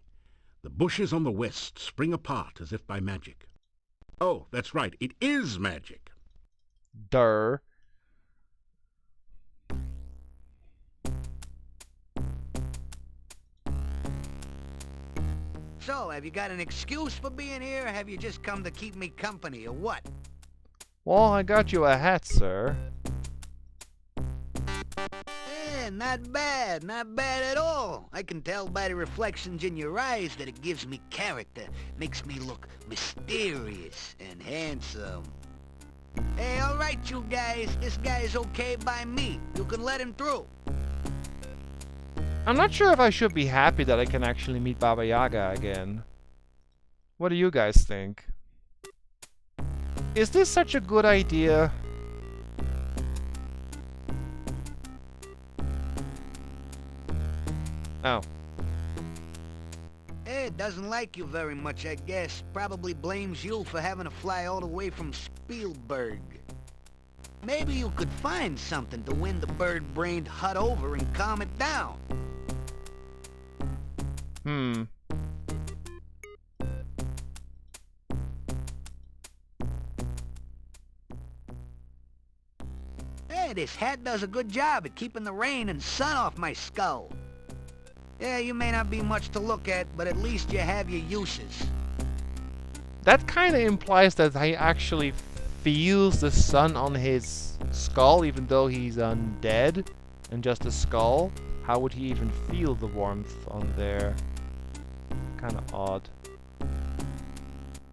the bushes on the west spring apart as if by magic. Oh, that's right, it is magic. Durr. So, have you got an excuse for being here, or have you just come to keep me company, or what? Well, I got you a hat, sir. Not bad at all. I can tell by the reflections in your eyes that it gives me character, makes me look mysterious and handsome. Hey, all right, you guys, this guy is okay by me. You can let him through. I'm not sure if I should be happy that I can actually meet Baba Yaga again. What do you guys think? Is this such a good idea? Oh. Ed doesn't like you very much, I guess. Probably blames you for having to fly all the way from Spielberg. Maybe you could find something to win the bird-brained hut over and calm it down. Hey, this hat does a good job at keeping the rain and sun off my skull. Yeah, you may not be much to look at, but at least you have your uses. That kind of implies that he actually feels the sun on his skull, even though he's undead and just a skull. How would he even feel the warmth on there? Kind of odd.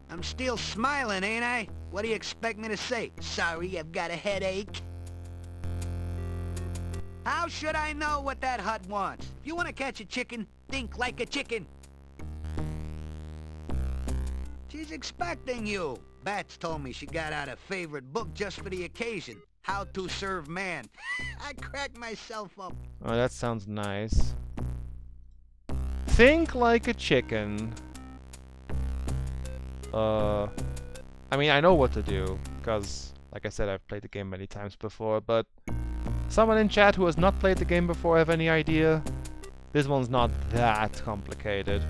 I'm still smiling, ain't I? What do you expect me to say? Sorry, I've got a headache. How should I know what that hut wants? If you want to catch a chicken, think like a chicken. She's expecting you. Bats told me she got out a favorite book just for the occasion. How to Serve Man. I cracked myself up. Oh, that sounds nice. Think like a chicken. I mean, I know what to do, because, like I said, I've played the game many times before, but someone in chat who has not played the game before have any idea? This one's not that complicated.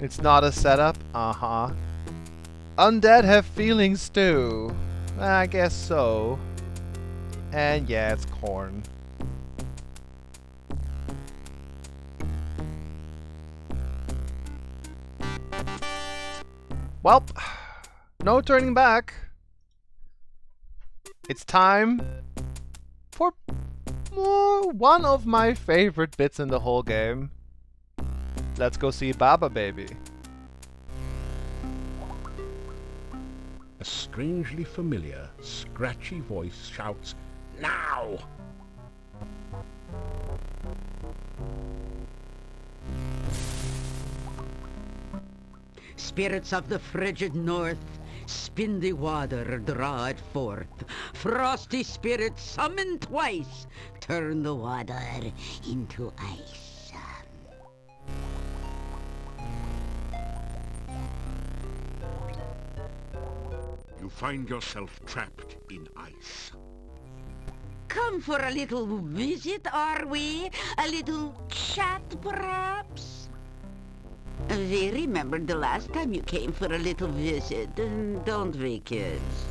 It's not a setup? Uh-huh. Undead have feelings too. I guess so. And yeah, it's corn. Well, no turning back. It's time for one of my favorite bits in the whole game. Let's go see Baba Baby. A strangely familiar, scratchy voice shouts, "Now!" Spirits of the frigid north, spin the water, draw it forth. Frosty spirits, summon twice, turn the water into ice. You find yourself trapped in ice. Come for a little visit, are we? A little chat, perhaps? We remembered the last time you came for a little visit, don't we, kids?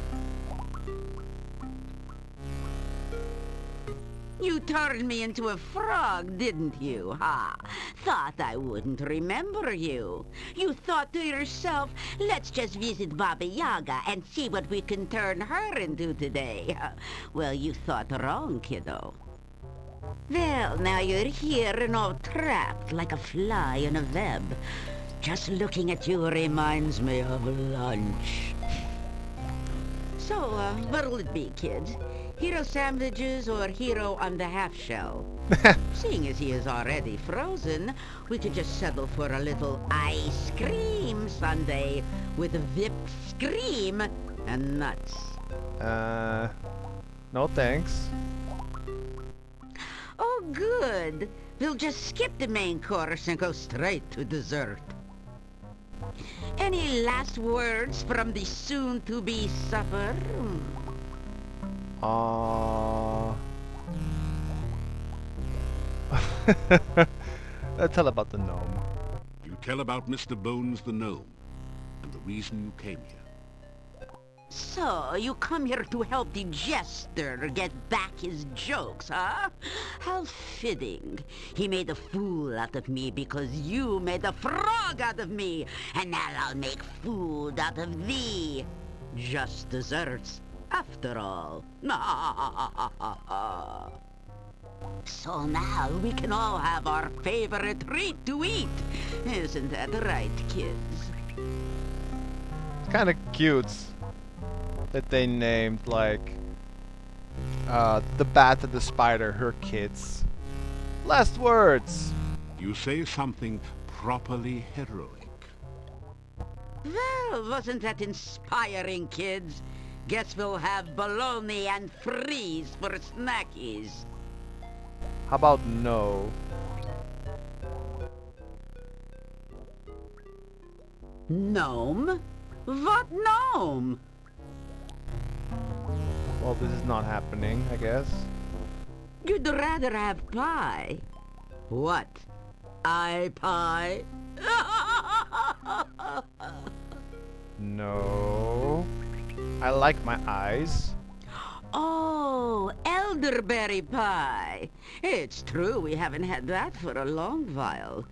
You turned me into a frog, didn't you, ha? Thought I wouldn't remember you. You thought to yourself, let's just visit Baba Yaga and see what we can turn her into today. Well, you thought wrong, kiddo. Well, now you're here and all trapped like a fly in a web. Just looking at you reminds me of lunch. So, what'll it be, kids? Hero sandwiches or hero on the half shell? Seeing as he is already frozen, we could just settle for a little ice cream sundae with whipped cream and nuts. No thanks. Oh, good. We'll just skip the main course and go straight to dessert. Any last words from the soon-to-be supper? Tell about the gnome. You tell about Mr. Bones the gnome and the reason you came here. So, you come here to help the jester get back his jokes, huh? How fitting. He made a fool out of me because you made a frog out of me. And now I'll make food out of thee. Just desserts, after all. So now we can all have our favorite treat to eat. Isn't that right, kids? It's kind of cute that they named, like, the bat and the spider her kids. Last words! You say something properly heroic. Well, wasn't that inspiring, kids? Guess we'll have bologna and freeze for snackies. How about no? Gnome? What gnome? Well, this is not happening, I guess. You'd rather have pie. What? Pie? No. I like my eyes. Oh, elderberry pie. It's true we haven't had that for a long while.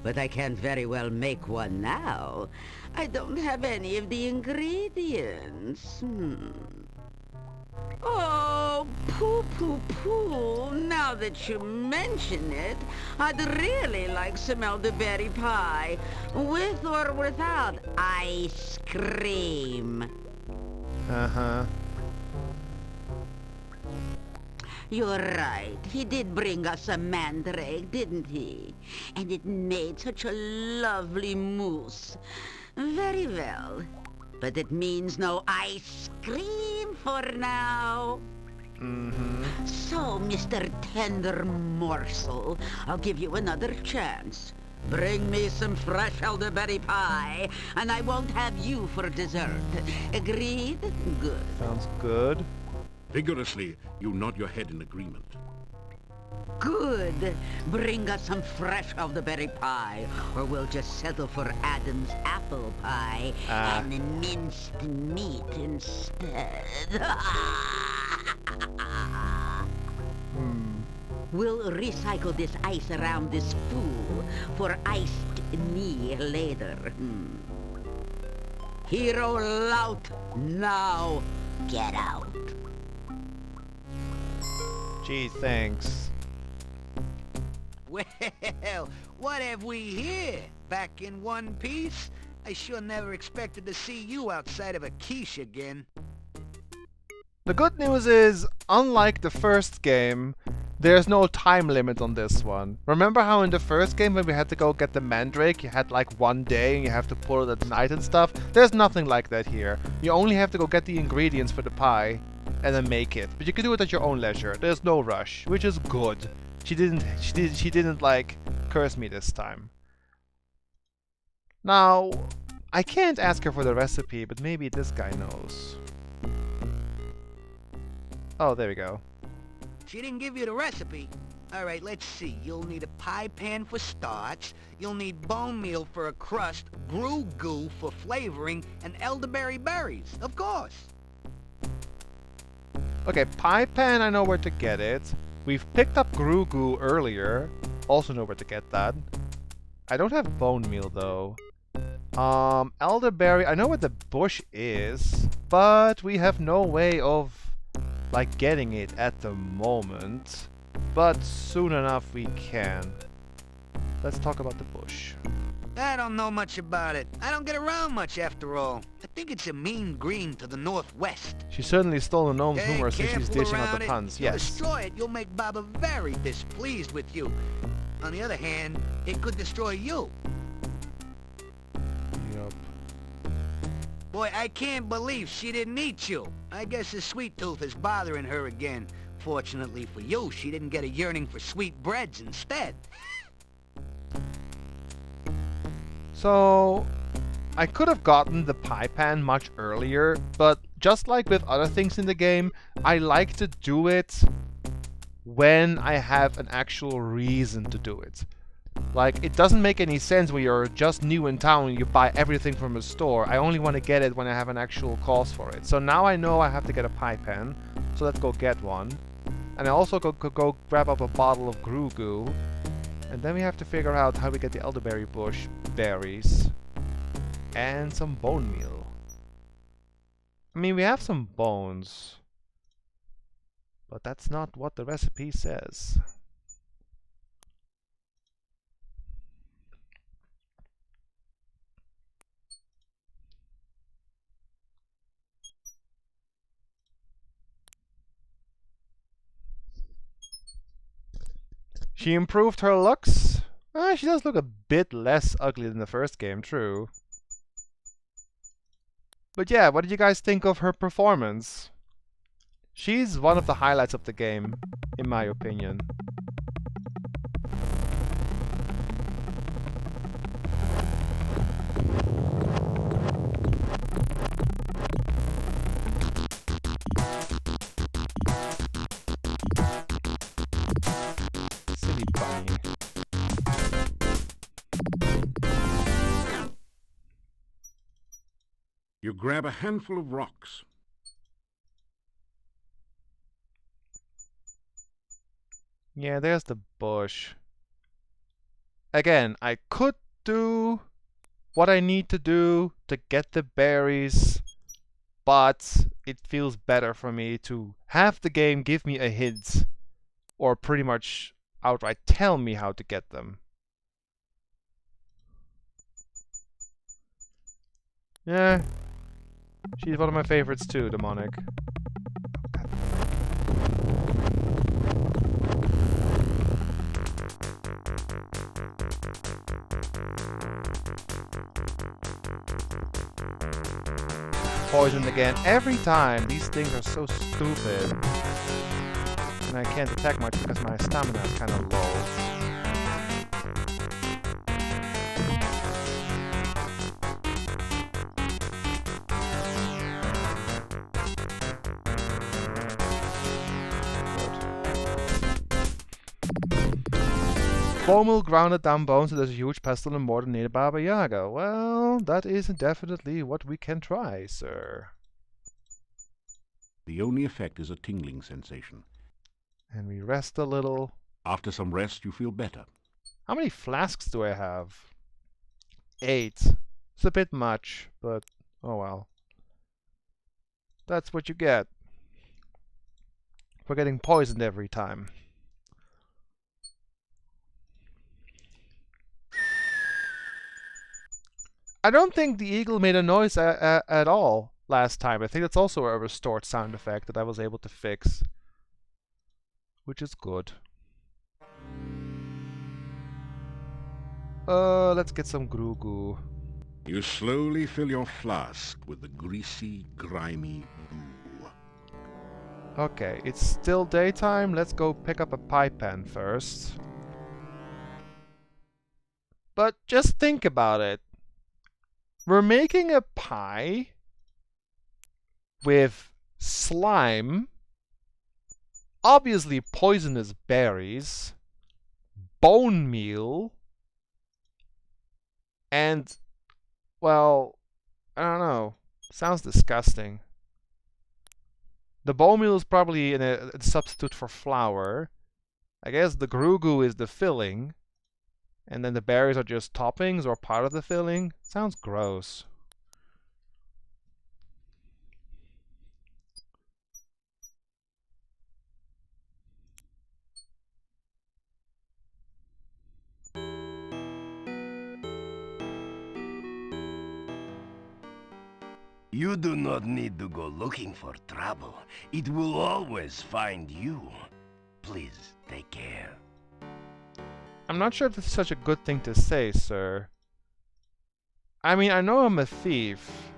But I can't very well make one now. I don't have any of the ingredients. Oh, poo. Now that you mention it, I'd really like some elderberry pie. With or without ice cream. Uh-huh. You're right. He did bring us a mandrake, didn't he? And it made such a lovely mousse. Very well. But it means no ice cream for now. Mm-hmm. So, Mr. Tender Morsel, I'll give you another chance. Bring me some fresh elderberry pie, and I won't have you for dessert. Agreed? Good. Sounds good. Vigorously, you nod your head in agreement. Good. Bring us some fresh elderberry pie, or we'll just settle for Adam's apple pie and minced meat instead. We'll recycle this ice around this fool for iced me later. Hero Lout, now get out. Gee, thanks. Well, what have we here? Back in one piece? I sure never expected to see you outside of a quiche again. The good news is, unlike the first game, there's no time limit on this one. Remember how in the first game when we had to go get the mandrake, you had like one day and you have to pull it at night and stuff? There's nothing like that here. You only have to go get the ingredients for the pie and then make it. But you can do it at your own leisure. There's no rush, which is good. She didn't like curse me this time. Now, I can't ask her for the recipe, but maybe this guy knows. Oh, there we go. She didn't give you the recipe. Alright, let's see. You'll need a pie pan for starch, you'll need bone meal for a crust, brew goo for flavoring, and elderberry berries, of course. Okay, pie pan, I know where to get it. We've picked up Gru Goo earlier. Also know where to get that. I don't have bone meal though. Elderberry, I know where the bush is, but we have no way of like getting it at the moment. But soon enough we can. Let's talk about the bush. I don't know much about it. I don't get around much after all. I think it's a mean green to the northwest. She certainly stole the gnome's Hey, humor since she's careful dishing out around the it. puns. If you Yes. destroy it, you'll make Baba very displeased with you. On the other hand, it could destroy you. Yup. Boy, I can't believe she didn't eat you. I guess the sweet tooth is bothering her again. Fortunately for you, she didn't get a yearning for sweet breads instead. So, I could have gotten the pie pan much earlier, but just like with other things in the game, I like to do it when I have an actual reason to do it. Like, it doesn't make any sense when you're just new in town and you buy everything from a store. I only want to get it when I have an actual cause for it. So now I know I have to get a pie pan, so let's go get one. And I also could go grab up a bottle of Groo Goo. And then we have to figure out how we get the elderberry bush berries and some bone meal. I mean, we have some bones, but that's not what the recipe says. She improved her looks. She does look a bit less ugly than the first game, true. But yeah, what did you guys think of her performance? She's one of the highlights of the game, in my opinion. Silly bunny. You grab a handful of rocks. Yeah, there's the bush. Again, I could do what I need to do to get the berries, but it feels better for me to have the game give me a hint, or pretty much outright tell me how to get them. Yeah, she's one of my favorites too, Demonic. Poisoned again. Every time, these things are so stupid. And I can't attack much because my stamina is kind of low. Bomel grounded down bones, so there's a huge pestle and more than needed Baba Yaga. Well, that is definitely what we can try, sir. The only effect is a tingling sensation. And we rest a little. After some rest, you feel better. How many flasks do I have? 8. It's a bit much, but oh well. That's what you get for getting poisoned every time. I don't think the eagle made a noise at all last time. I think that's also a restored sound effect that I was able to fix, which is good. Let's get some Groo Goo. You slowly fill your flask with the greasy, grimy goo. Okay, it's still daytime. Let's go pick up a pie pan first. But just think about it. We're making a pie with slime, obviously poisonous berries, bone meal, and, well, I don't know. Sounds disgusting. The bone meal is probably a substitute for flour. I guess the Groo Goo is the filling. And then the berries are just toppings or part of the filling. Sounds gross. You do not need to go looking for trouble. It will always find you. Please take care. I'm not sure if this is such a good thing to say, sir. I mean, I know I'm a thief,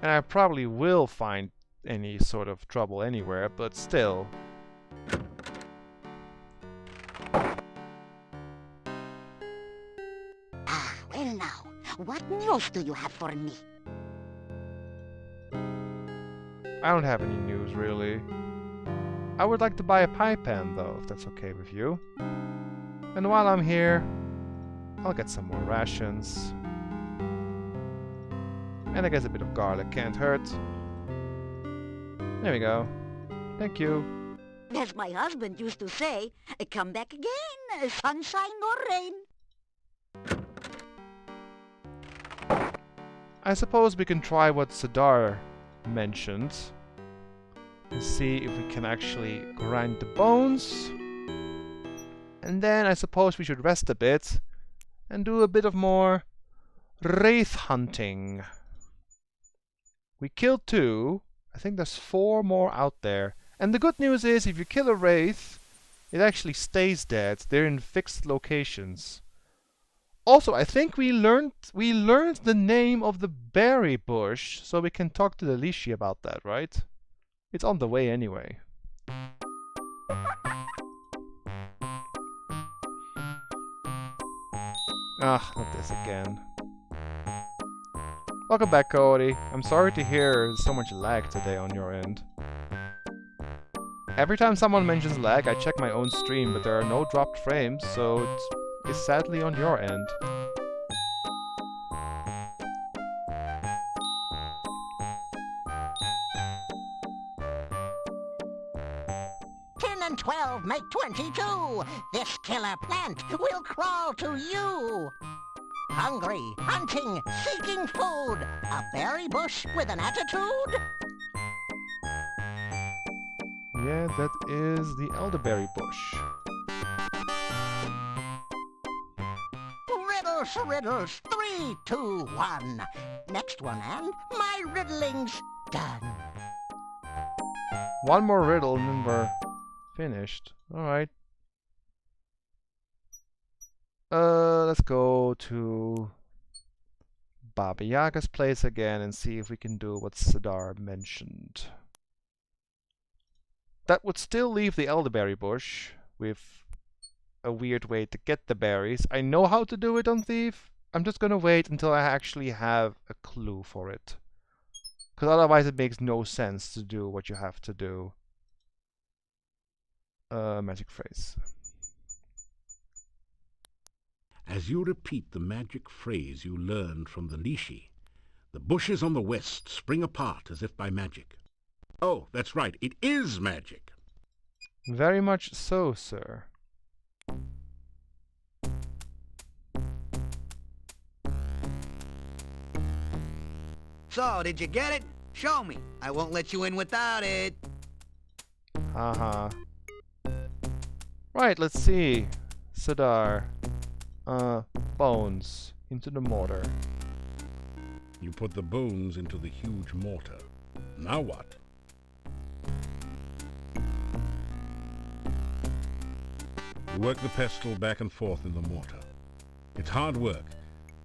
and I probably will find any sort of trouble anywhere, but still. Ah, well now, what news do you have for me? I don't have any news, really. I would like to buy a pie pan, though, if that's okay with you. And while I'm here, I'll get some more rations. And I guess a bit of garlic can't hurt. There we go. Thank you. As my husband used to say, come back again, sunshine or rain. I suppose we can try what Sidar mentioned. And see if we can actually grind the bones. And then I suppose we should rest a bit and do a bit of more wraith hunting. We killed 2. I think there's 4 more out there. And the good news is if you kill a wraith, it actually stays dead. They're in fixed locations. Also, I think we learned the name of the berry bush, so we can talk to the Lishi about that, right? It's on the way anyway. Ah, not this again. Welcome back, Cody. I'm sorry to hear so much lag today on your end. Every time someone mentions lag, I check my own stream, but there are no dropped frames, so it's sadly on your end. 10 and 12 make 22. This killer plant will crawl to you. Hungry, hunting, seeking food. A berry bush with an attitude? Yeah, that is the elderberry bush. Riddles, riddles, 3, 2, 1. Next one, and my riddling's done. One more riddle and then we're finished. Alright. Let's go to Baba Yaga's place again and see if we can do what Sidar mentioned. That would still leave the elderberry bush with a weird way to get the berries. I know how to do it on Thief. I'm just gonna wait until I actually have a clue for it. Because otherwise it makes no sense to do what you have to do. Magic phrase. As you repeat the magic phrase you learned from the Lishi, the bushes on the west spring apart as if by magic. Oh, that's right, it is magic. Very much so, sir. So, did you get it? Show me. I won't let you in without it. Haha. Right, let's see. Sidar. Bones into the mortar. You put the bones into the huge mortar. Now what? You work the pestle back and forth in the mortar. It's hard work,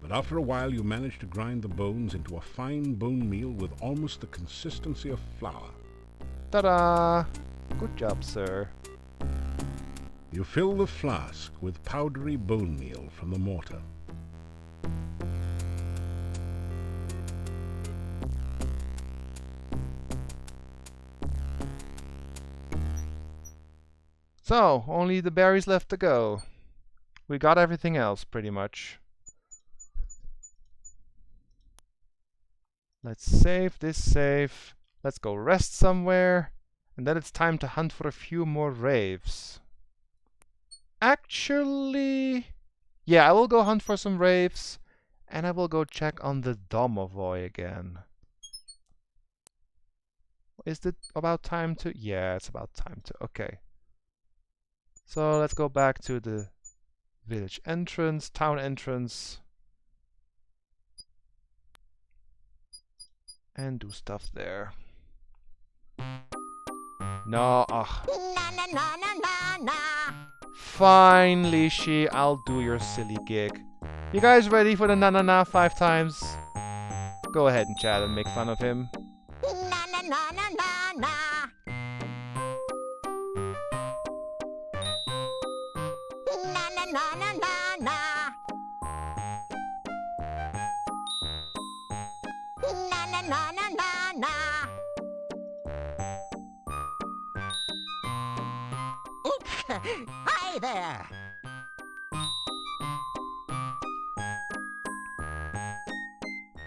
but after a while you manage to grind the bones into a fine bone meal with almost the consistency of flour. Ta-da! Good job, sir. You fill the flask with powdery bone meal from the mortar. So, only the berries left to go. We got everything else, pretty much. Let's save this save. Let's go rest somewhere. And then it's time to hunt for a few more raves. Actually... yeah, I will go hunt for some raves. And I will go check on the Domovoy again. Is it about time to... yeah, it's about time to... okay. So let's go back to the village entrance, town entrance. and do stuff there. No, ugh. Na na na na na na. Fine, Lishi, I'll do your silly gig. You guys ready for the na-na-na 5 times? Go ahead and chat and make fun of him. Na na na na na na. Na na na na na na. Na na na na na na. Oops! Hi there!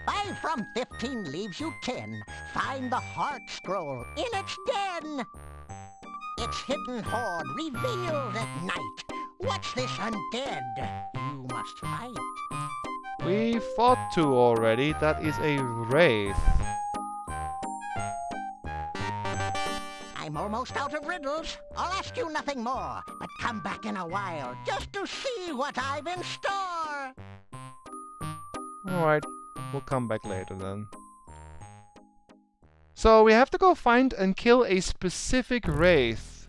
5 from 15 leaves you 10. Find the heart scroll in its den. Its hidden hoard revealed at night. What's this undead? You must fight. We fought 2 already. That is a wraith. I'm almost out of riddles. I'll ask you nothing more, but come back in a while just to see what I've in store. Alright, we'll come back later then. So we have to go find and kill a specific wraith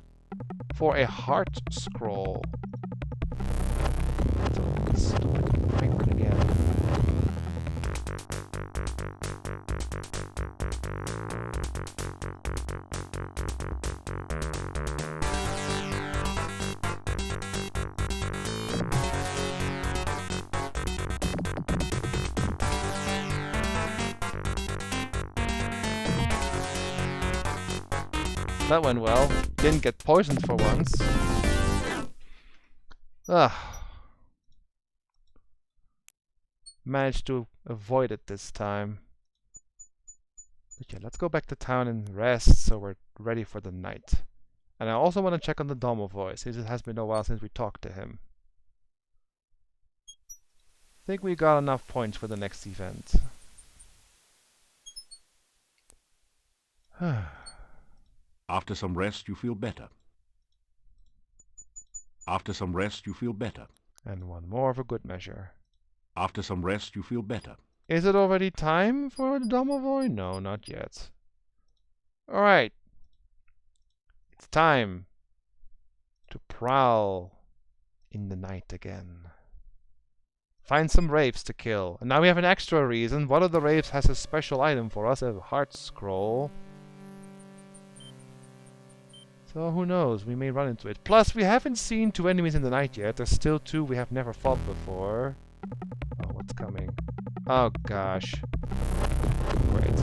for a heart scroll. Stupid penguin again. That went well. Didn't get poisoned for once. Ugh. Managed to avoid it this time. But yeah, let's go back to town and rest so we're ready for the night. And I also want to check on the Domovoy, since it has been a while since we talked to him. I think we got enough points for the next event. After some rest, you feel better. After some rest, you feel better. And one more for good measure. After some rest, you feel better. Is it already time for the Domovoy? No, not yet. Alright. It's time to prowl in the night again. Find some wraiths to kill. And now we have an extra reason. One of the wraiths has a special item for us, a heart scroll. So who knows, we may run into it. Plus, we haven't seen 2 enemies in the night yet. There's still 2 we have never fought before. Oh, what's coming? Oh gosh. Great.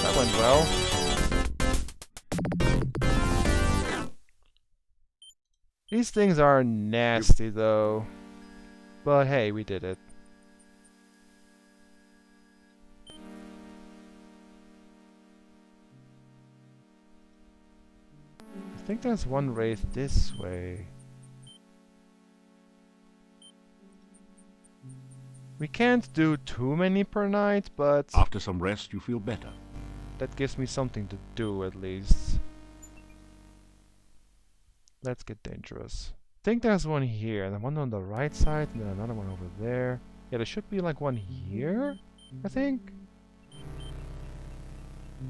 That went well. These things are nasty though. But hey, we did it. I think there's one wraith this way. We can't do too many per night, but After some rest, you feel better. that gives me something to do at least. Let's get dangerous. I think there's one here, and then one on the right side, and then another one over there. Yeah, there should be like one here, I think.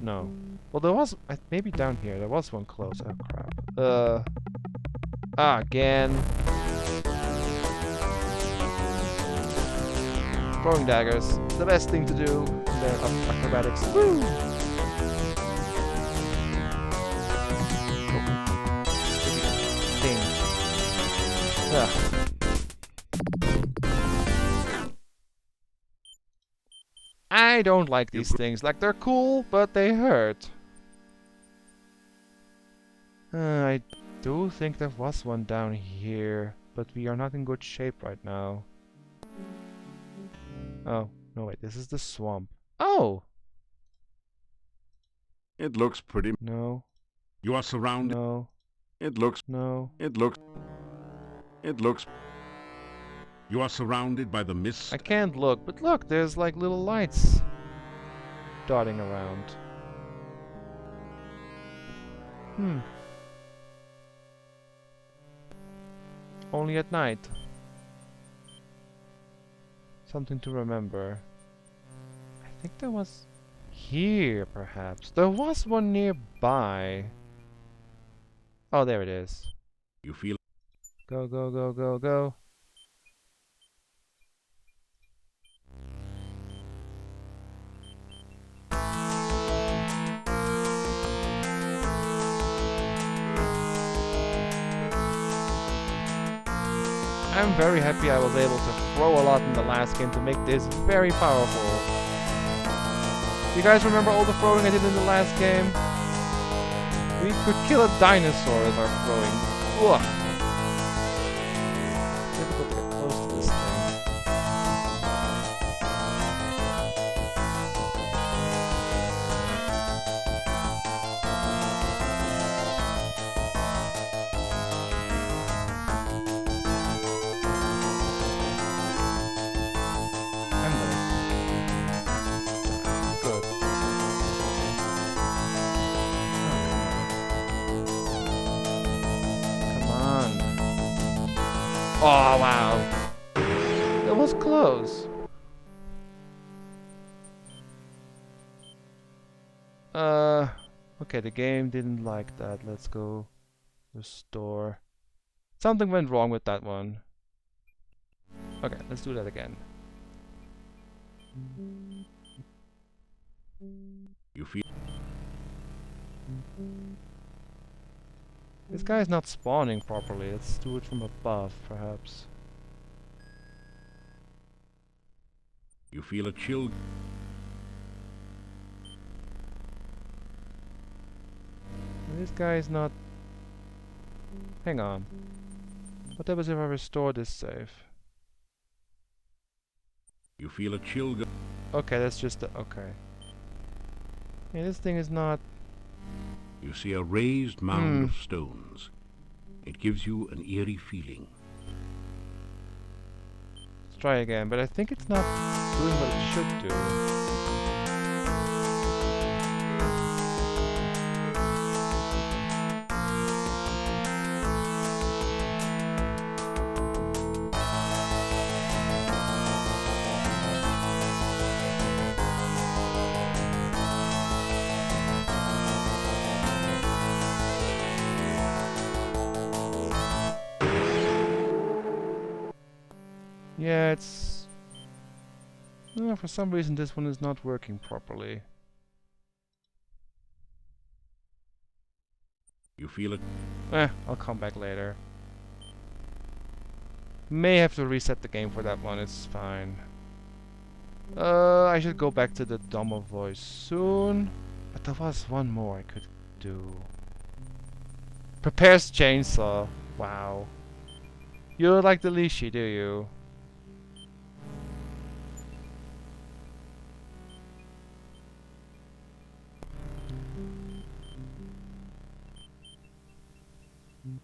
No. Well, there was, maybe down here, there was one close. Oh crap. Again. Throwing daggers, the best thing to do in their acrobatics. Woo! I don't like these things. Like, they're cool, but they hurt. I do think there was one down here, but we are not in good shape right now. Oh, no wait, this is the swamp. Oh! It looks pretty. No. You are surrounded. No. It looks. No. It looks. It looks. You are surrounded by the mist. I can't look, but look, there's like little lights darting around. Only at night. Something to remember. I think there was here, perhaps. There was one nearby. Oh, there it is. You feel... Go, go, go, go, go. I'm very happy I was able to throw a lot in the last game to make this very powerful. You guys remember all the throwing I did in the last game? We could kill a dinosaur with our throwing. Ugh. Difficult to get close to this thing. Oh, wow. That was close. Okay, the game didn't like that. Let's go restore. Something went wrong with that one. Okay, let's do that again. You feel... This guy's not spawning properly. Let's do it from above, perhaps. You feel a chill... This guy is not... Hang on. What happens if I restore this save? You feel a chill... Okay, that's just the... Okay. Yeah, this thing is not... You see a raised mound of stones. It gives you an eerie feeling. Let's try again, but I think it's not doing what it should do. Yeah, it's... for some reason this one is not working properly. You feel it? I'll come back later. May have to reset the game for that one, it's fine. I should go back to the Domovoy soon. But there was one more I could do. Prepares chainsaw. Wow. You don't like the Lishi, do you?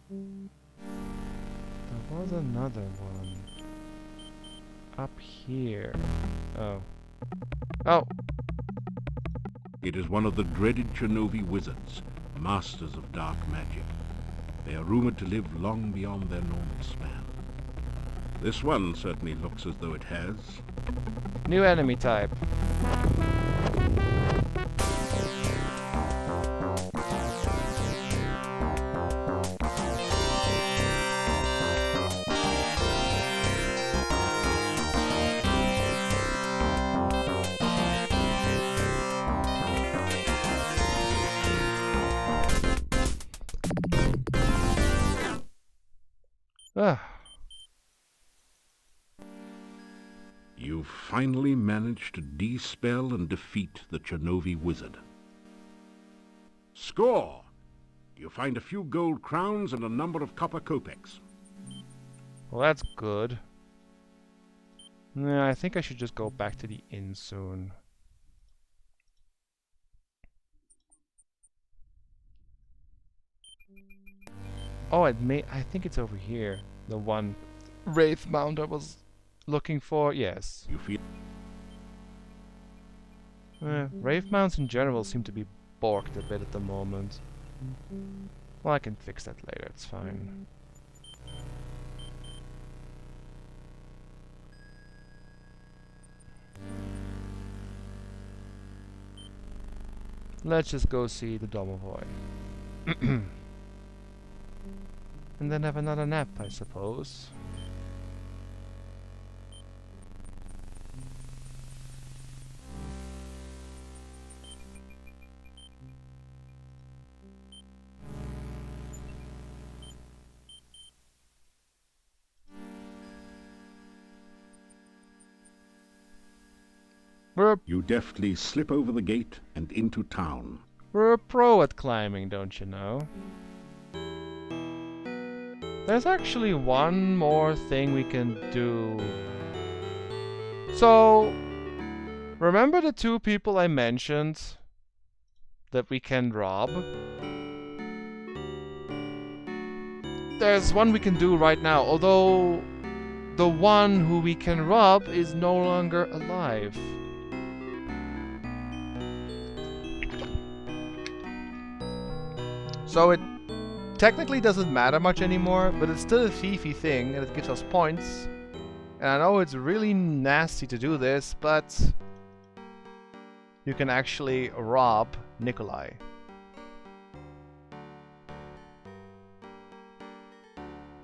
There was another one. Up here. Oh. Oh! It is one of the dreaded Chernovi wizards, masters of dark magic. They are rumored to live long beyond their normal span. This one certainly looks as though it has. New enemy type. You finally managed to dispel and defeat the Chernovi wizard. Score! You find a few gold crowns and a number of copper kopecks. Well, that's good. Nah, I think I should just go back to the inn soon. Oh, I think it's over here. The one Wraith Mount I was looking for. Yes. You feel... Wraith Mounts in general seem to be borked a bit at the moment. Well, I can fix that later, it's fine. Let's just go see the Domovoi. And then have another nap, I suppose. You deftly slip over the gate and into town. We're a pro at climbing, don't you know? There's actually one more thing we can do. So, remember the two people I mentioned that we can rob? There's one we can do right now, although the one who we can rob is no longer alive. So it technically doesn't matter much anymore, but it's still a thiefy thing, and it gives us points. And I know it's really nasty to do this, but you can actually rob Nikolai.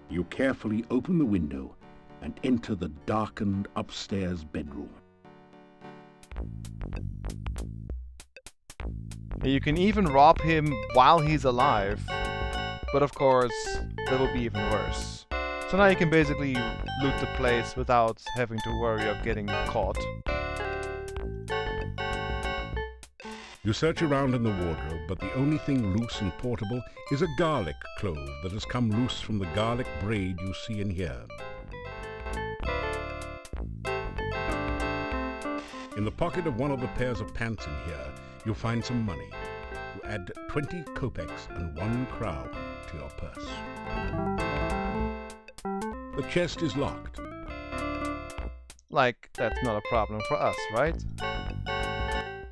You carefully open the window and enter the darkened upstairs bedroom. You can even rob him while he's alive, but of course that will be even worse. So now you can basically loot the place without having to worry of getting caught. You search around in the wardrobe, but the only thing loose and portable is a garlic clove that has come loose from the garlic braid you see in here. In the pocket of one of the pairs of pants in here, you'll find some money. You add 20 kopecks and 1 crown to your purse. The chest is locked. Like, that's not a problem for us, right?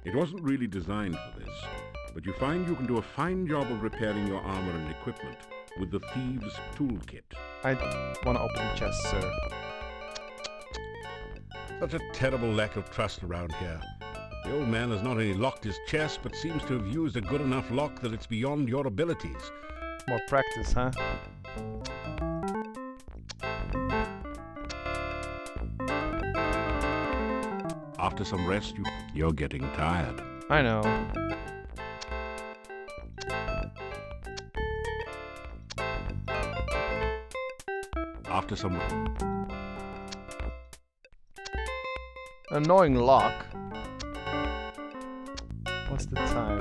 It wasn't really designed for this, but you find you can do a fine job of repairing your armor and equipment with the thieves' toolkit. I want to open the chest, sir. Such a terrible lack of trust around here. The old man has not only locked his chest, but seems to have used a good enough lock that it's beyond your abilities. More practice, huh? After some rest, you're getting tired. I know. After some... Annoying lock. What's the time?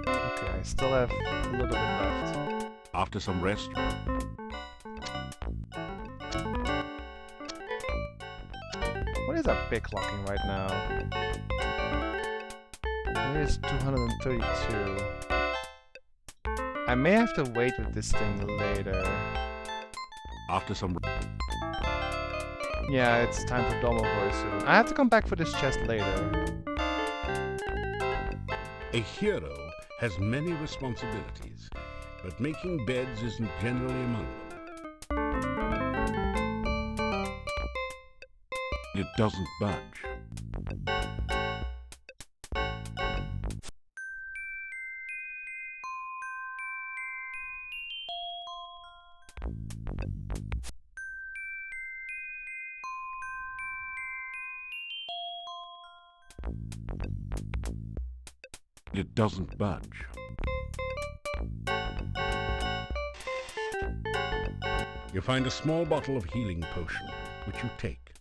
Okay, I still have a little bit left. After some rest... What is our pick locking right now? It is 232. I may have to wait with this thing later. After some... Yeah, it's time for Domovoi soon. I have to come back for this chest later. A hero has many responsibilities, but making beds isn't generally among them. It doesn't budge. It doesn't budge. You find a small bottle of healing potion, which you take.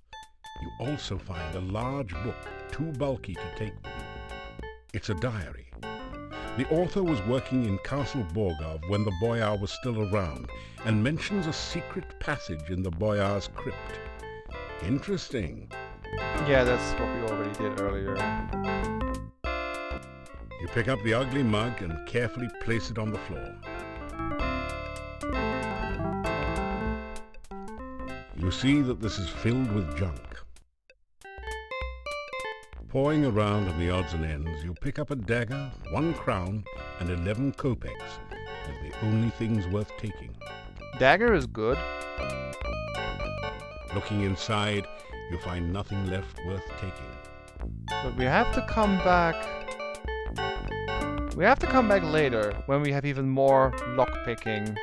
You also find a large book, too bulky to take with you. It's a diary. The author was working in Castle Borgov when the Boyar was still around, and mentions a secret passage in the Boyar's crypt. Interesting. Yeah, that's what we already did earlier. You pick up the ugly mug and carefully place it on the floor. You see that this is filled with junk. Pawing around on the odds and ends, you pick up a dagger, 1 crown, and 11 kopecks, They're the only things worth taking. Dagger is good. Looking inside, you find nothing left worth taking. But we have to come back. We have to come back later when we have even more lockpicking.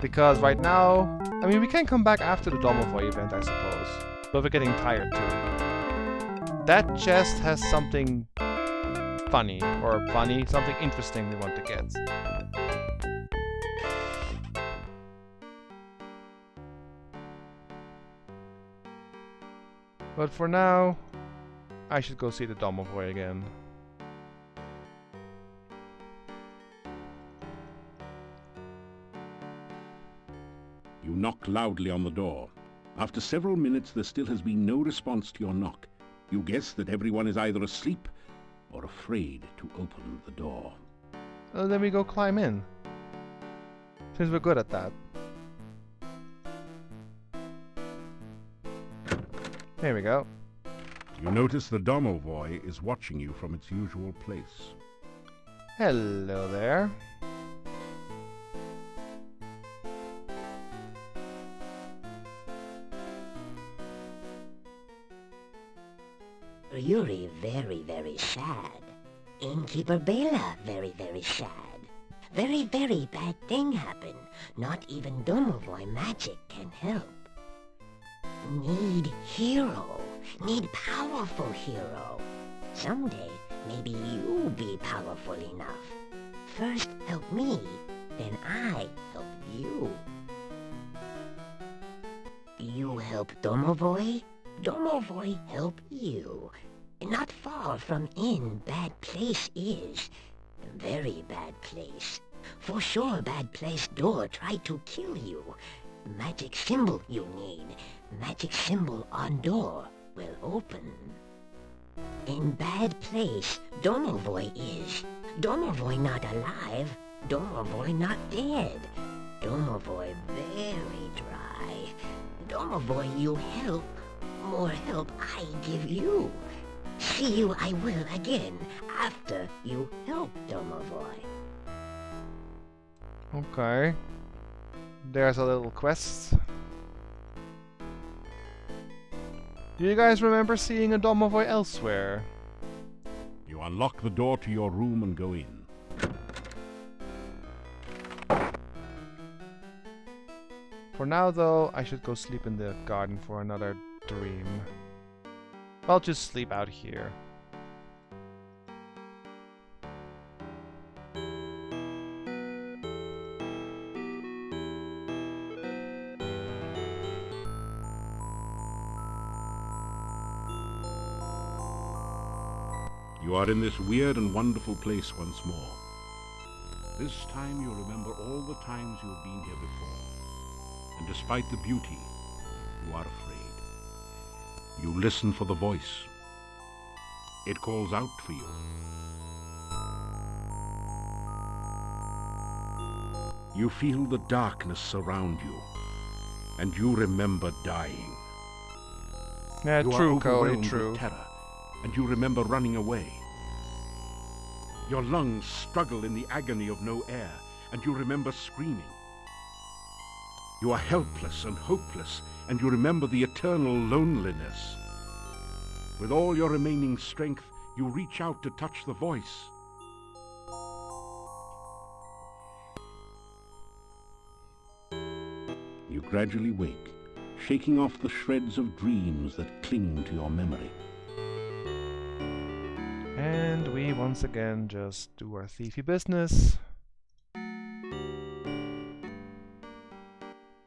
Because right now, I mean, we can come back after the Domovoy event, I suppose. But we're getting tired too. That chest has something funny, something interesting we want to get. But for now, I should go see the Domovoy again. You knock loudly on the door. After several minutes, there still has been no response to your knock. You guess that everyone is either asleep or afraid to open the door. Then we go climb in. Since we're good at that. There we go. You notice the Domovoy is watching you from its usual place. Hello there. Yuri very, very sad. Innkeeper Bela very, very sad. Very, very bad thing happened. Not even Domovoy magic can help. Need hero. Need powerful hero. Someday, maybe you be powerful enough. First help me, then I help you. You help Domovoy, Domovoy help you. Not far from in bad place is. Very bad place. For sure bad place door try to kill you. Magic symbol you need. Magic symbol on door will open. In bad place Domovoy is. Domovoy not alive. Domovoy not dead. Domovoy very dry. Domovoy you help. More help I give you. See you I will again after you help Domovoy. Okay. There's a little quest. Do you guys remember seeing a Domovoy elsewhere? You unlock the door to your room and go in. For now though, I should go sleep in the garden for another dream. I'll just sleep out here. You are in this weird and wonderful place once more. This time you remember all the times you have been here before. And despite the beauty, you are afraid. You listen for the voice. It calls out for you. You feel the darkness surround you, and you remember dying. Yeah, you true, are Cody, overwhelmed true. with terror, and you remember running away. Your lungs struggle in the agony of no air, and you remember screaming. You are helpless and hopeless, and you remember the eternal loneliness. With all your remaining strength, you reach out to touch the voice. You gradually wake, shaking off the shreds of dreams that cling to your memory. And we once again just do our thiefy business.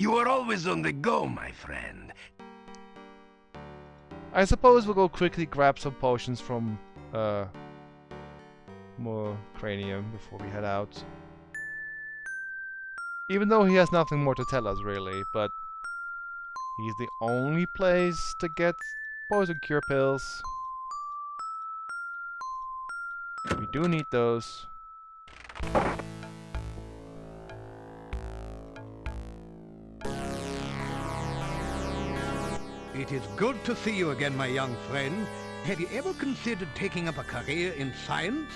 You are always on the go, my friend. I suppose we'll go quickly grab some potions from more cranium before we head out. Even though he has nothing more to tell us really, but he's the only place to get poison cure pills. We do need those. It is good to see you again, my young friend. Have you ever considered taking up a career in science?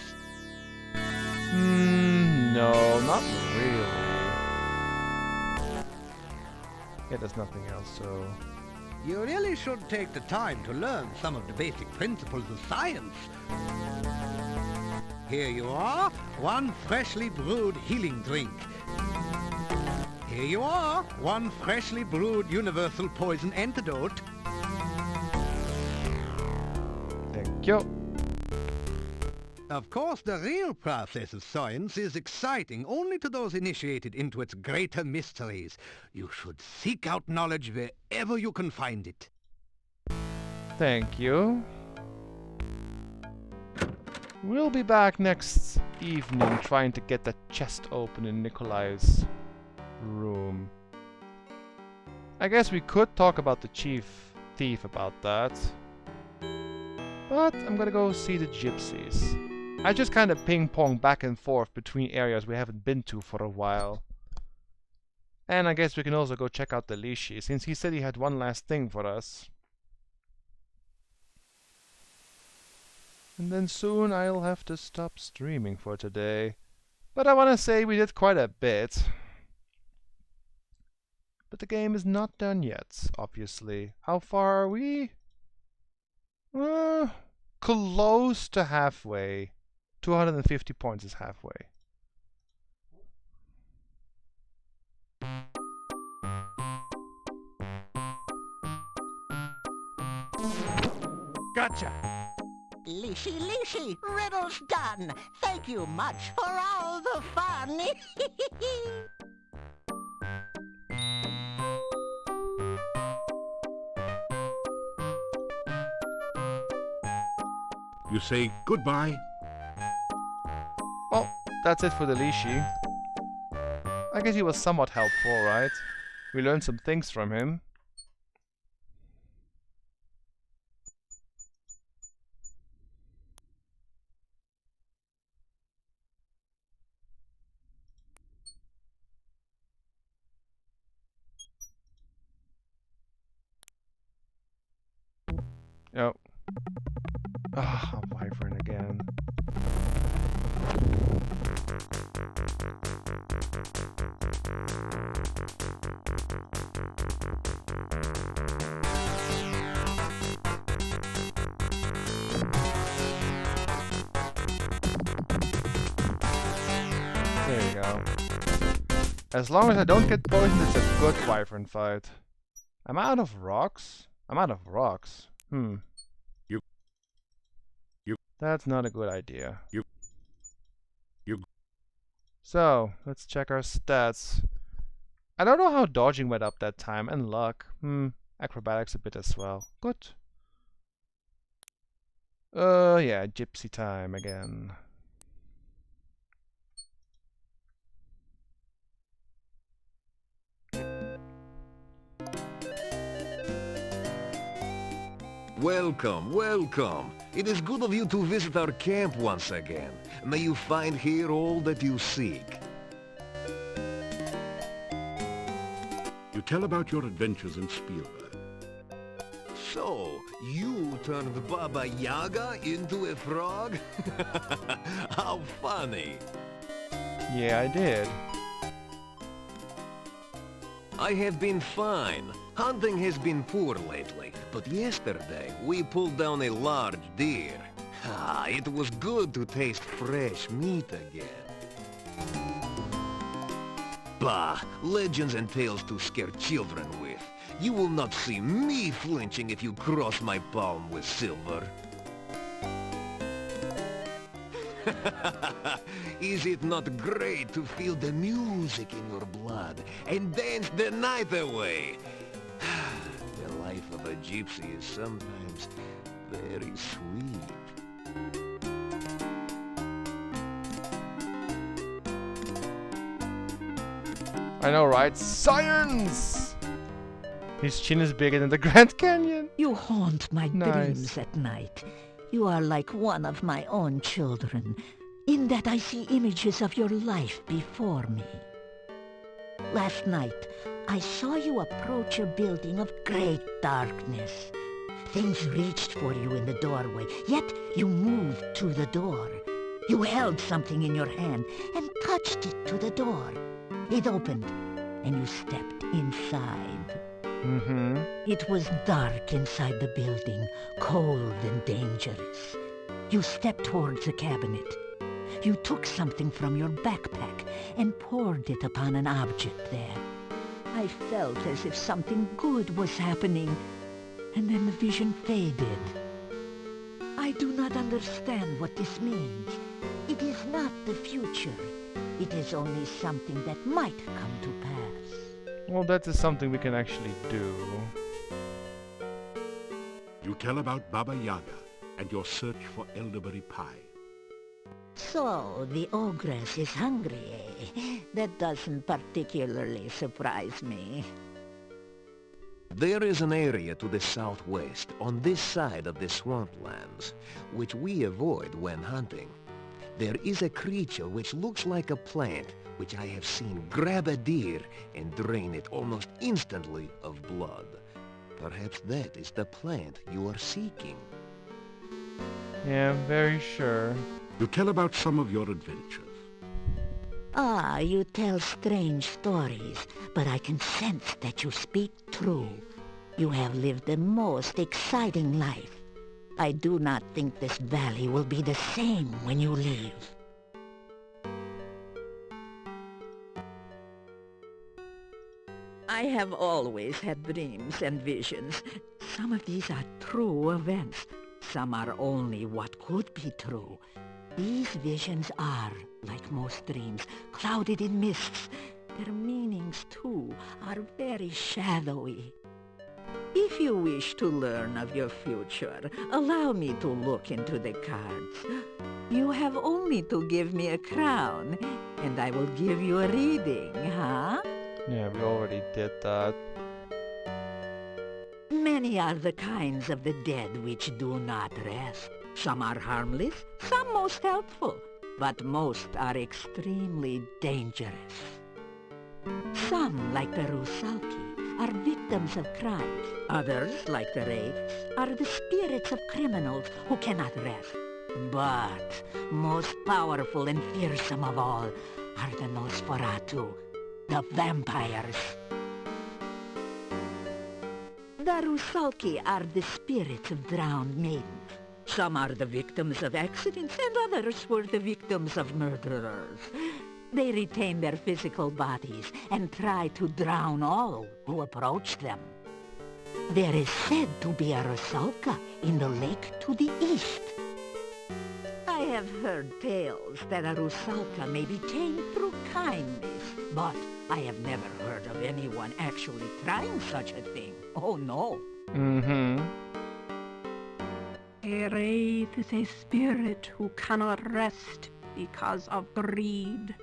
No, not really. Yeah, there's nothing else, so... You really should take the time to learn some of the basic principles of science. Here you are, one freshly brewed healing drink. Here you are, one freshly brewed universal poison antidote. Thank you. Of course, the real process of science is exciting only to those initiated into its greater mysteries. You should seek out knowledge wherever you can find it. Thank you. We'll be back next evening trying to get the chest open in Nikolai's room. I guess we could talk about the chief thief about that. But I'm gonna go see the gypsies. I just kind of ping-pong back and forth between areas we haven't been to for a while. And I guess we can also go check out the Lishi, since he said he had one last thing for us. And then soon I'll have to stop streaming for today. But I want to say we did quite a bit. But the game is not done yet, obviously. How far are we? Close to halfway. 250 points is halfway. Gotcha! Lishi, riddle's done. Thank you much for all the fun. You say goodbye. Well, that's it for the Lishi. I guess he was somewhat helpful, right? We learned some things from him. Oh. Ah, wyvern again. There we go. As long as I don't get poisoned, it's a good wyvern fight. I'm out of rocks? I'm out of rocks. That's not a good idea. So, let's check our stats. I don't know how dodging went up that time, and luck. Acrobatics a bit as well. Good. Yeah, gypsy time again. Welcome, welcome. It is good of you to visit our camp once again. May you find here all that you seek. You tell about your adventures in Spielberg. So, you turned Baba Yaga into a frog? How funny. Yeah, I did. I have been fine. Hunting has been poor lately, but yesterday we pulled down a large deer. Ah, it was good to taste fresh meat again. Bah, legends and tales to scare children with. You will not see me flinching if you cross my palm with silver. Is it not great to feel the music in your blood and dance the night away? The life of a gypsy is sometimes very sweet. I know, right? Science! His chin is bigger than the Grand Canyon. You haunt my Nice. dreams at night. You are like one of my own children, in that I see images of your life before me. Last night, I saw you approach a building of great darkness. Things reached for you in the doorway, yet you moved to the door. You held something in your hand and touched it to the door. It opened, and you stepped inside. Mm-hmm. It was dark inside the building, cold and dangerous. You stepped towards the cabinet. You took something from your backpack and poured it upon an object there. I felt as if something good was happening, and then the vision faded. I do not understand what this means. It is not the future. It is only something that might come to pass. Well, that is something we can actually do. You tell about Baba Yaga and your search for elderberry pie. So, the ogress is hungry, eh? That doesn't particularly surprise me. There is an area to the southwest, on this side of the swamplands, which we avoid when hunting. There is a creature which looks like a plant, which I have seen grab a deer and drain it almost instantly of blood. Perhaps that is the plant you are seeking. Yeah, I'm very sure. You tell about some of your adventures. Ah, you tell strange stories, but I can sense that you speak true. You have lived the most exciting life. I do not think this valley will be the same when you leave. I have always had dreams and visions. Some of these are true events. Some are only what could be true. These visions are, like most dreams, clouded in mists. Their meanings, too, are very shadowy. If you wish to learn of your future, allow me to look into the cards. You have only to give me a crown, and I will give you a reading, huh? Yeah, we already did that. Many are the kinds of the dead which do not rest. Some are harmless, some most helpful, but most are extremely dangerous. Some, like the Rusalki, are victims of crimes. Others, like the Wraiths, are the spirits of criminals who cannot rest. But most powerful and fearsome of all are the Nosferatu, the vampires. The Rusalki are the spirits of drowned maidens. Some are the victims of accidents, and others were the victims of murderers. They retain their physical bodies and try to drown all who approach them. There is said to be a Rusalka in the lake to the east. I have heard tales that a Rusalka may be tamed through kindness, but I have never heard of anyone actually trying such a thing. Oh no. Mm-hmm. A wraith is a spirit who cannot rest because of greed.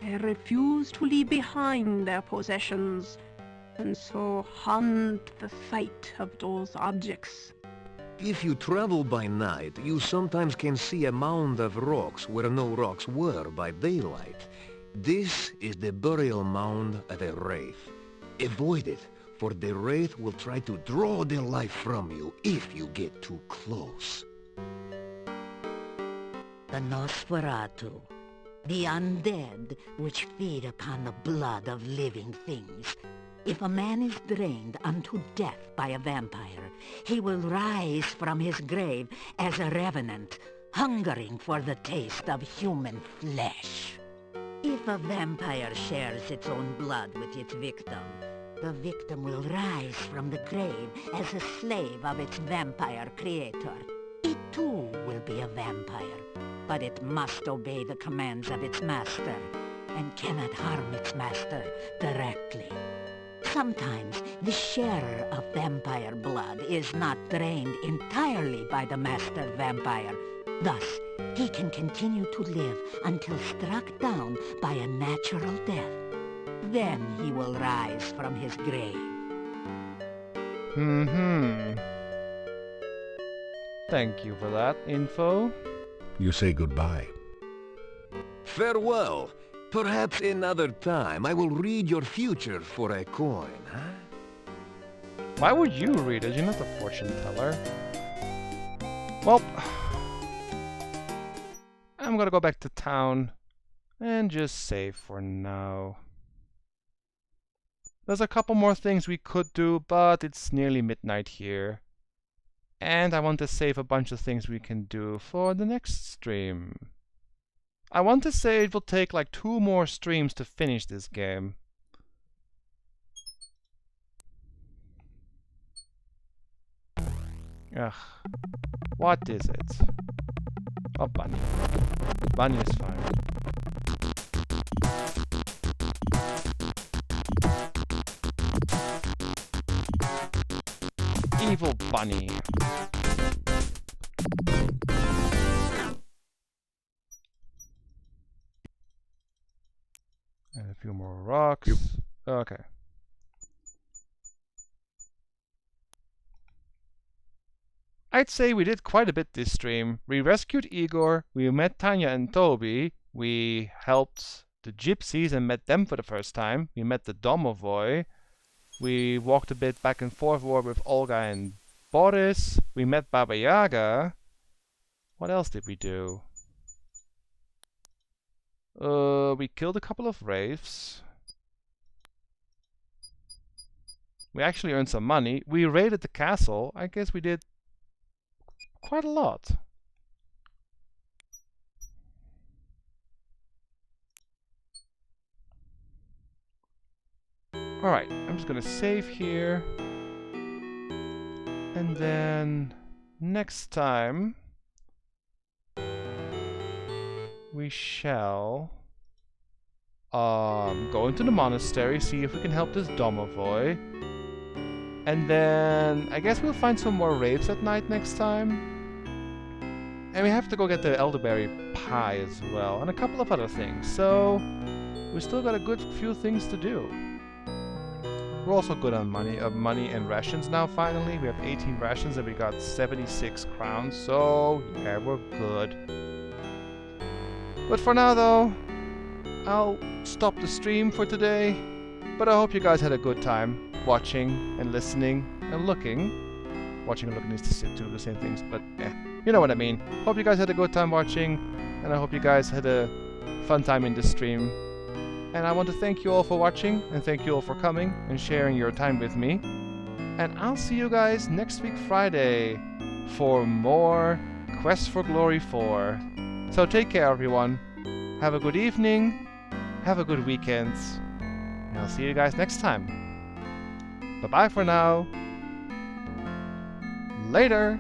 They refuse to leave behind their possessions, and so haunt the sight of those objects. If you travel by night, you sometimes can see a mound of rocks where no rocks were by daylight. This is the burial mound of a wraith. Avoid it, for the wraith will try to draw their life from you if you get too close. The Nosferatu, the undead which feed upon the blood of living things. If a man is drained unto death by a vampire, he will rise from his grave as a revenant, hungering for the taste of human flesh. If a vampire shares its own blood with its victim, the victim will rise from the grave as a slave of its vampire creator. It too will be a vampire, but it must obey the commands of its master, and cannot harm its master directly. Sometimes the sharer of vampire blood is not drained entirely by the master vampire. Thus, he can continue to live until struck down by a natural death. Then he will rise from his grave. Mm-hmm. Thank you for that info. You say goodbye. Farewell. Perhaps another time I will read your future for a coin, huh? Why would you read it? You're not the fortune teller. Well, I'm gonna go back to town and just save for now. There's a couple more things we could do, but it's nearly midnight here. And I want to save a bunch of things we can do for the next stream. I want to say it will take like 2 more streams to finish this game. Ugh. What is it? Oh, bunny. Bunny is fine. Evil bunny. And a few more rocks. Okay. I'd say we did quite a bit this stream. We rescued Igor, we met Tanya and Toby, we helped the gypsies and met them for the first time, we met the Domovoi, we walked a bit back and forth with Olga and Boris, we met Baba Yaga. What else did we do? We killed a couple of wraiths. We actually earned some money. We raided the castle. I guess we did quite a lot. Alright, I'm just gonna save here. And then next time we shall go into the monastery, see if we can help this Domovoi. And then I guess we'll find some more rapes at night next time. And we have to go get the elderberry pie as well, and a couple of other things. So we still got a good few things to do. We're also good on money and rations now. Finally, we have 18 rations and we got 76 crowns. So yeah, we're good. But for now, though, I'll stop the stream for today. But I hope you guys had a good time watching and listening and looking. Watching and looking is to do the same things, but you know what I mean. Hope you guys had a good time watching, and I hope you guys had a fun time in this stream. And I want to thank you all for watching, and thank you all for coming and sharing your time with me. And I'll see you guys next week Friday for more Quest for Glory 4. So take care, everyone. Have a good evening. Have a good weekend. And I'll see you guys next time. Bye-bye for now. Later.